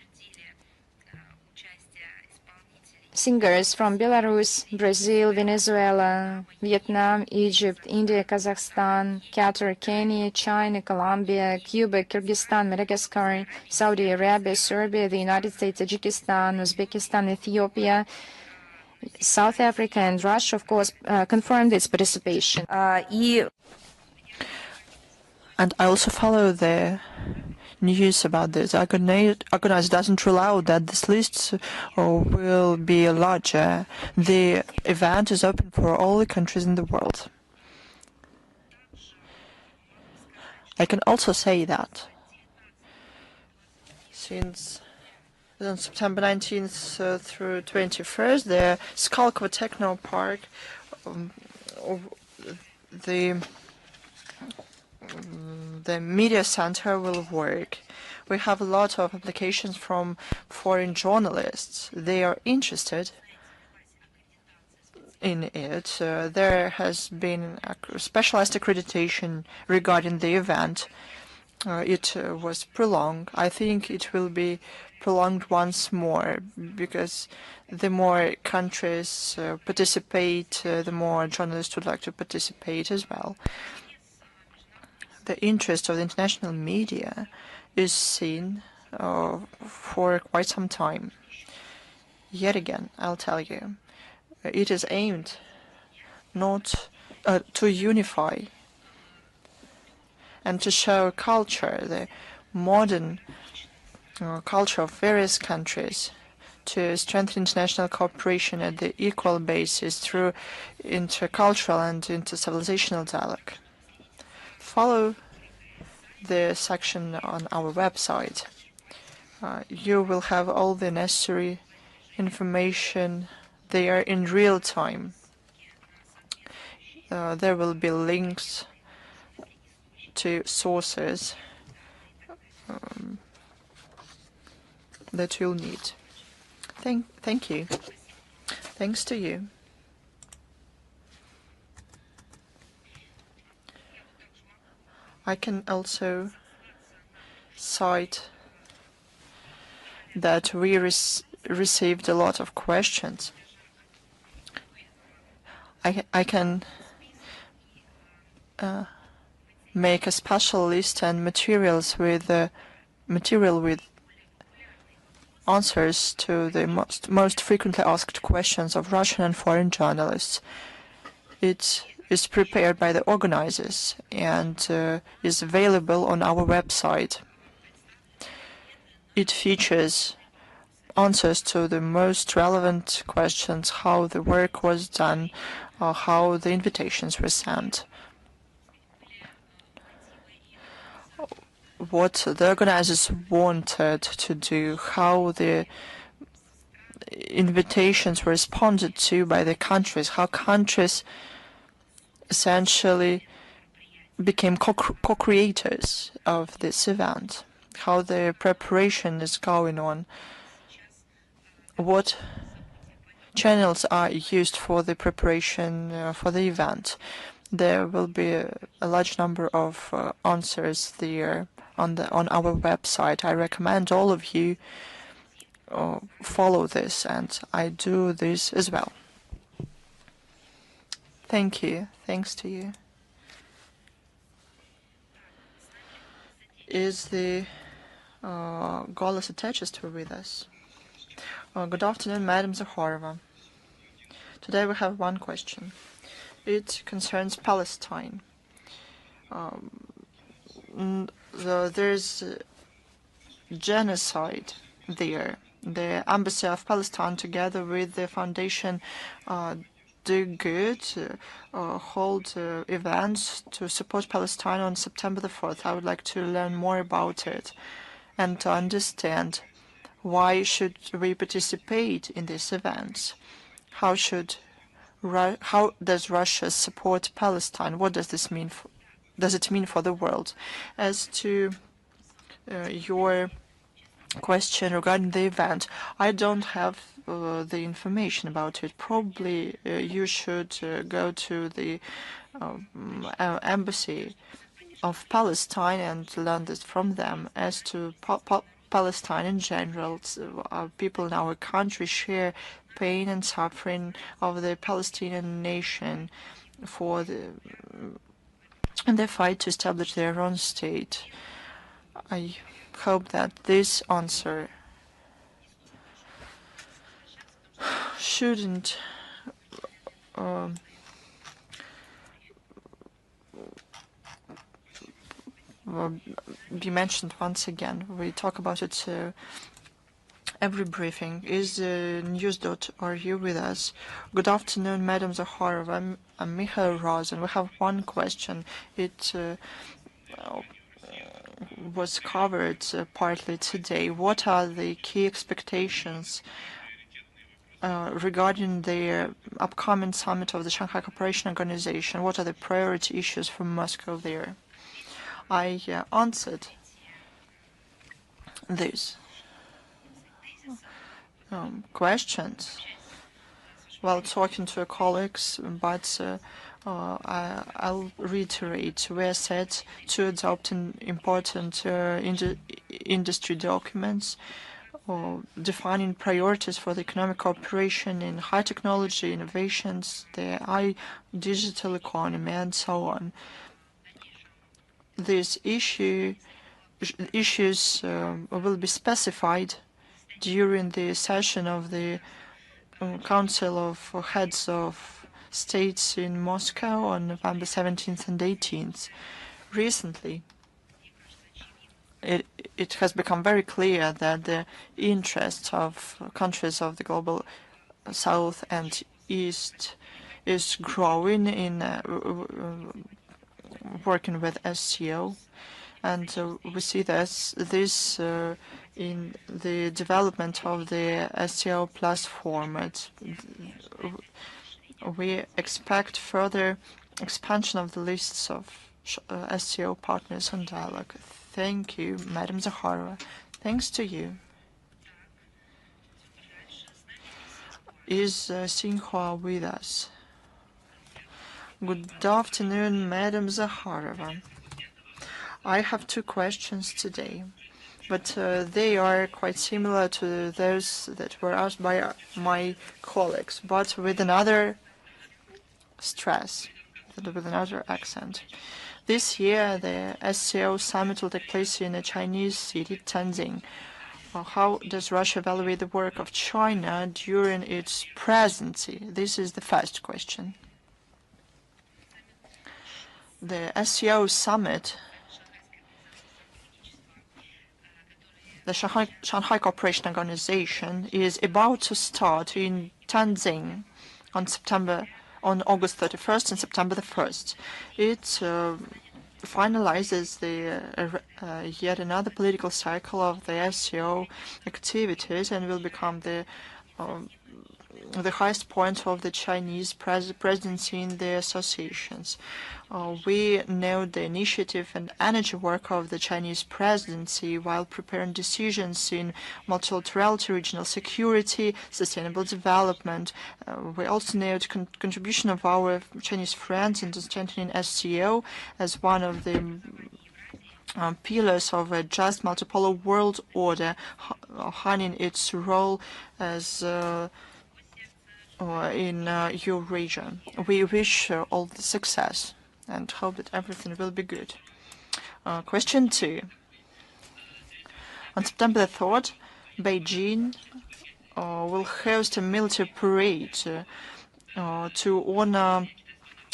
singers from Belarus, Brazil, Venezuela, Vietnam, Egypt, India, Kazakhstan, Qatar, Kenya, China, Colombia, Cuba, Kyrgyzstan, Madagascar, Saudi Arabia, Serbia, the United States, Tajikistan, Uzbekistan, Ethiopia, South Africa, and Russia, of course, confirmed its participation. And I also follow the news about this. Organize doesn't rule out that this list will be larger. The event is open for all the countries in the world. I can also say that since on September 19th through 21st, the Skalkovo Techno Park, the media center will work. We have a lot of applications from foreign journalists. They are interested in it. There has been a specialized accreditation regarding the event. It was prolonged. I think it will be prolonged once more because the more countries participate, the more journalists would like to participate as well. The interest of the international media is seen for quite some time. Yet again, I'll tell you, it is aimed not to unify and to show culture, the modern culture of various countries, to strengthen international cooperation at the equal basis through intercultural and intercivilizational dialogue. Follow the section on our website. You will have all the necessary information there in real time. There will be links to sources that you'll need. Thank you. Thanks to you. I can also cite that we received a lot of questions. I can make a special list and material with answers to the most frequently asked questions of Russian and foreign journalists. It is prepared by the organizers and is available on our website. It features answers to the most relevant questions, how the work was done, how the invitations were sent, what the organizers wanted to do, how the invitations were responded to by the countries, how countries essentially became co-creators of this event, how the preparation is going on, what channels are used for the preparation for the event. There will be a large number of answers there on our website. I recommend all of you follow this, and I do this as well. Thank you. Thanks to you. Is the Golos Atechester with us? Good afternoon, Madam Zakharova. Today we have one question. It concerns Palestine. There's genocide there. The Embassy of Palestine, together with the Foundation Do Good, hold events to support Palestine on September the 4th. I would like to learn more about it and to understand why should we participate in these events. How does Russia support Palestine? What does this mean? Does it mean for the world? As to your question regarding the event, I don't have the information about it. Probably you should go to the Embassy of Palestine and learn this from them. As to Palestine in general, people in our country share pain and suffering of the Palestinian nation in their fight to establish their own state. I hope that this answer shouldn't be mentioned once again. We talk about it every briefing. Is news.ru with us? Good afternoon, Madam Zakharova. I'm Mikhail Rosen. We have one question. It was covered partly today. What are the key expectations regarding the upcoming summit of the Shanghai Cooperation Organization? What are the priority issues for Moscow there? I answered these questions while talking to colleagues, but I'll reiterate. We are set to adopt important industry documents defining priorities for the economic cooperation in high technology innovations, the digital economy, and so on. These issues will be specified during the session of the Council of Heads of States in Moscow on November 17th and 18th. Recently, it has become very clear that the interest of countries of the global South and East is growing in working with SCO, and we see this in the development of the SCO Plus format. We expect further expansion of the lists of SCO partners on dialogue. Thank you, Madam Zakharova. Thanks to you. Is Xinhua with us? Good afternoon, Madam Zakharova. I have two questions today, but they are quite similar to those that were asked by my colleagues, but with another stress, with another accent. This year, the SCO summit will take place in a Chinese city, Tianjin. How does Russia evaluate the work of China during its presidency? This is the first question. The SCO summit, the Shanghai Cooperation Organization, is about to start in Tianjin on August 31st and September the 1st. It finalizes yet another political cycle of the SCO activities and will become the highest point of the Chinese presidency in the associations. We know the initiative and energy work of the Chinese presidency while preparing decisions in multilaterality, regional security, sustainable development. We also know the contribution of our Chinese friends in strengthening SCO as one of the pillars of a just multipolar world order, honing its role as in Eurasia. We wish all the success and hope that everything will be good. Question 2. On September the 3rd, Beijing will host a military parade to honor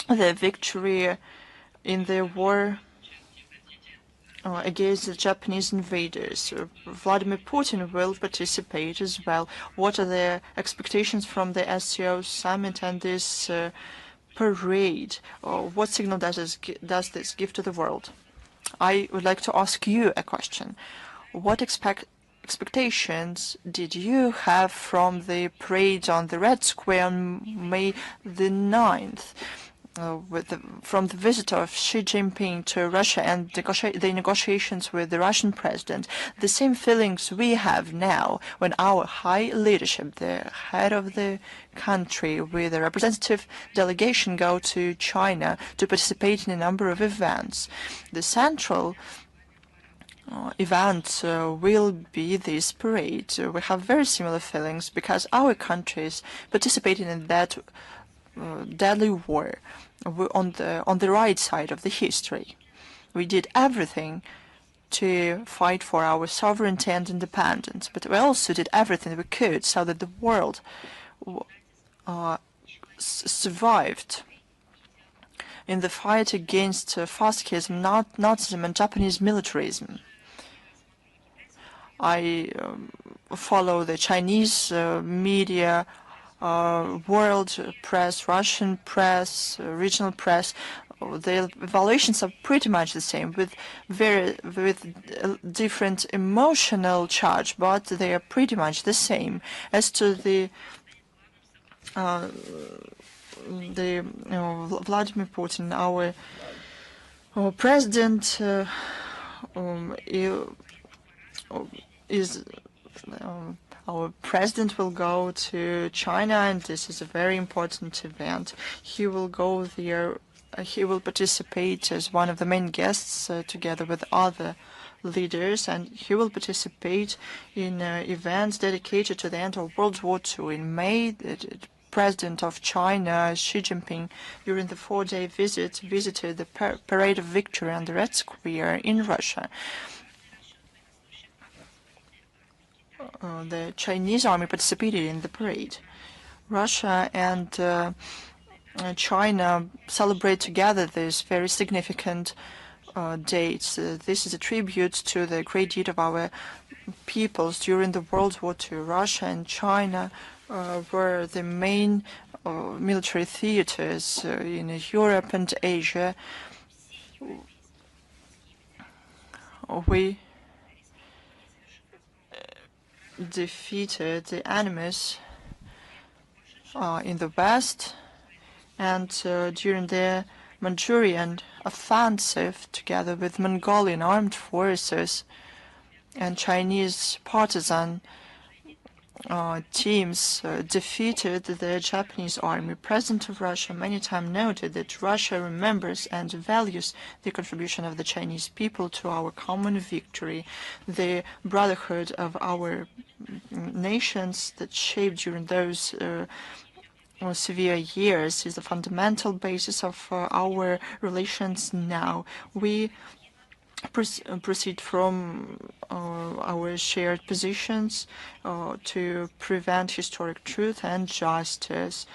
the victory in the war against the Japanese invaders. Vladimir Putin will participate as well. What are the expectations from the SCO summit and this parade? What signal does this give to the world? I would like to ask you a question. What expectations did you have from the parade on the Red Square on May the 9th? From the visit of Xi Jinping to Russia and the negotiations with the Russian president, the same feelings we have now when our high leadership, the head of the country with a representative delegation, go to China to participate in a number of events. The central event will be this parade. We have very similar feelings because our countries participated in that deadly war on the right side of the history. We did everything to fight for our sovereignty and independence, but we also did everything we could so that the world survived in the fight against fascism, Nazism, and Japanese militarism. I follow the Chinese media, world press, Russian press, regional press. The evaluations are pretty much the same, with different emotional charge, but they are pretty much the same. As to the Vladimir Putin, our president, our president will go to China, and this is a very important event. He will go there. He will participate as one of the main guests together with other leaders, and he will participate in events dedicated to the end of World War II. In May, the President of China, Xi Jinping, during the 4-day visit, visited the Parade of Victory on the Red Square in Russia. The Chinese army participated in the parade. Russia and China celebrate together this very significant date. This is a tribute to the great deed of our peoples during the World War II. Russia and China were the main military theaters in Europe and Asia. We defeated the enemies in the West, and during the Manchurian offensive, together with Mongolian armed forces and Chinese partisan teams, defeated the Japanese army. President of Russia many times noted that Russia remembers and values the contribution of the Chinese people to our common victory. The brotherhood of our nations that shaped during those severe years is the fundamental basis of our relations now. We proceed from our shared positions to prevent historic truth and justice.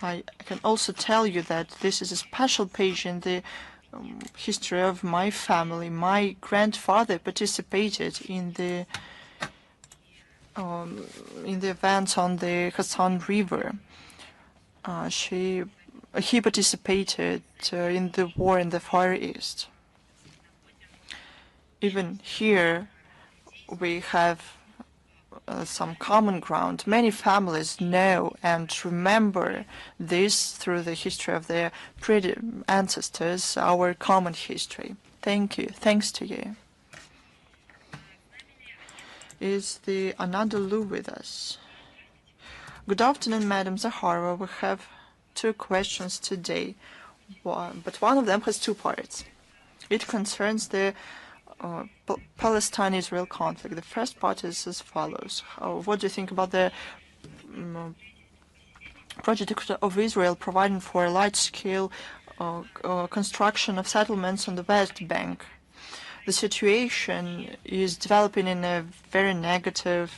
I can also tell you that this is a special page in the history of my family. My grandfather participated in the events on the Hassan River. He participated in the war in the Far East. Even here, we have some common ground. Many families know and remember this through the history of their ancestors, our common history. Thank you. Thanks to you. Is the Anadolu with us? Good afternoon, Madam Zakharova. We have two questions today, but one of them has two parts. It concerns the Palestine-Israel conflict. The first part is as follows. What do you think about the project of Israel providing for a large-scale construction of settlements on the West Bank? The situation is developing in a very negative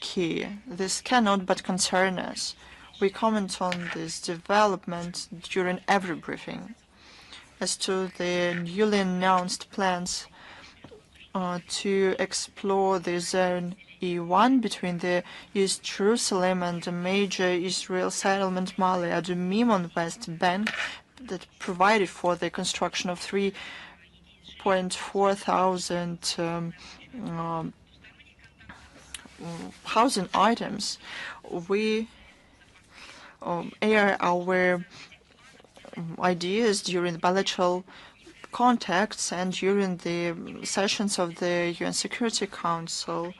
key. This cannot but concern us. We comment on this development during every briefing. As to the newly announced plans to explore the zone E1 between the East Jerusalem and the major Israel settlement Male Adumim on West Bank that provided for the construction of 3.4 thousand housing items, we air our ideas during the bilateral contacts and during the sessions of the UN Security Council.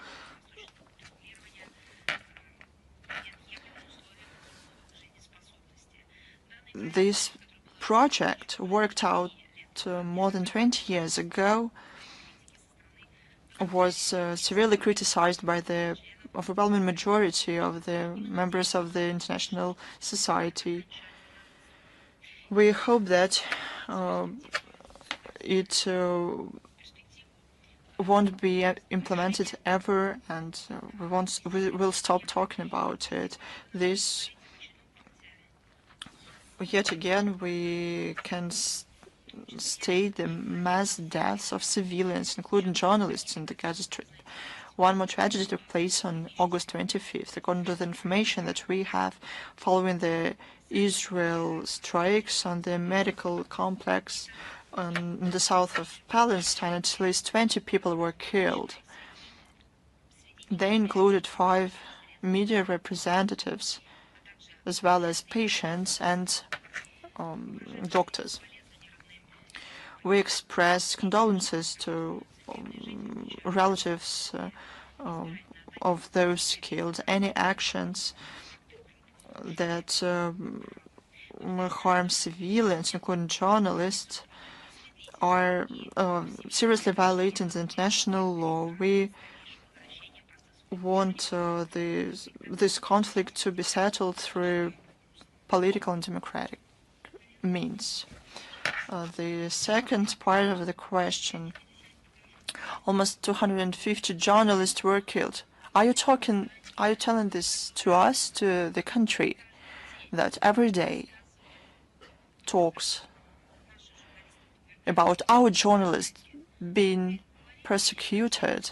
This project worked out more than 20 years ago, was severely criticized by the overwhelming majority of the members of the international society. We hope that it won't be implemented ever, and we will stop talking about it. This, yet again, we can state the mass deaths of civilians, including journalists, in the Gaza Strip. One more tragedy took place on August 25th. According to the information that we have, following the Israel strikes on the medical complex in the south of Palestine, at least 20 people were killed. They included 5 media representatives, as well as patients and doctors. We express condolences to relatives of those killed. Any actions that harm civilians, including journalists, are seriously violating the international law. We want this conflict to be settled through political and democratic means. The second part of the question: almost 250 journalists were killed. Are you telling this to us, to the country, that every day talks about our journalists being persecuted?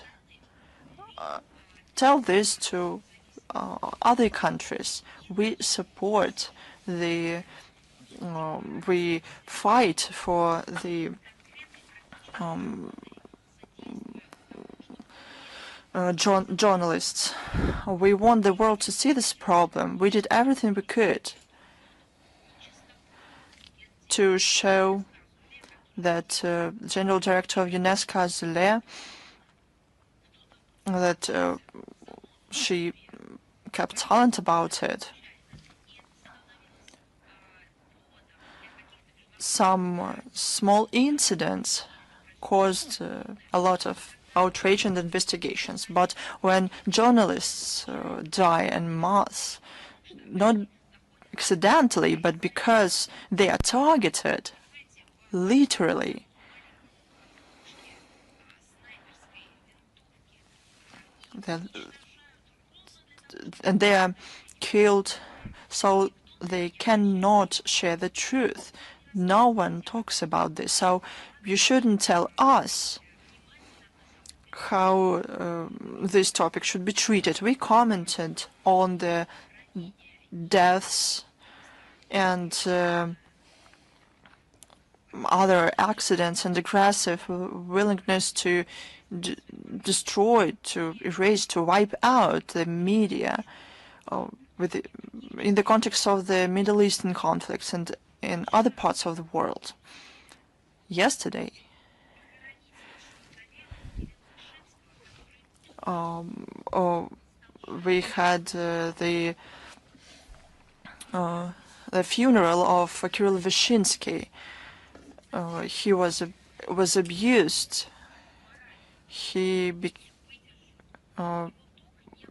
Tell this to other countries. We support we fight for the journalists. We want the world to see this problem. We did everything we could to show that General Director of UNESCO, Zule, that she kept silent about it. Some small incidents caused a lot of outrage and investigations, but when journalists die en masse, not accidentally, but because they are targeted, literally. And they are killed so they cannot share the truth. No one talks about this, so you shouldn't tell us how this topic should be treated. We commented on the deaths and other accidents and aggressive willingness to destroy, to erase, to wipe out the media in the context of the Middle Eastern conflicts and in other parts of the world. Yesterday, we had the funeral of Kirill Vyshinsky. He was abused. He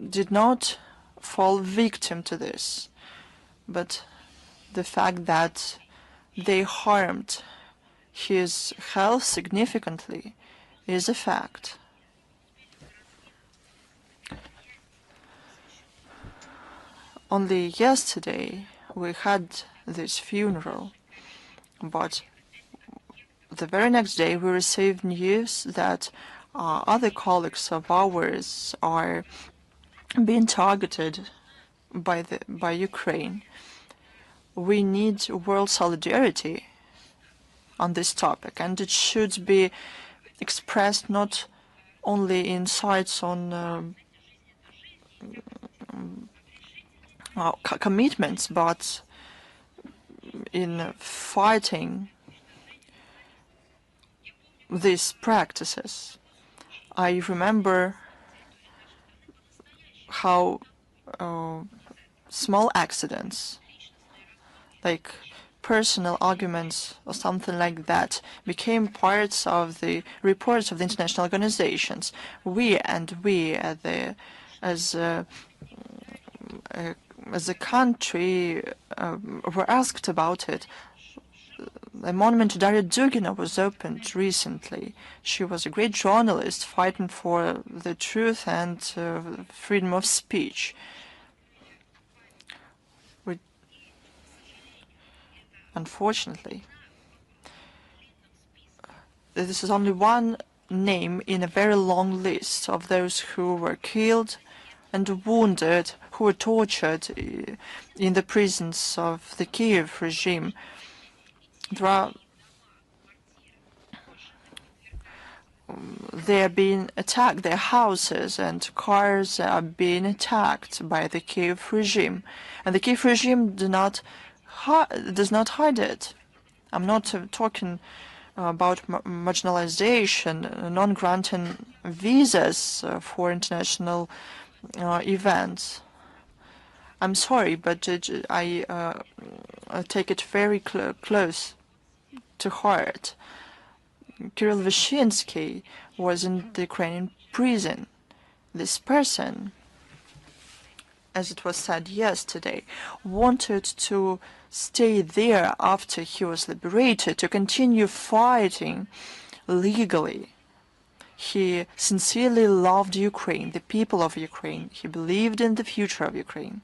did not fall victim to this, but the fact that they harmed his health significantly is a fact. Only yesterday we had this funeral, but the very next day we received news that other colleagues of ours are being targeted by Ukraine. We need world solidarity on this topic, and it should be expressed not only in sites on commitments, but in fighting these practices. I remember how small accidents, like personal arguments or something like that, became parts of the reports of the international organizations. We as a country were asked about it. A monument to Daria Dugina was opened recently. She was a great journalist fighting for the truth and freedom of speech. Unfortunately, this is only one name in a very long list of those who were killed and wounded, who were tortured in the prisons of the Kiev regime. They are being attacked, their houses and cars are being attacked by the Kiev regime. And the Kiev regime does not hide it. I'm not talking about marginalization, non-granting visas for international events. I'm sorry, but I take it very close to heart. Kirill Vyshinsky was in the Ukrainian prison. This person, as it was said yesterday, wanted to stay there after he was liberated, to continue fighting legally. He sincerely loved Ukraine, the people of Ukraine. He believed in the future of Ukraine.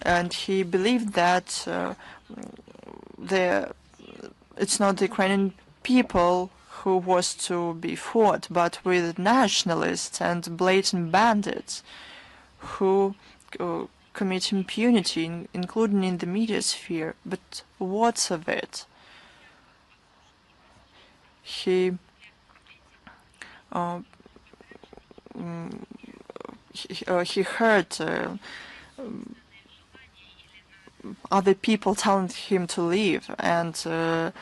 And he believed that it's not the Ukrainian people who was to be fought, but with nationalists and blatant bandits who commit impunity, including in the media sphere. But what's of it? He heard other people telling him to leave and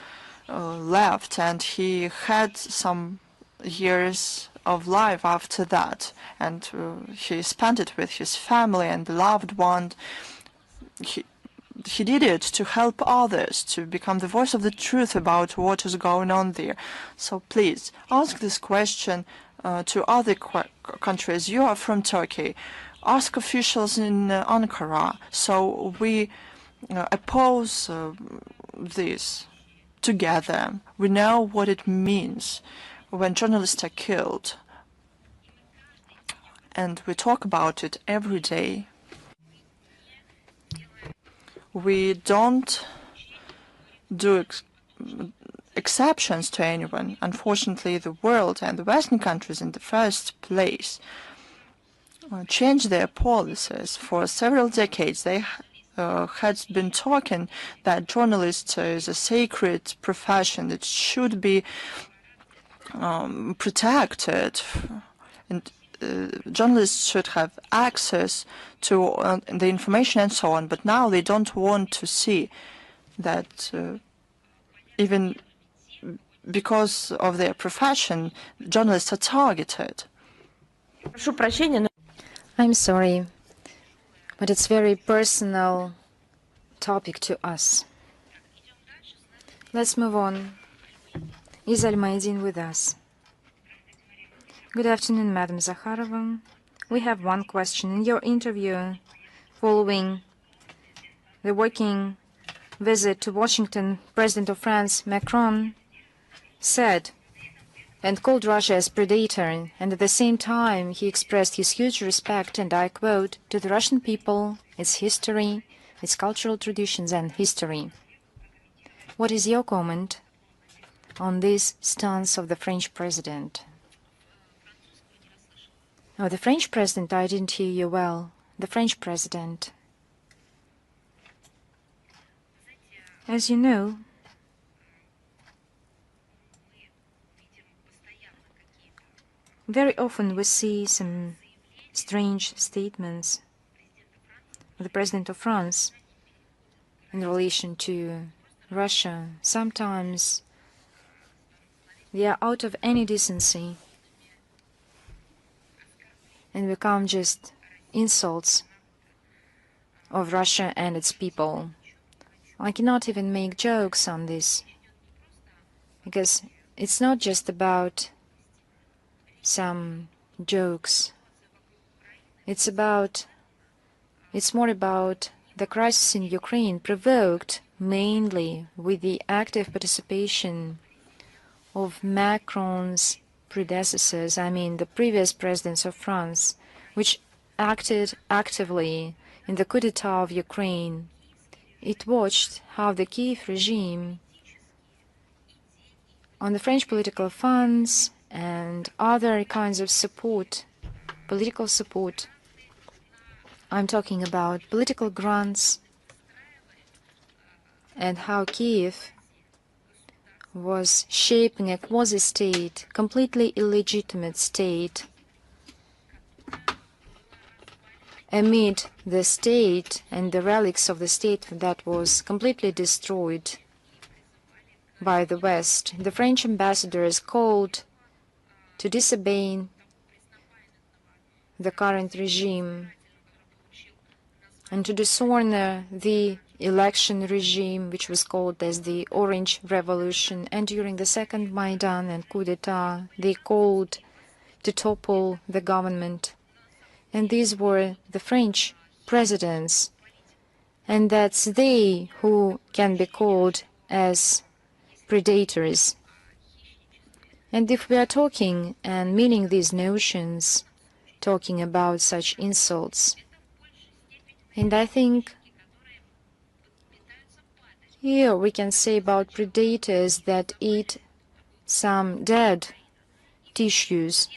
left, and he had some years of life after that, and he spent it with his family and loved one. He did it to help others, to become the voice of the truth about what is going on there. So please ask this question to other countries. You are from Turkey. Ask officials in Ankara. So we oppose this together. We know what it means when journalists are killed, and we talk about it every day. We don't do exceptions to anyone. Unfortunately, the world and the Western countries in the first place changed their policies. For several decades, they had been talking that journalists is a sacred profession that should be protected, and journalists should have access to the information and so on. But now they don't want to see that even because of their profession, journalists are targeted. I'm sorry, but it's a very personal topic to us. Let's move on. Is Almaidin with us? Good afternoon, Madam Zakharova. We have one question. In your interview following the working visit to Washington, President of France, Macron, said and called Russia as predator, and at the same time he expressed his huge respect, and I quote, to the Russian people, its history, its cultural traditions and history. What is your comment on this stance of the French president? Oh, the French president, I didn't hear you well. The French president. As you know, very often we see some strange statements of the President of France in relation to Russia. Sometimes they are out of any decency and become just insults of Russia and its people. I cannot even make jokes on this, because it's not just about some jokes. It's more about the crisis in Ukraine, provoked mainly with the active participation of Macron's predecessors, I mean the previous presidents of France, which acted actively in the coup d'etat of Ukraine. It watched how the Kiev regime, on the French political funds and other kinds of support, political support, I'm talking about political grants, and how Kiev was shaping a quasi-state, completely illegitimate state, amid the state and the relics of the state that was completely destroyed by the West. The French ambassadors called to disobey the current regime and to dishonor the election regime, which was called as the Orange Revolution. And during the second Maidan and coup d'etat, they called to topple the government. And these were the French presidents. And that's they who can be called as predators. And if we are talking and meaning these notions, talking about such insults, and I think here we can say about predators that eat some dead tissues.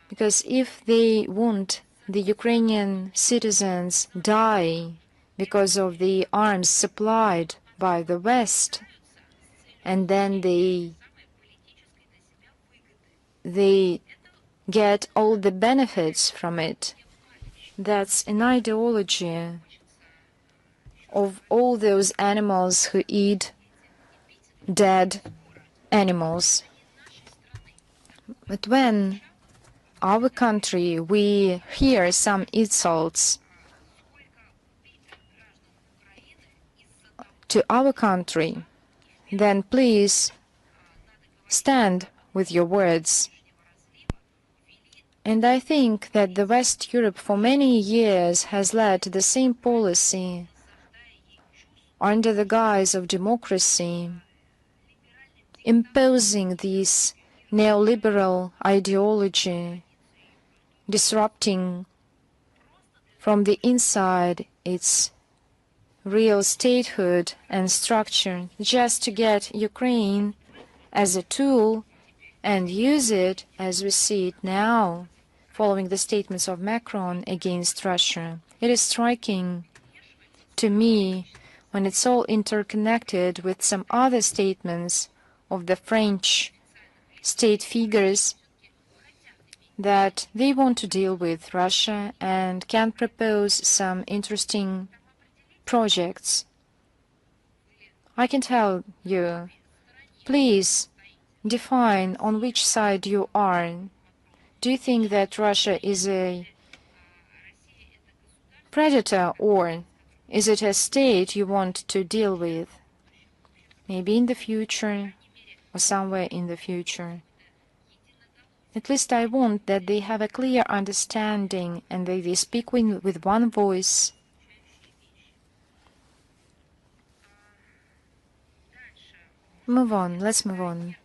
Because if they want the Ukrainian citizens die because of the arms supplied by the West, and then they get all the benefits from it, that's an ideology of all those animals who eat dead animals. But when our country, we hear some insults to our country, then please stand with your words. And I think that the West Europe for many years has led the same policy under the guise of democracy, imposing this neoliberal ideology, disrupting from the inside its real statehood and structure, just to get Ukraine as a tool and use it as we see it now, following the statements of Macron against Russia. It is striking to me when it's all interconnected with some other statements of the French state figures that they want to deal with Russia and can propose some interesting projects. I can tell you, please define on which side you are. Do you think that Russia is a predator, or is it a state you want to deal with? Maybe in the future or somewhere in the future. At least I want that they have a clear understanding and that they speak with one voice. Move on, let's move on.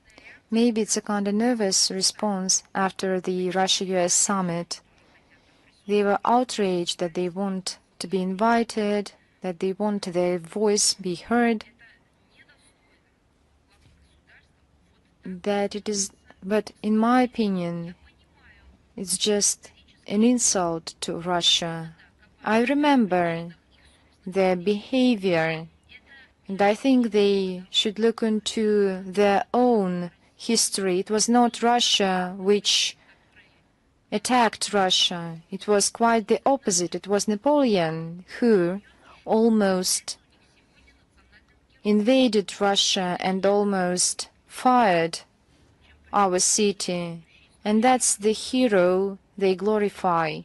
Maybe it's a kind of nervous response after the Russia-US summit. They were outraged that they want to be invited, that they want their voice be heard, that it is, but in my opinion, it's just an insult to Russia. I remember their behavior, and I think they should look into their own history. It was not Russia which attacked Russia. It was quite the opposite. It was Napoleon who almost invaded Russia and almost fired our city. And that's the hero they glorify.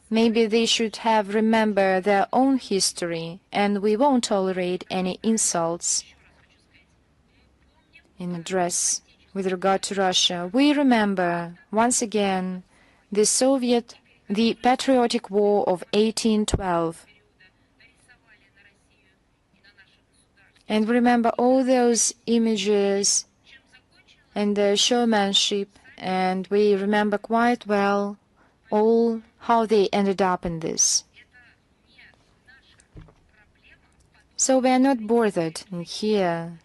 Maybe they should have remembered their own history, and we won't tolerate any insults in address with regard to Russia. We remember, once again, the patriotic war of 1812. And we remember all those images and the showmanship, and we remember quite well all how they ended up in this. So we are not bothered here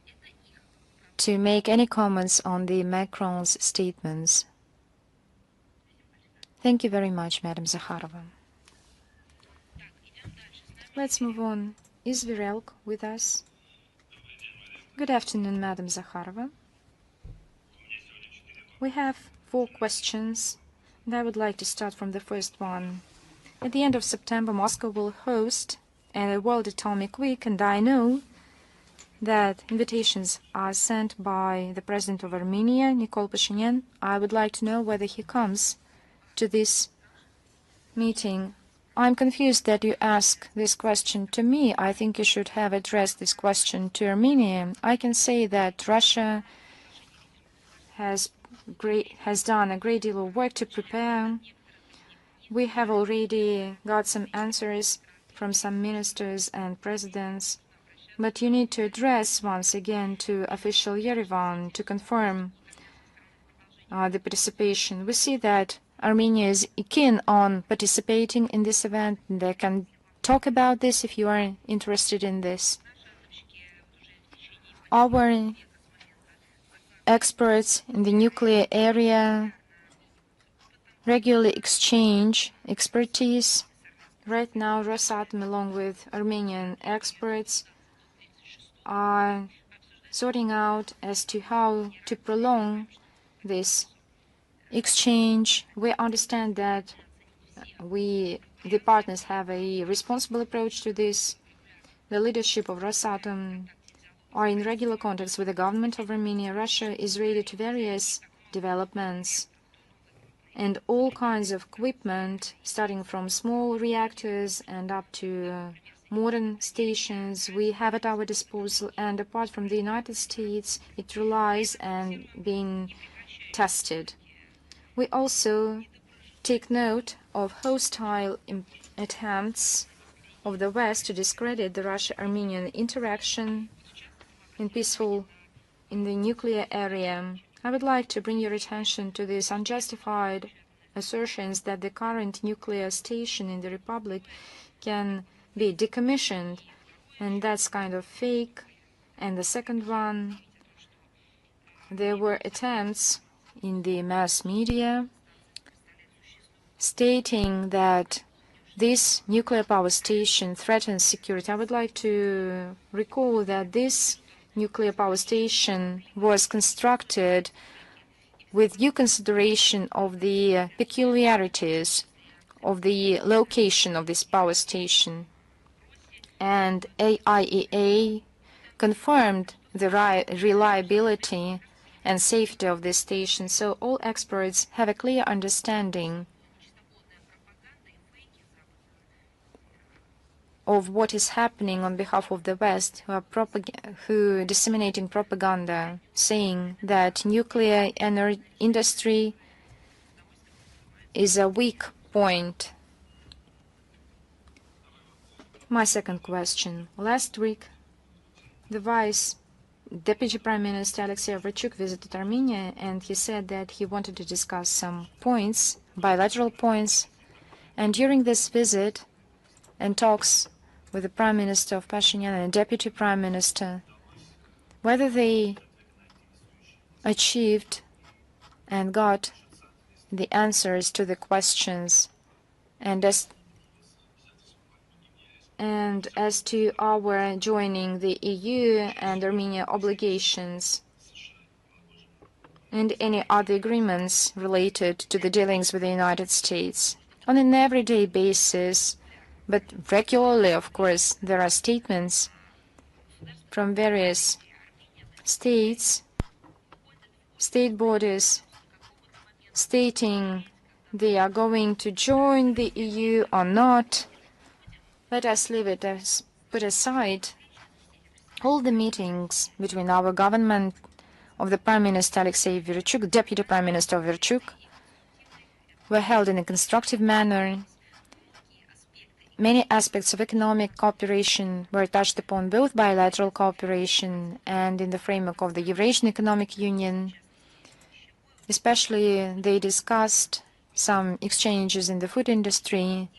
to make any comments on the Macron's statements. Thank you very much, Madam Zakharova. Let's move on. Is Virelk with us? Good afternoon, Madam Zakharova. We have 4 questions, and I would like to start from the first one. At the end of September, Moscow will host a World Atomic Week, and I know that invitations are sent by the President of Armenia, Nikol Pashinyan. I would like to know whether he comes to this meeting. I'm confused that you ask this question to me. I think you should have addressed this question to Armenia. I can say that Russia has done a great deal of work to prepare. We have already got some answers from some ministers and presidents, but you need to address once again to official Yerevan to confirm the participation. We see that Armenia is keen on participating in this event, and they can talk about this if you are interested in this. Our experts in the nuclear area regularly exchange expertise. Right now, Rosatom, along with Armenian experts, are sorting out as to how to prolong this exchange. We understand that the partners have a responsible approach to this. The leadership of Rosatom are in regular contacts with the government of Armenia. Russia is ready to various developments and all kinds of equipment, starting from small reactors and up to modern stations we have at our disposal. And apart from the United States, it relies on being tested. We also take note of hostile attempts of the West to discredit the Russia-Armenian interaction in the nuclear area. I would like to bring your attention to these unjustified assertions that the current nuclear station in the Republic can be decommissioned, and that's kind of fake. And the second one, there were attempts in the mass media stating that this nuclear power station threatens security. I would like to recall that this nuclear power station was constructed with due consideration of the peculiarities of the location of this power station. And AIEA confirmed the reliability and safety of this station, so all experts have a clear understanding of what is happening on behalf of the West, who are disseminating propaganda, saying that nuclear industry is a weak point. My second question. Last week, the Deputy Prime Minister Alexei Overchuk visited Armenia, and he said that he wanted to discuss some points, bilateral points, and during this visit and talks with the Prime Minister of Pashinyan and Deputy Prime Minister, whether they achieved and got the answers to the questions, and as to our joining the EU and Armenia obligations and any other agreements related to the dealings with the United States. On an everyday basis, but regularly, of course, there are statements from various states, state bodies, stating they are going to join the EU or not. Let us leave it as put aside. All the meetings between our government of the Prime Minister Alexei Overchuk, Deputy Prime Minister Overchuk, were held in a constructive manner. Many aspects of economic cooperation were touched upon, both bilateral cooperation and in the framework of the Eurasian Economic Union. Especially, they discussed some exchanges in the food industry.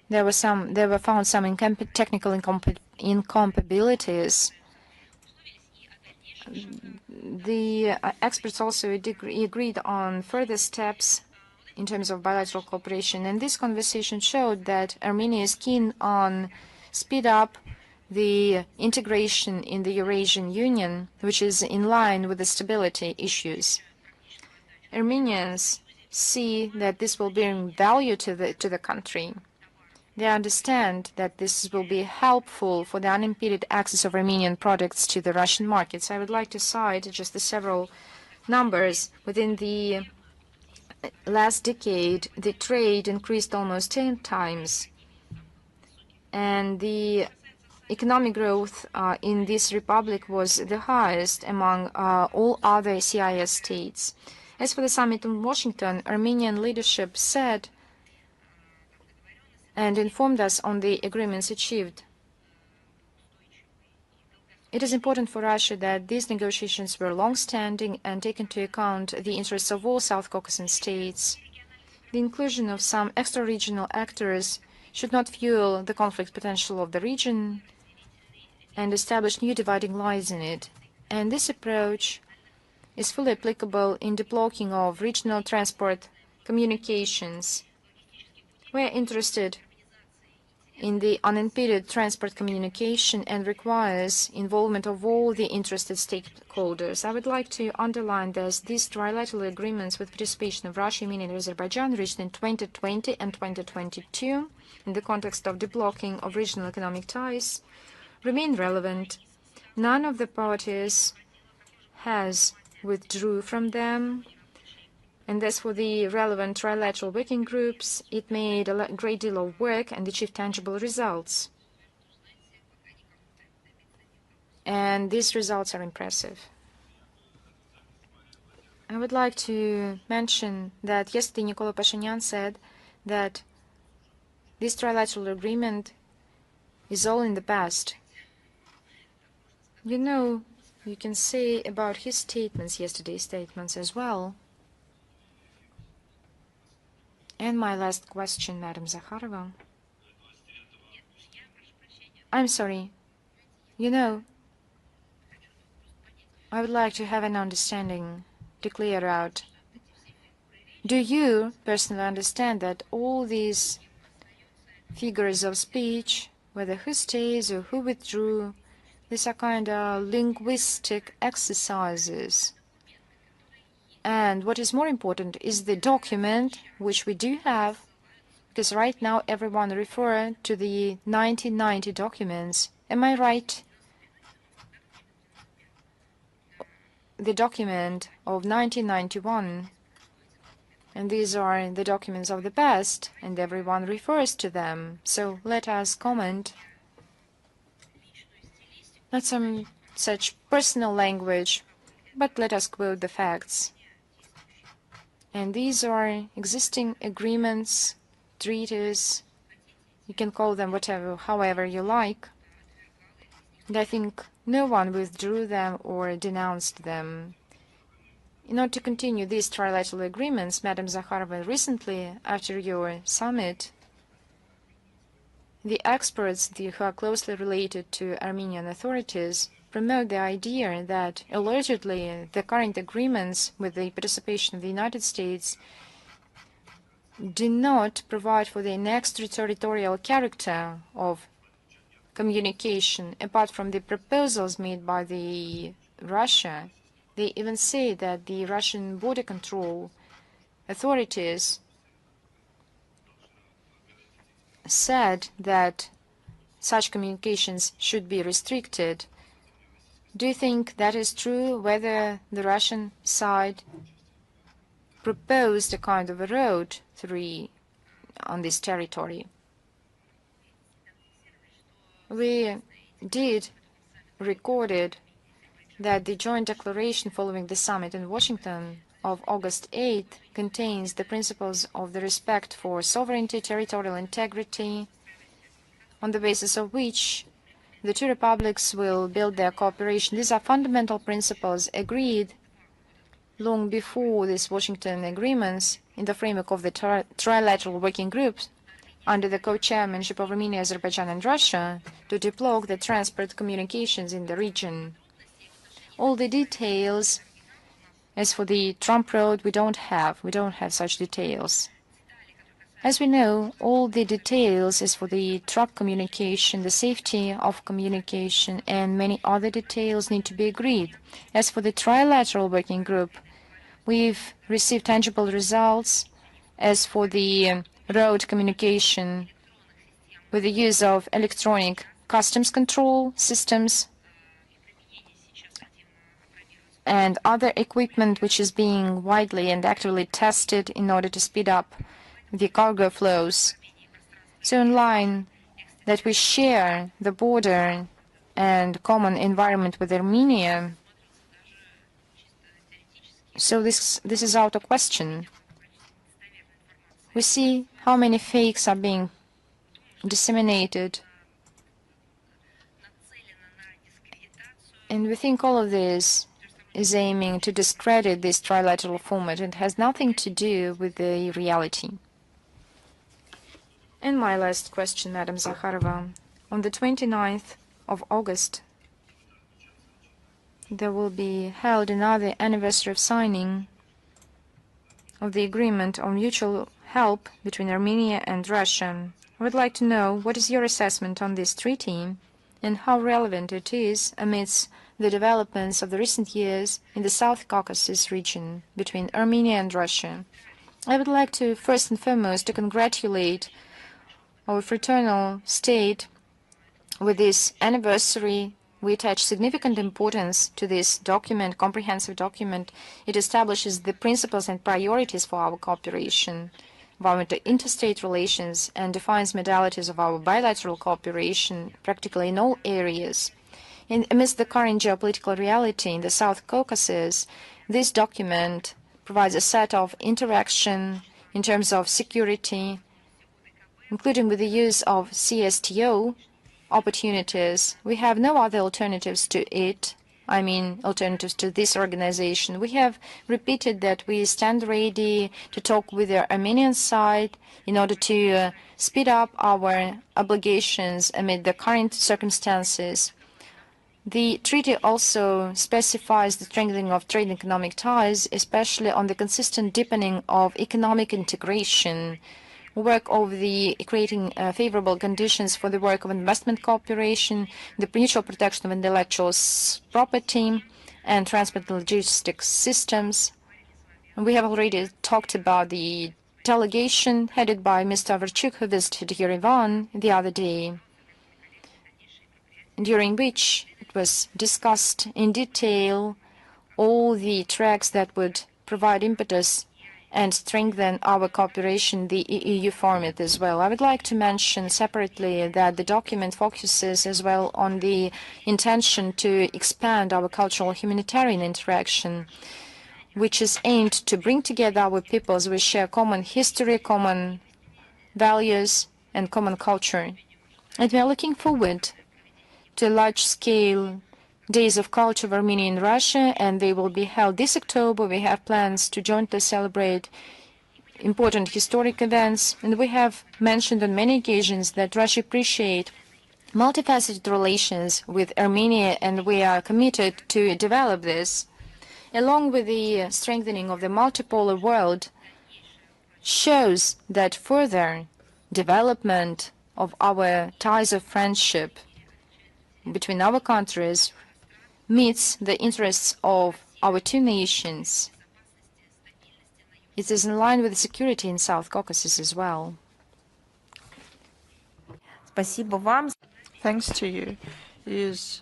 There were found some technical incompatibilities. The experts also agreed on further steps in terms of bilateral cooperation, and this conversation showed that Armenia is keen on speed up the integration in the Eurasian Union, which is in line with the stability issues. Armenians see that this will bring value to the country. They understand that this will be helpful for the unimpeded access of Armenian products to the Russian markets. I would like to cite just the several numbers. Within the last decade, the trade increased almost 10 times, and the economic growth in this republic was the highest among all other CIS states. As for the summit in Washington, Armenian leadership said and informed us on the agreements achieved. It is important for Russia that these negotiations were long-standing and take into account the interests of all South Caucasus states. The inclusion of some extra-regional actors should not fuel the conflict potential of the region and establish new dividing lines in it. And this approach is fully applicable in deblocking of regional transport communications. We are interested in the unimpeded transport communication and requires involvement of all the interested stakeholders. I would like to underline that these trilateral agreements with participation of Russia, Armenia, and Azerbaijan reached in 2020 and 2022 in the context of deblocking of regional economic ties remain relevant. None of the parties has withdrew from them. And as for the relevant trilateral working groups, it made a great deal of work and achieved tangible results. And these results are impressive. I would like to mention that yesterday Pashinyan said that this trilateral agreement is all in the past. You know, you can say about his statements, yesterday's statements as well. And my last question, Madam Zakharova. I'm sorry. You know, I would like to have an understanding to clear out. Do you personally understand that all these figures of speech, whether who stays or who withdrew, these are kind of linguistic exercises? And what is more important is the document, which we do have, because right now everyone refers to the 1990 documents. Am I right? The document of 1991, and these are the documents of the past, and everyone refers to them. So let us comment, not some such personal language, but let us quote the facts. And these are existing agreements, treaties, you can call them whatever, however you like. And I think no one withdrew them or denounced them. In order to continue these trilateral agreements, Madam Zakharova, recently, after your summit, the experts who are closely related to Armenian authorities promote the idea that allegedly the current agreements with the participation of the United States do not provide for the extraterritorial character of communication, apart from the proposals made by the Russia. They even say that the Russian border control authorities said that such communications should be restricted. Do you think that is true, whether the Russian side proposed a kind of a road through on this territory? We did recorded that the joint declaration following the summit in Washington of August 8th contains the principles of the respect for sovereignty, territorial integrity, on the basis of which the two republics will build their cooperation. These are fundamental principles agreed long before these Washington agreements in the framework of the trilateral working groups under the co-chairmanship of Armenia, Azerbaijan, and Russia to deploy the transport communications in the region. All the details, as for the Trump Road, we don't have such details. As we know, all the details as for the truck communication, the safety of communication, and many other details need to be agreed. As for the trilateral working group, we've received tangible results as for the road communication with the use of electronic customs control systems and other equipment which is being widely and actively tested in order to speed up the cargo flows. So in line that we share the border and common environment with Armenia, so this is out of question. We see how many fakes are being disseminated, and we think all of this is aiming to discredit this trilateral format and has nothing to do with the reality. And my last question, Madam Zakharova. On the 29th of August, there will be held another anniversary of signing of the agreement on mutual help between Armenia and Russia. I would like to know what is your assessment on this treaty and how relevant it is amidst the developments of the recent years in the South Caucasus region between Armenia and Russia. I would like to first and foremost to congratulate our fraternal state with this anniversary. We attach significant importance to this document, comprehensive document. It establishes the principles and priorities for our cooperation, of our interstate relations, and defines modalities of our bilateral cooperation practically in all areas. Amidst the current geopolitical reality in the South Caucasus, this document provides a set of interaction in terms of security, including with the use of CSTO, opportunities. We have no other alternatives to it. I mean, alternatives to this organization. We have repeated that we stand ready to talk with the Armenian side in order to speed up our obligations amid the current circumstances. The treaty also specifies the strengthening of trade and economic ties, especially on the consistent deepening of economic integration, work of the creating favorable conditions for the work of investment cooperation, the mutual protection of intellectual property, and transport and logistics systems. And we have already talked about the delegation headed by Mr. Averchuk, who visited Yerevan the other day, during which it was discussed in detail all the tracks that would provide impetus and strengthen our cooperation, the EU format as well. I would like to mention separately that the document focuses as well on the intention to expand our cultural humanitarian interaction, which is aimed to bring together our peoples who share common history, common values, and common culture. And we are looking forward to large-scale Days of Culture of Armenia in Russia, and they will be held this October. We have plans to jointly celebrate important historic events, and we have mentioned on many occasions that Russia appreciates multifaceted relations with Armenia, and we are committed to develop this, along with the strengthening of the multipolar world, shows that further development of our ties of friendship between our countries meets the interests of our two nations. It is in line with the security in South Caucasus as well. Thanks to you. Is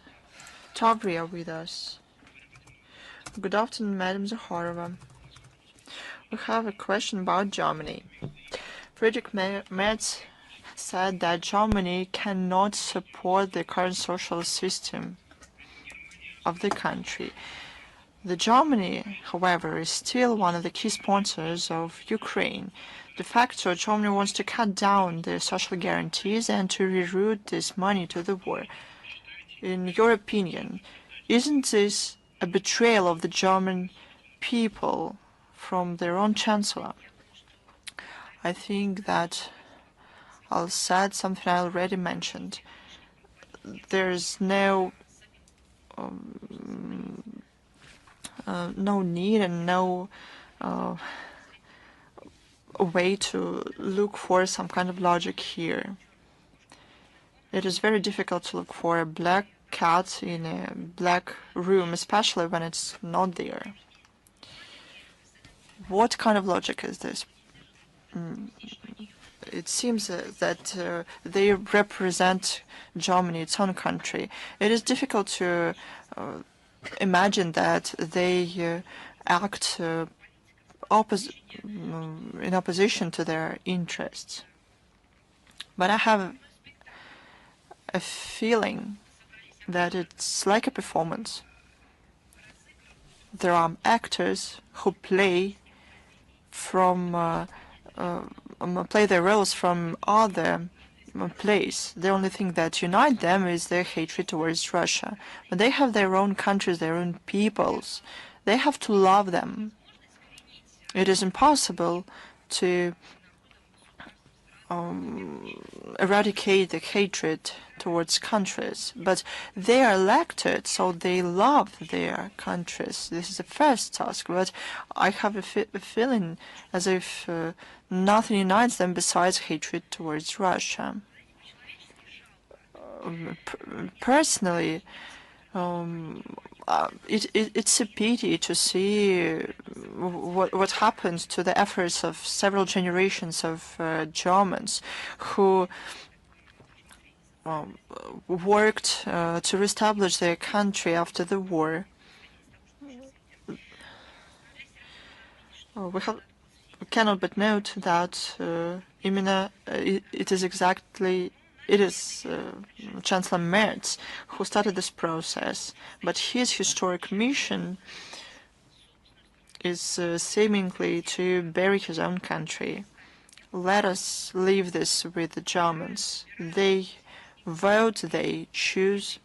Tavria with us? Good afternoon, Madam Zakharova. We have a question about Germany. Friedrich Merz said that Germany cannot support the current social system of the country. The Germany, however, is still one of the key sponsors of Ukraine. De facto, Germany wants to cut down the social guarantees and to reroute this money to the war. In your opinion, isn't this a betrayal of the German people from their own chancellor? I think that I'll add something I already mentioned. There's no need and no way to look for some kind of logic here. It is very difficult to look for a black cat in a black room, especially when it's not there. What kind of logic is this? It seems that they represent Germany, its own country. It is difficult to imagine that they act in opposition to their interests. But I have a feeling that it's like a performance. There are actors who play their roles from other plays. The only thing that unites them is their hatred towards Russia. But they have their own countries, their own peoples. They have to love them. It is impossible to eradicate the hatred towards countries, but they are elected, so they love their countries. This is the first task, but I have a feeling as if nothing unites them besides hatred towards Russia. Personally, it's a pity to see what happens to the efforts of several generations of Germans who worked to reestablish their country after the war. We cannot but note that it is Chancellor Merz who started this process, but his historic mission is seemingly to bury his own country. Let us leave this with the Germans. They vote, they choose.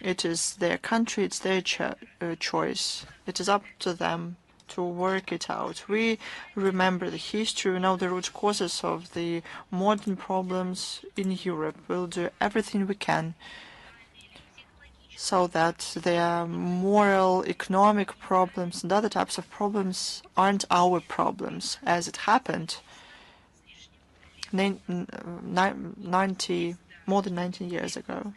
It is their country, it's their choice. It is up to them to work it out. We remember the history, we know the root causes of the modern problems in Europe. We'll do everything we can so that their moral, economic problems and other types of problems aren't our problems. As it happened, more than 19 years ago.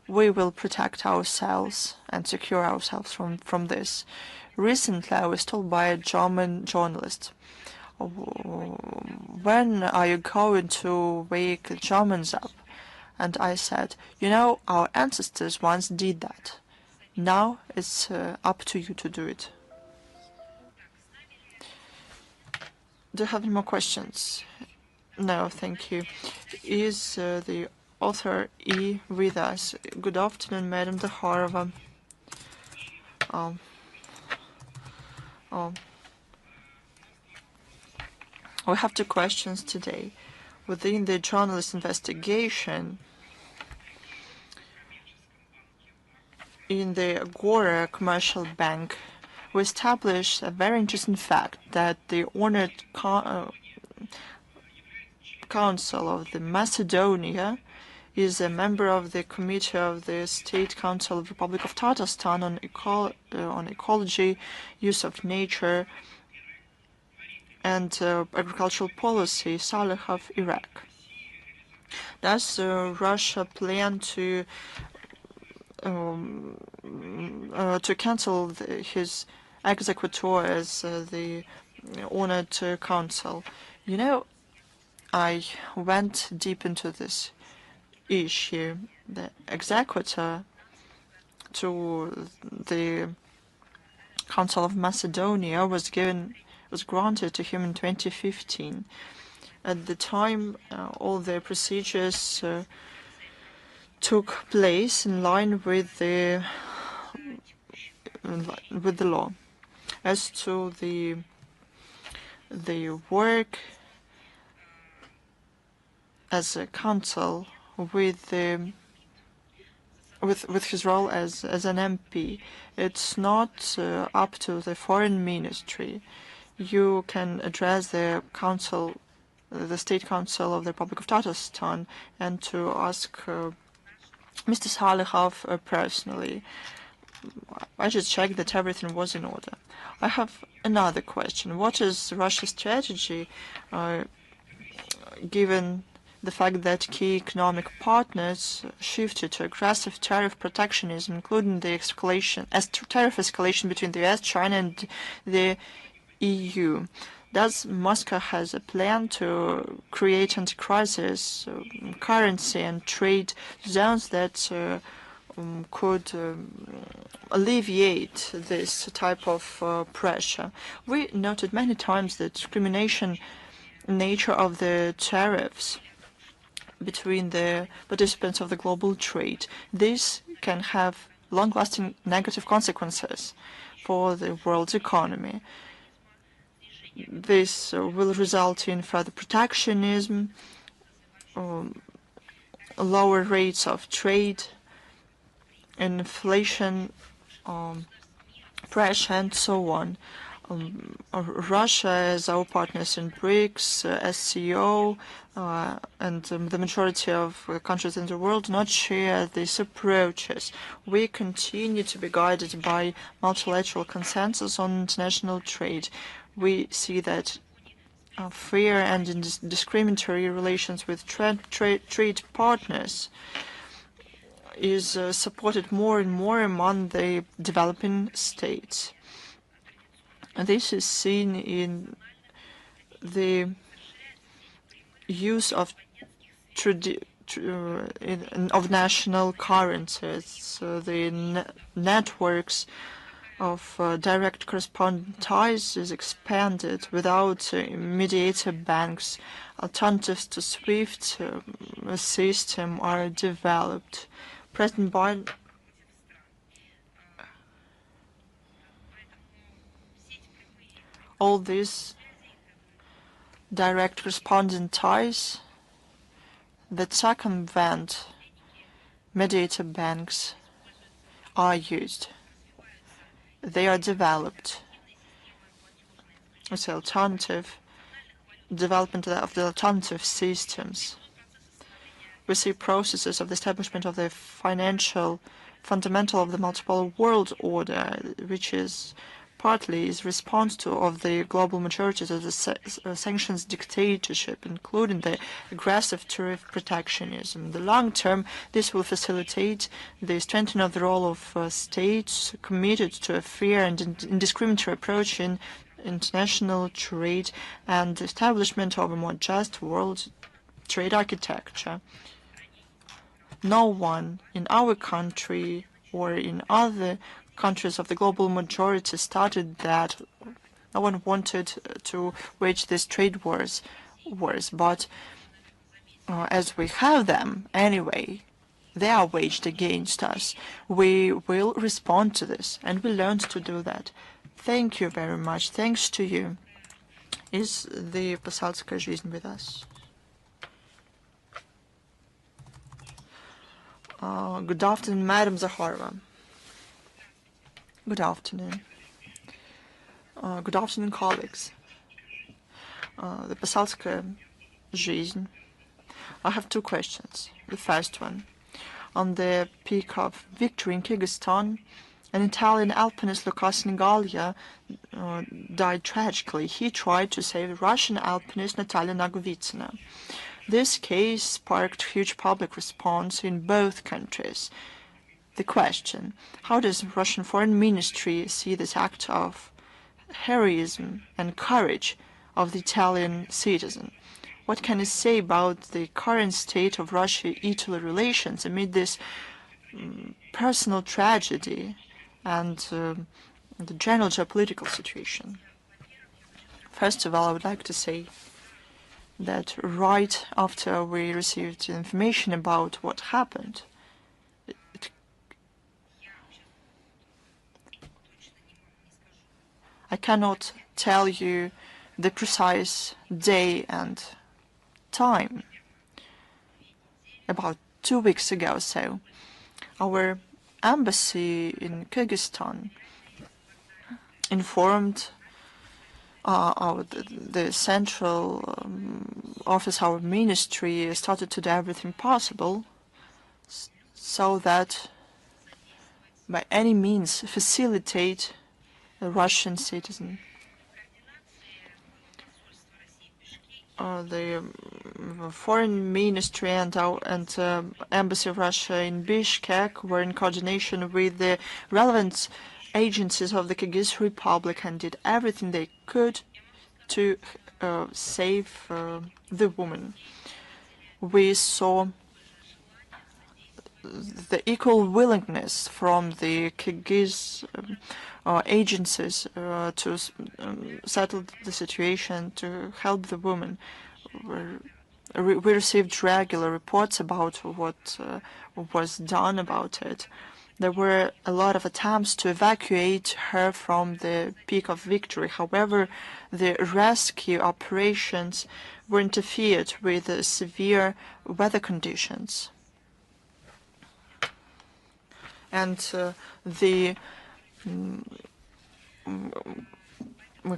We will protect ourselves and secure ourselves from this. Recently, I was told by a German journalist, when are you going to wake the Germans up? And I said, you know, our ancestors once did that. Now it's up to you to do it. Do you have any more questions? No, thank you. Is the author E with us? Good afternoon, Madam Zakharova. We have two questions today. Within the journalist investigation, in the Agora Commercial Bank, we established a very interesting fact that the honored Council of the Macedonia is a member of the Committee of the State Council of the Republic of Tatarstan on ecology, use of nature, and agricultural policy, Salih of Iraq. Does Russia plan to cancel his executor as the honored council? You know, I went deep into this issue. The executor to the Council of Macedonia was granted to him in 2015. At the time, all the procedures took place in line with the law. As to the work as a council with his role as an MP, it's not up to the foreign ministry. You can address the council, the State Council of the Republic of Tatarstan, and to ask Mr. Salihov personally. I should check that everything was in order. I have another question. What is Russia's strategy, given the fact that key economic partners shifted to aggressive tariff protectionism, including the tariff escalation between the US, China, and the EU? Does Moscow has a plan to create anti-crisis currency and trade zones that could alleviate this type of pressure? We noted many times the discrimination nature of the tariffs between the participants of the global trade. This can have long-lasting negative consequences for the world's economy. This will result in further protectionism, lower rates of trade, inflation pressure, and so on. Russia, as our partners in BRICS, SCO, and the majority of countries in the world do not share these approaches. We continue to be guided by multilateral consensus on international trade. We see that fair and discriminatory relations with trade partners is supported more and more among the developing states. This is seen in the use of national currencies, the networks of direct correspondent ties is expanded without mediator banks. Alternatives to SWIFT system are developed. President Biden all these direct correspondent ties, that circumvent mediator banks are used. They are developed as alternative development of the alternative systems. We see processes of the establishment of the financial fundamental of the multipolar world order, which is partly is response to of the global maturities of the sanctions dictatorship, including the aggressive tariff protectionism. In the long term, this will facilitate the strengthening of the role of states committed to a fair and indiscriminatory approach in international trade and the establishment of a more just world trade architecture. No one in our country or in other countries of the global majority started that. No one wanted to wage these trade wars, but as we have them anyway, they are waged against us. We will respond to this, and we learned to do that. Thank you very much. Thanks to you. Is the Posselskaya жизнь with us? Good afternoon, Madam Zakharova. Good afternoon. Good afternoon, colleagues. The Posselskaya жизнь. I have two questions. The first one. On the peak of victory in Kyrgyzstan, an Italian alpinist, Nicosia, died tragically. He tried to save Russian alpinist Natalia Nagovitsina. This case sparked huge public response in both countries. The question, how does the Russian Foreign Ministry see this act of heroism and courage of the Italian citizen? What can you say about the current state of Russia-Italy relations amid this personal tragedy and the general geopolitical situation? First of all, I would like to say that right after we received information about what happened, I cannot tell you the precise day and time. About 2 weeks ago or so, our embassy in Kyrgyzstan informed the central office, our ministry, started to do everything possible so that by any means facilitate a Russian citizen. The foreign ministry and embassy of Russia in Bishkek were in coordination with the relevant agencies of the Kyrgyz Republic and did everything they could to save the woman. We saw the equal willingness from the Kyrgyz agencies to settle the situation, to help the woman. We received regular reports about what was done about it. There were a lot of attempts to evacuate her from the peak of victory. However, the rescue operations were interfered with severe weather conditions. And the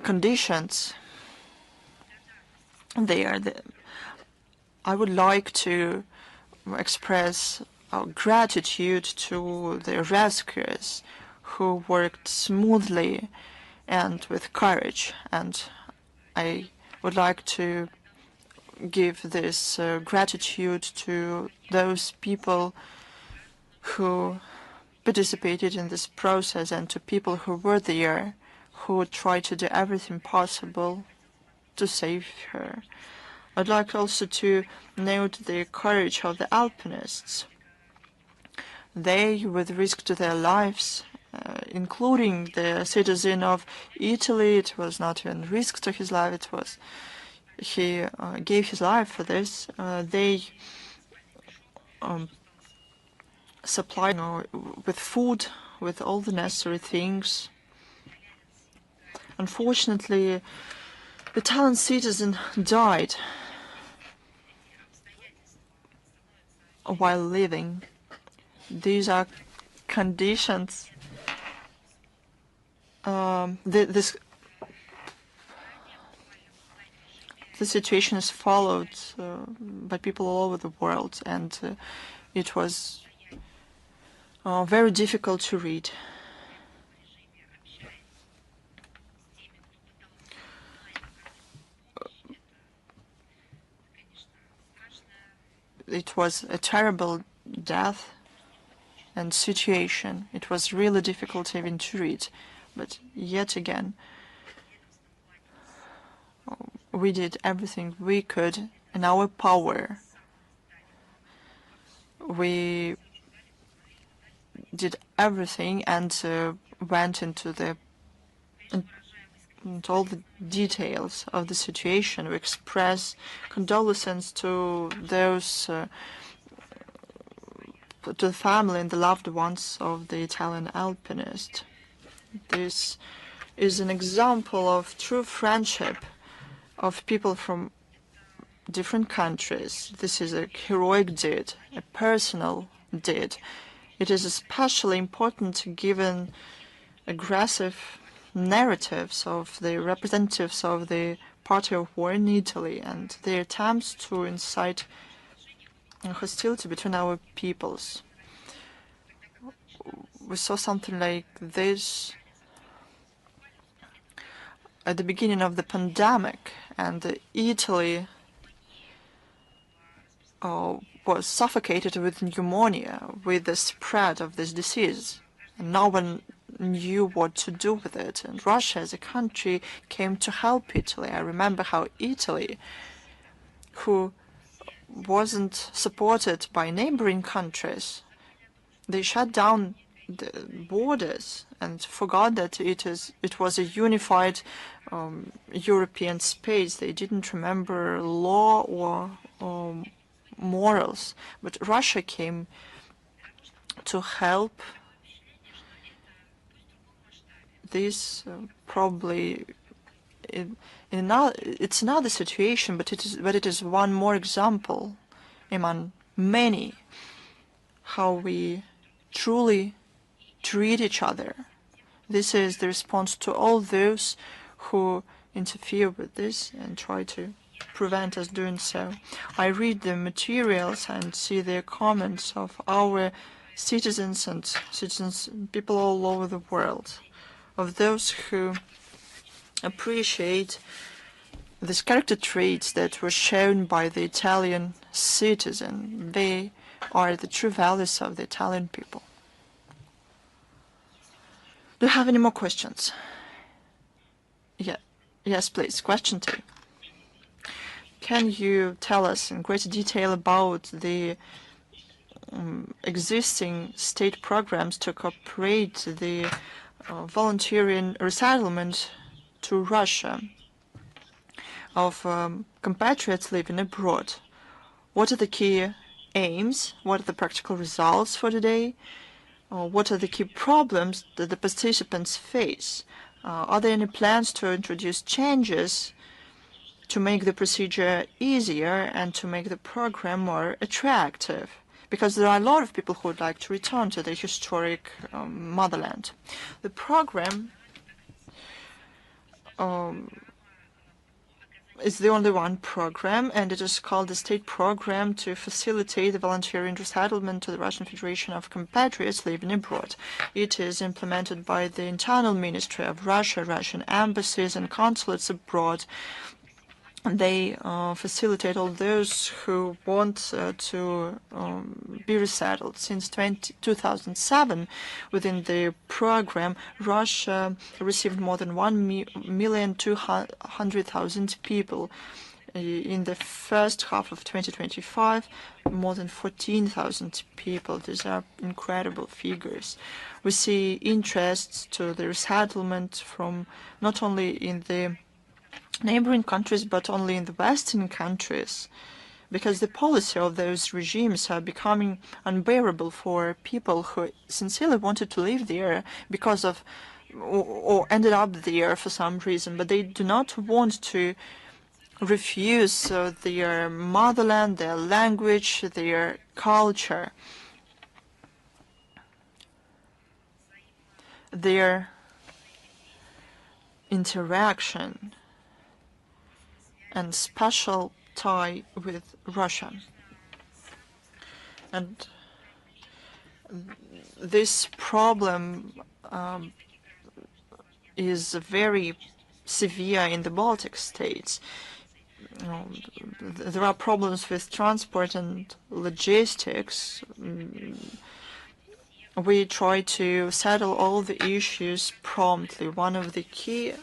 conditions there, I would like to express our gratitude to the rescuers who worked smoothly and with courage, and I would like to give this gratitude to those people who participated in this process and to people who were there, who tried to do everything possible to save her. I'd like also to note the courage of the alpinists. They, with risk to their lives, including the citizen of Italy, it was not even risk to his life, it was he gave his life for this. They supplied with food, with all the necessary things. Unfortunately, the Italian citizen died while living. These are conditions. The situation is followed by people all over the world, and it was very difficult to read. It was a terrible death and situation. It was really difficult even to read. But yet again, we did everything we could in our power. We did everything and went into all the details of the situation. We express condolences to those, to the family and the loved ones of the Italian alpinist. This is an example of true friendship of people from different countries. This is a heroic deed, a personal deed. It is especially important given aggressive narratives of the representatives of the party of war in Italy and their attempts to incite hostility between our peoples. We saw something like this at the beginning of the pandemic, and Italy was suffocated with pneumonia, with the spread of this disease, and no one knew what to do with it. And Russia as a country came to help Italy. I remember how Italy, who wasn't supported by neighboring countries, they shut down the borders and forgot that it was a unified European space. They didn't remember law or morals. But Russia came to help. This probably it's another situation, but it is one more example among many how we truly treat each other. This is the response to all those who interfere with this and try to prevent us doing so. I read the materials and see the comments of our citizens and people all over the world, of those who appreciate these character traits that were shown by the Italian citizen. They are the true values of the Italian people. Do you have any more questions? Yeah. Yes, please. Question 2. Can you tell us in greater detail about the existing state programs to cooperate the voluntary resettlement to Russia of compatriots living abroad? What are the key aims? What are the practical results for today? What are the key problems that the participants face? Are there any plans to introduce changes to make the procedure easier and to make the program more attractive? Because there are a lot of people who would like to return to their historic motherland. The program is the only one program, and it is called the State Program to Facilitate the Voluntary Resettlement to the Russian Federation of Compatriots Living Abroad. It is implemented by the Internal Ministry of Russia, Russian embassies and consulates abroad. They facilitate all those who want to be resettled. Since 2007, within the program, Russia received more than 1,200,000 people. In the first half of 2025, more than 14,000 people. These are incredible figures. We see interests to the resettlement from not only in the neighboring countries, but only in the Western countries, because the policy of those regimes are becoming unbearable for people who sincerely wanted to live there because of, or ended up there for some reason, but they do not want to refuse their motherland, their language, their culture, their interaction and special tie with Russia. And this problem is very severe in the Baltic states. There are problems with transport and logistics. We try to settle all the issues promptly. One of the key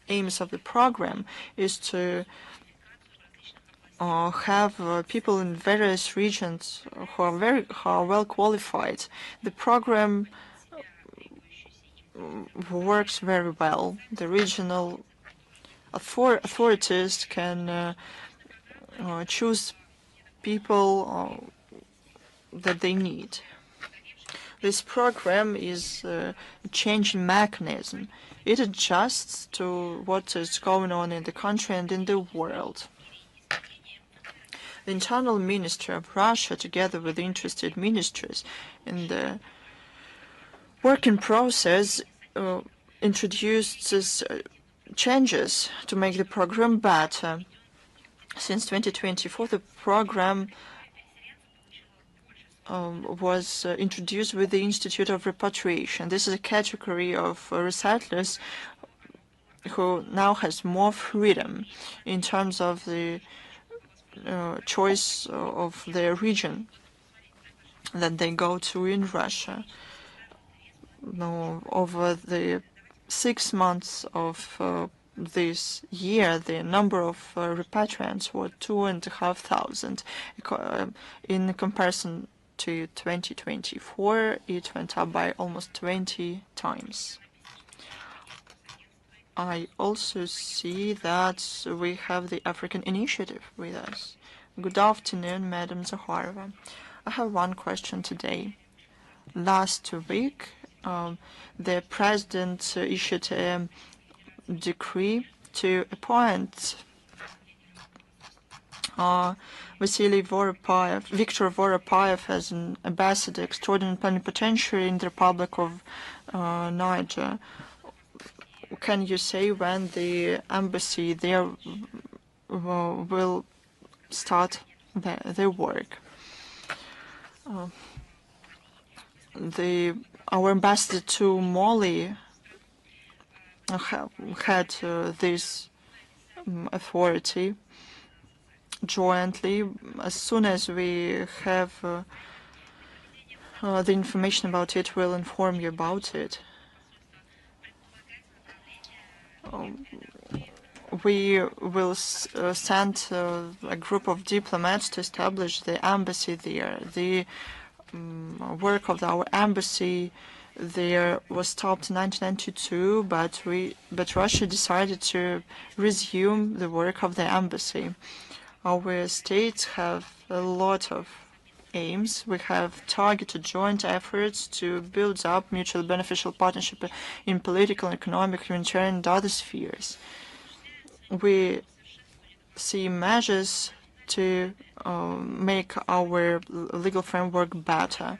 aims of the program is to have people in various regions who are well qualified. The program works very well. The regional authorities can choose people that they need. This program is a changing mechanism. It adjusts to what is going on in the country and in the world. The Internal Ministry of Russia, together with the interested ministries in the working process, introduced changes to make the program better. Since 2024, the program was introduced with the Institute of Repatriation. This is a category of resettlers who now has more freedom in terms of the choice of their region that they go to in Russia. Over the 6 months of this year, the number of repatriants were 2,500. In comparison to 2024, it went up by almost 20 times. I also see that we have the African Initiative with us. Good afternoon, Madam Zakharova. I have one question today. Last week, the President issued a decree to appoint Viktor Voropayev as an ambassador, extraordinary plenipotentiary in the Republic of Niger. Can you say when the embassy there will start their work? Our ambassador to Mali had this authority jointly. As soon as we have the information about it, we'll inform you about it. We will send a group of diplomats to establish the embassy there. The work of our embassy there was stopped in 1992, but Russia decided to resume the work of the embassy. Our states have a lot of aims. We have targeted joint efforts to build up mutually beneficial partnership in political, economic, humanitarian, and other spheres. We see measures to make our legal framework better.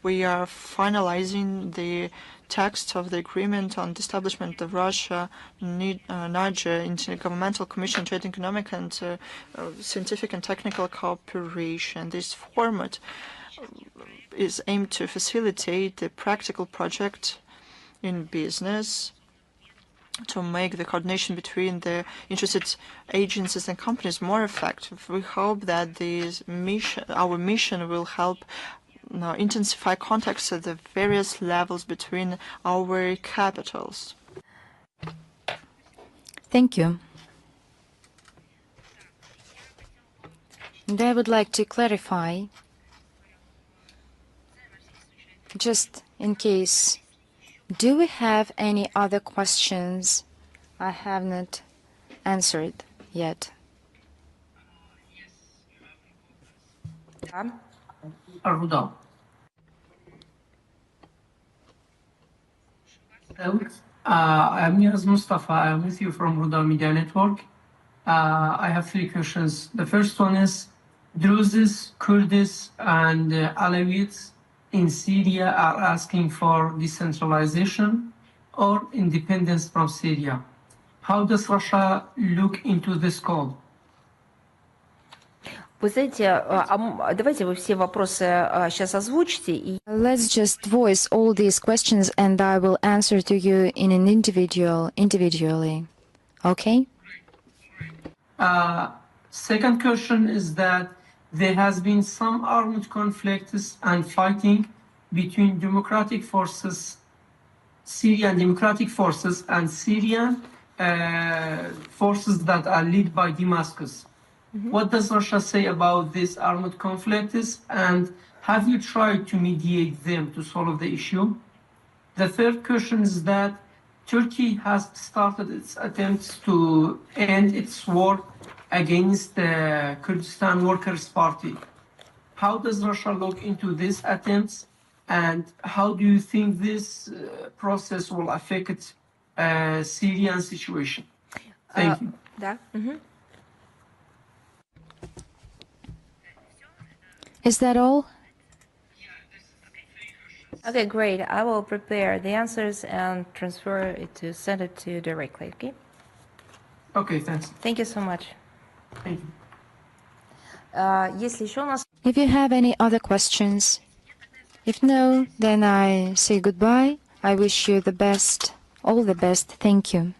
We are finalizing the text of the agreement on the establishment of Russia-Niger Intergovernmental Commission on Trade, Economic and Scientific and Technical Cooperation. This format is aimed to facilitate the practical project in business, to make the coordination between the interested agencies and companies more effective. We hope that our mission will help intensify contacts at the various levels between our capitals. Thank you. And I would like to clarify, just in case, do we have any other questions I have not answered yet? Arruda. I'm Miraz Mustafa. I'm with you from Ruda Media Network. I have three questions. The first one is, Druzes, Kurds, and Alawites in Syria are asking for decentralization or independence from Syria. How does Russia look into this call? Вы знаете, давайте вы все вопросы сейчас озвучите. Let's just voice all these questions and I will answer to you in an individually. Okay? Second question is that there has been some armed conflicts and fighting between democratic forces, Syrian democratic forces and Syrian forces that are led by Damascus. What does Russia say about these armed conflicts, and have you tried to mediate them to solve the issue? The third question is that Turkey has started its attempts to end its war against the Kurdistan Workers' Party. How does Russia look into these attempts, and how do you think this process will affect Syrian situation? Thank you. Да. Is that all? Okay, great. I will prepare the answers and transfer it to send it to you directly. Okay. Okay, thanks. Thank you so much. Thank you. Если еще у нас If you have any other questions, if no, then I say goodbye. I wish you the best, all the best. Thank you.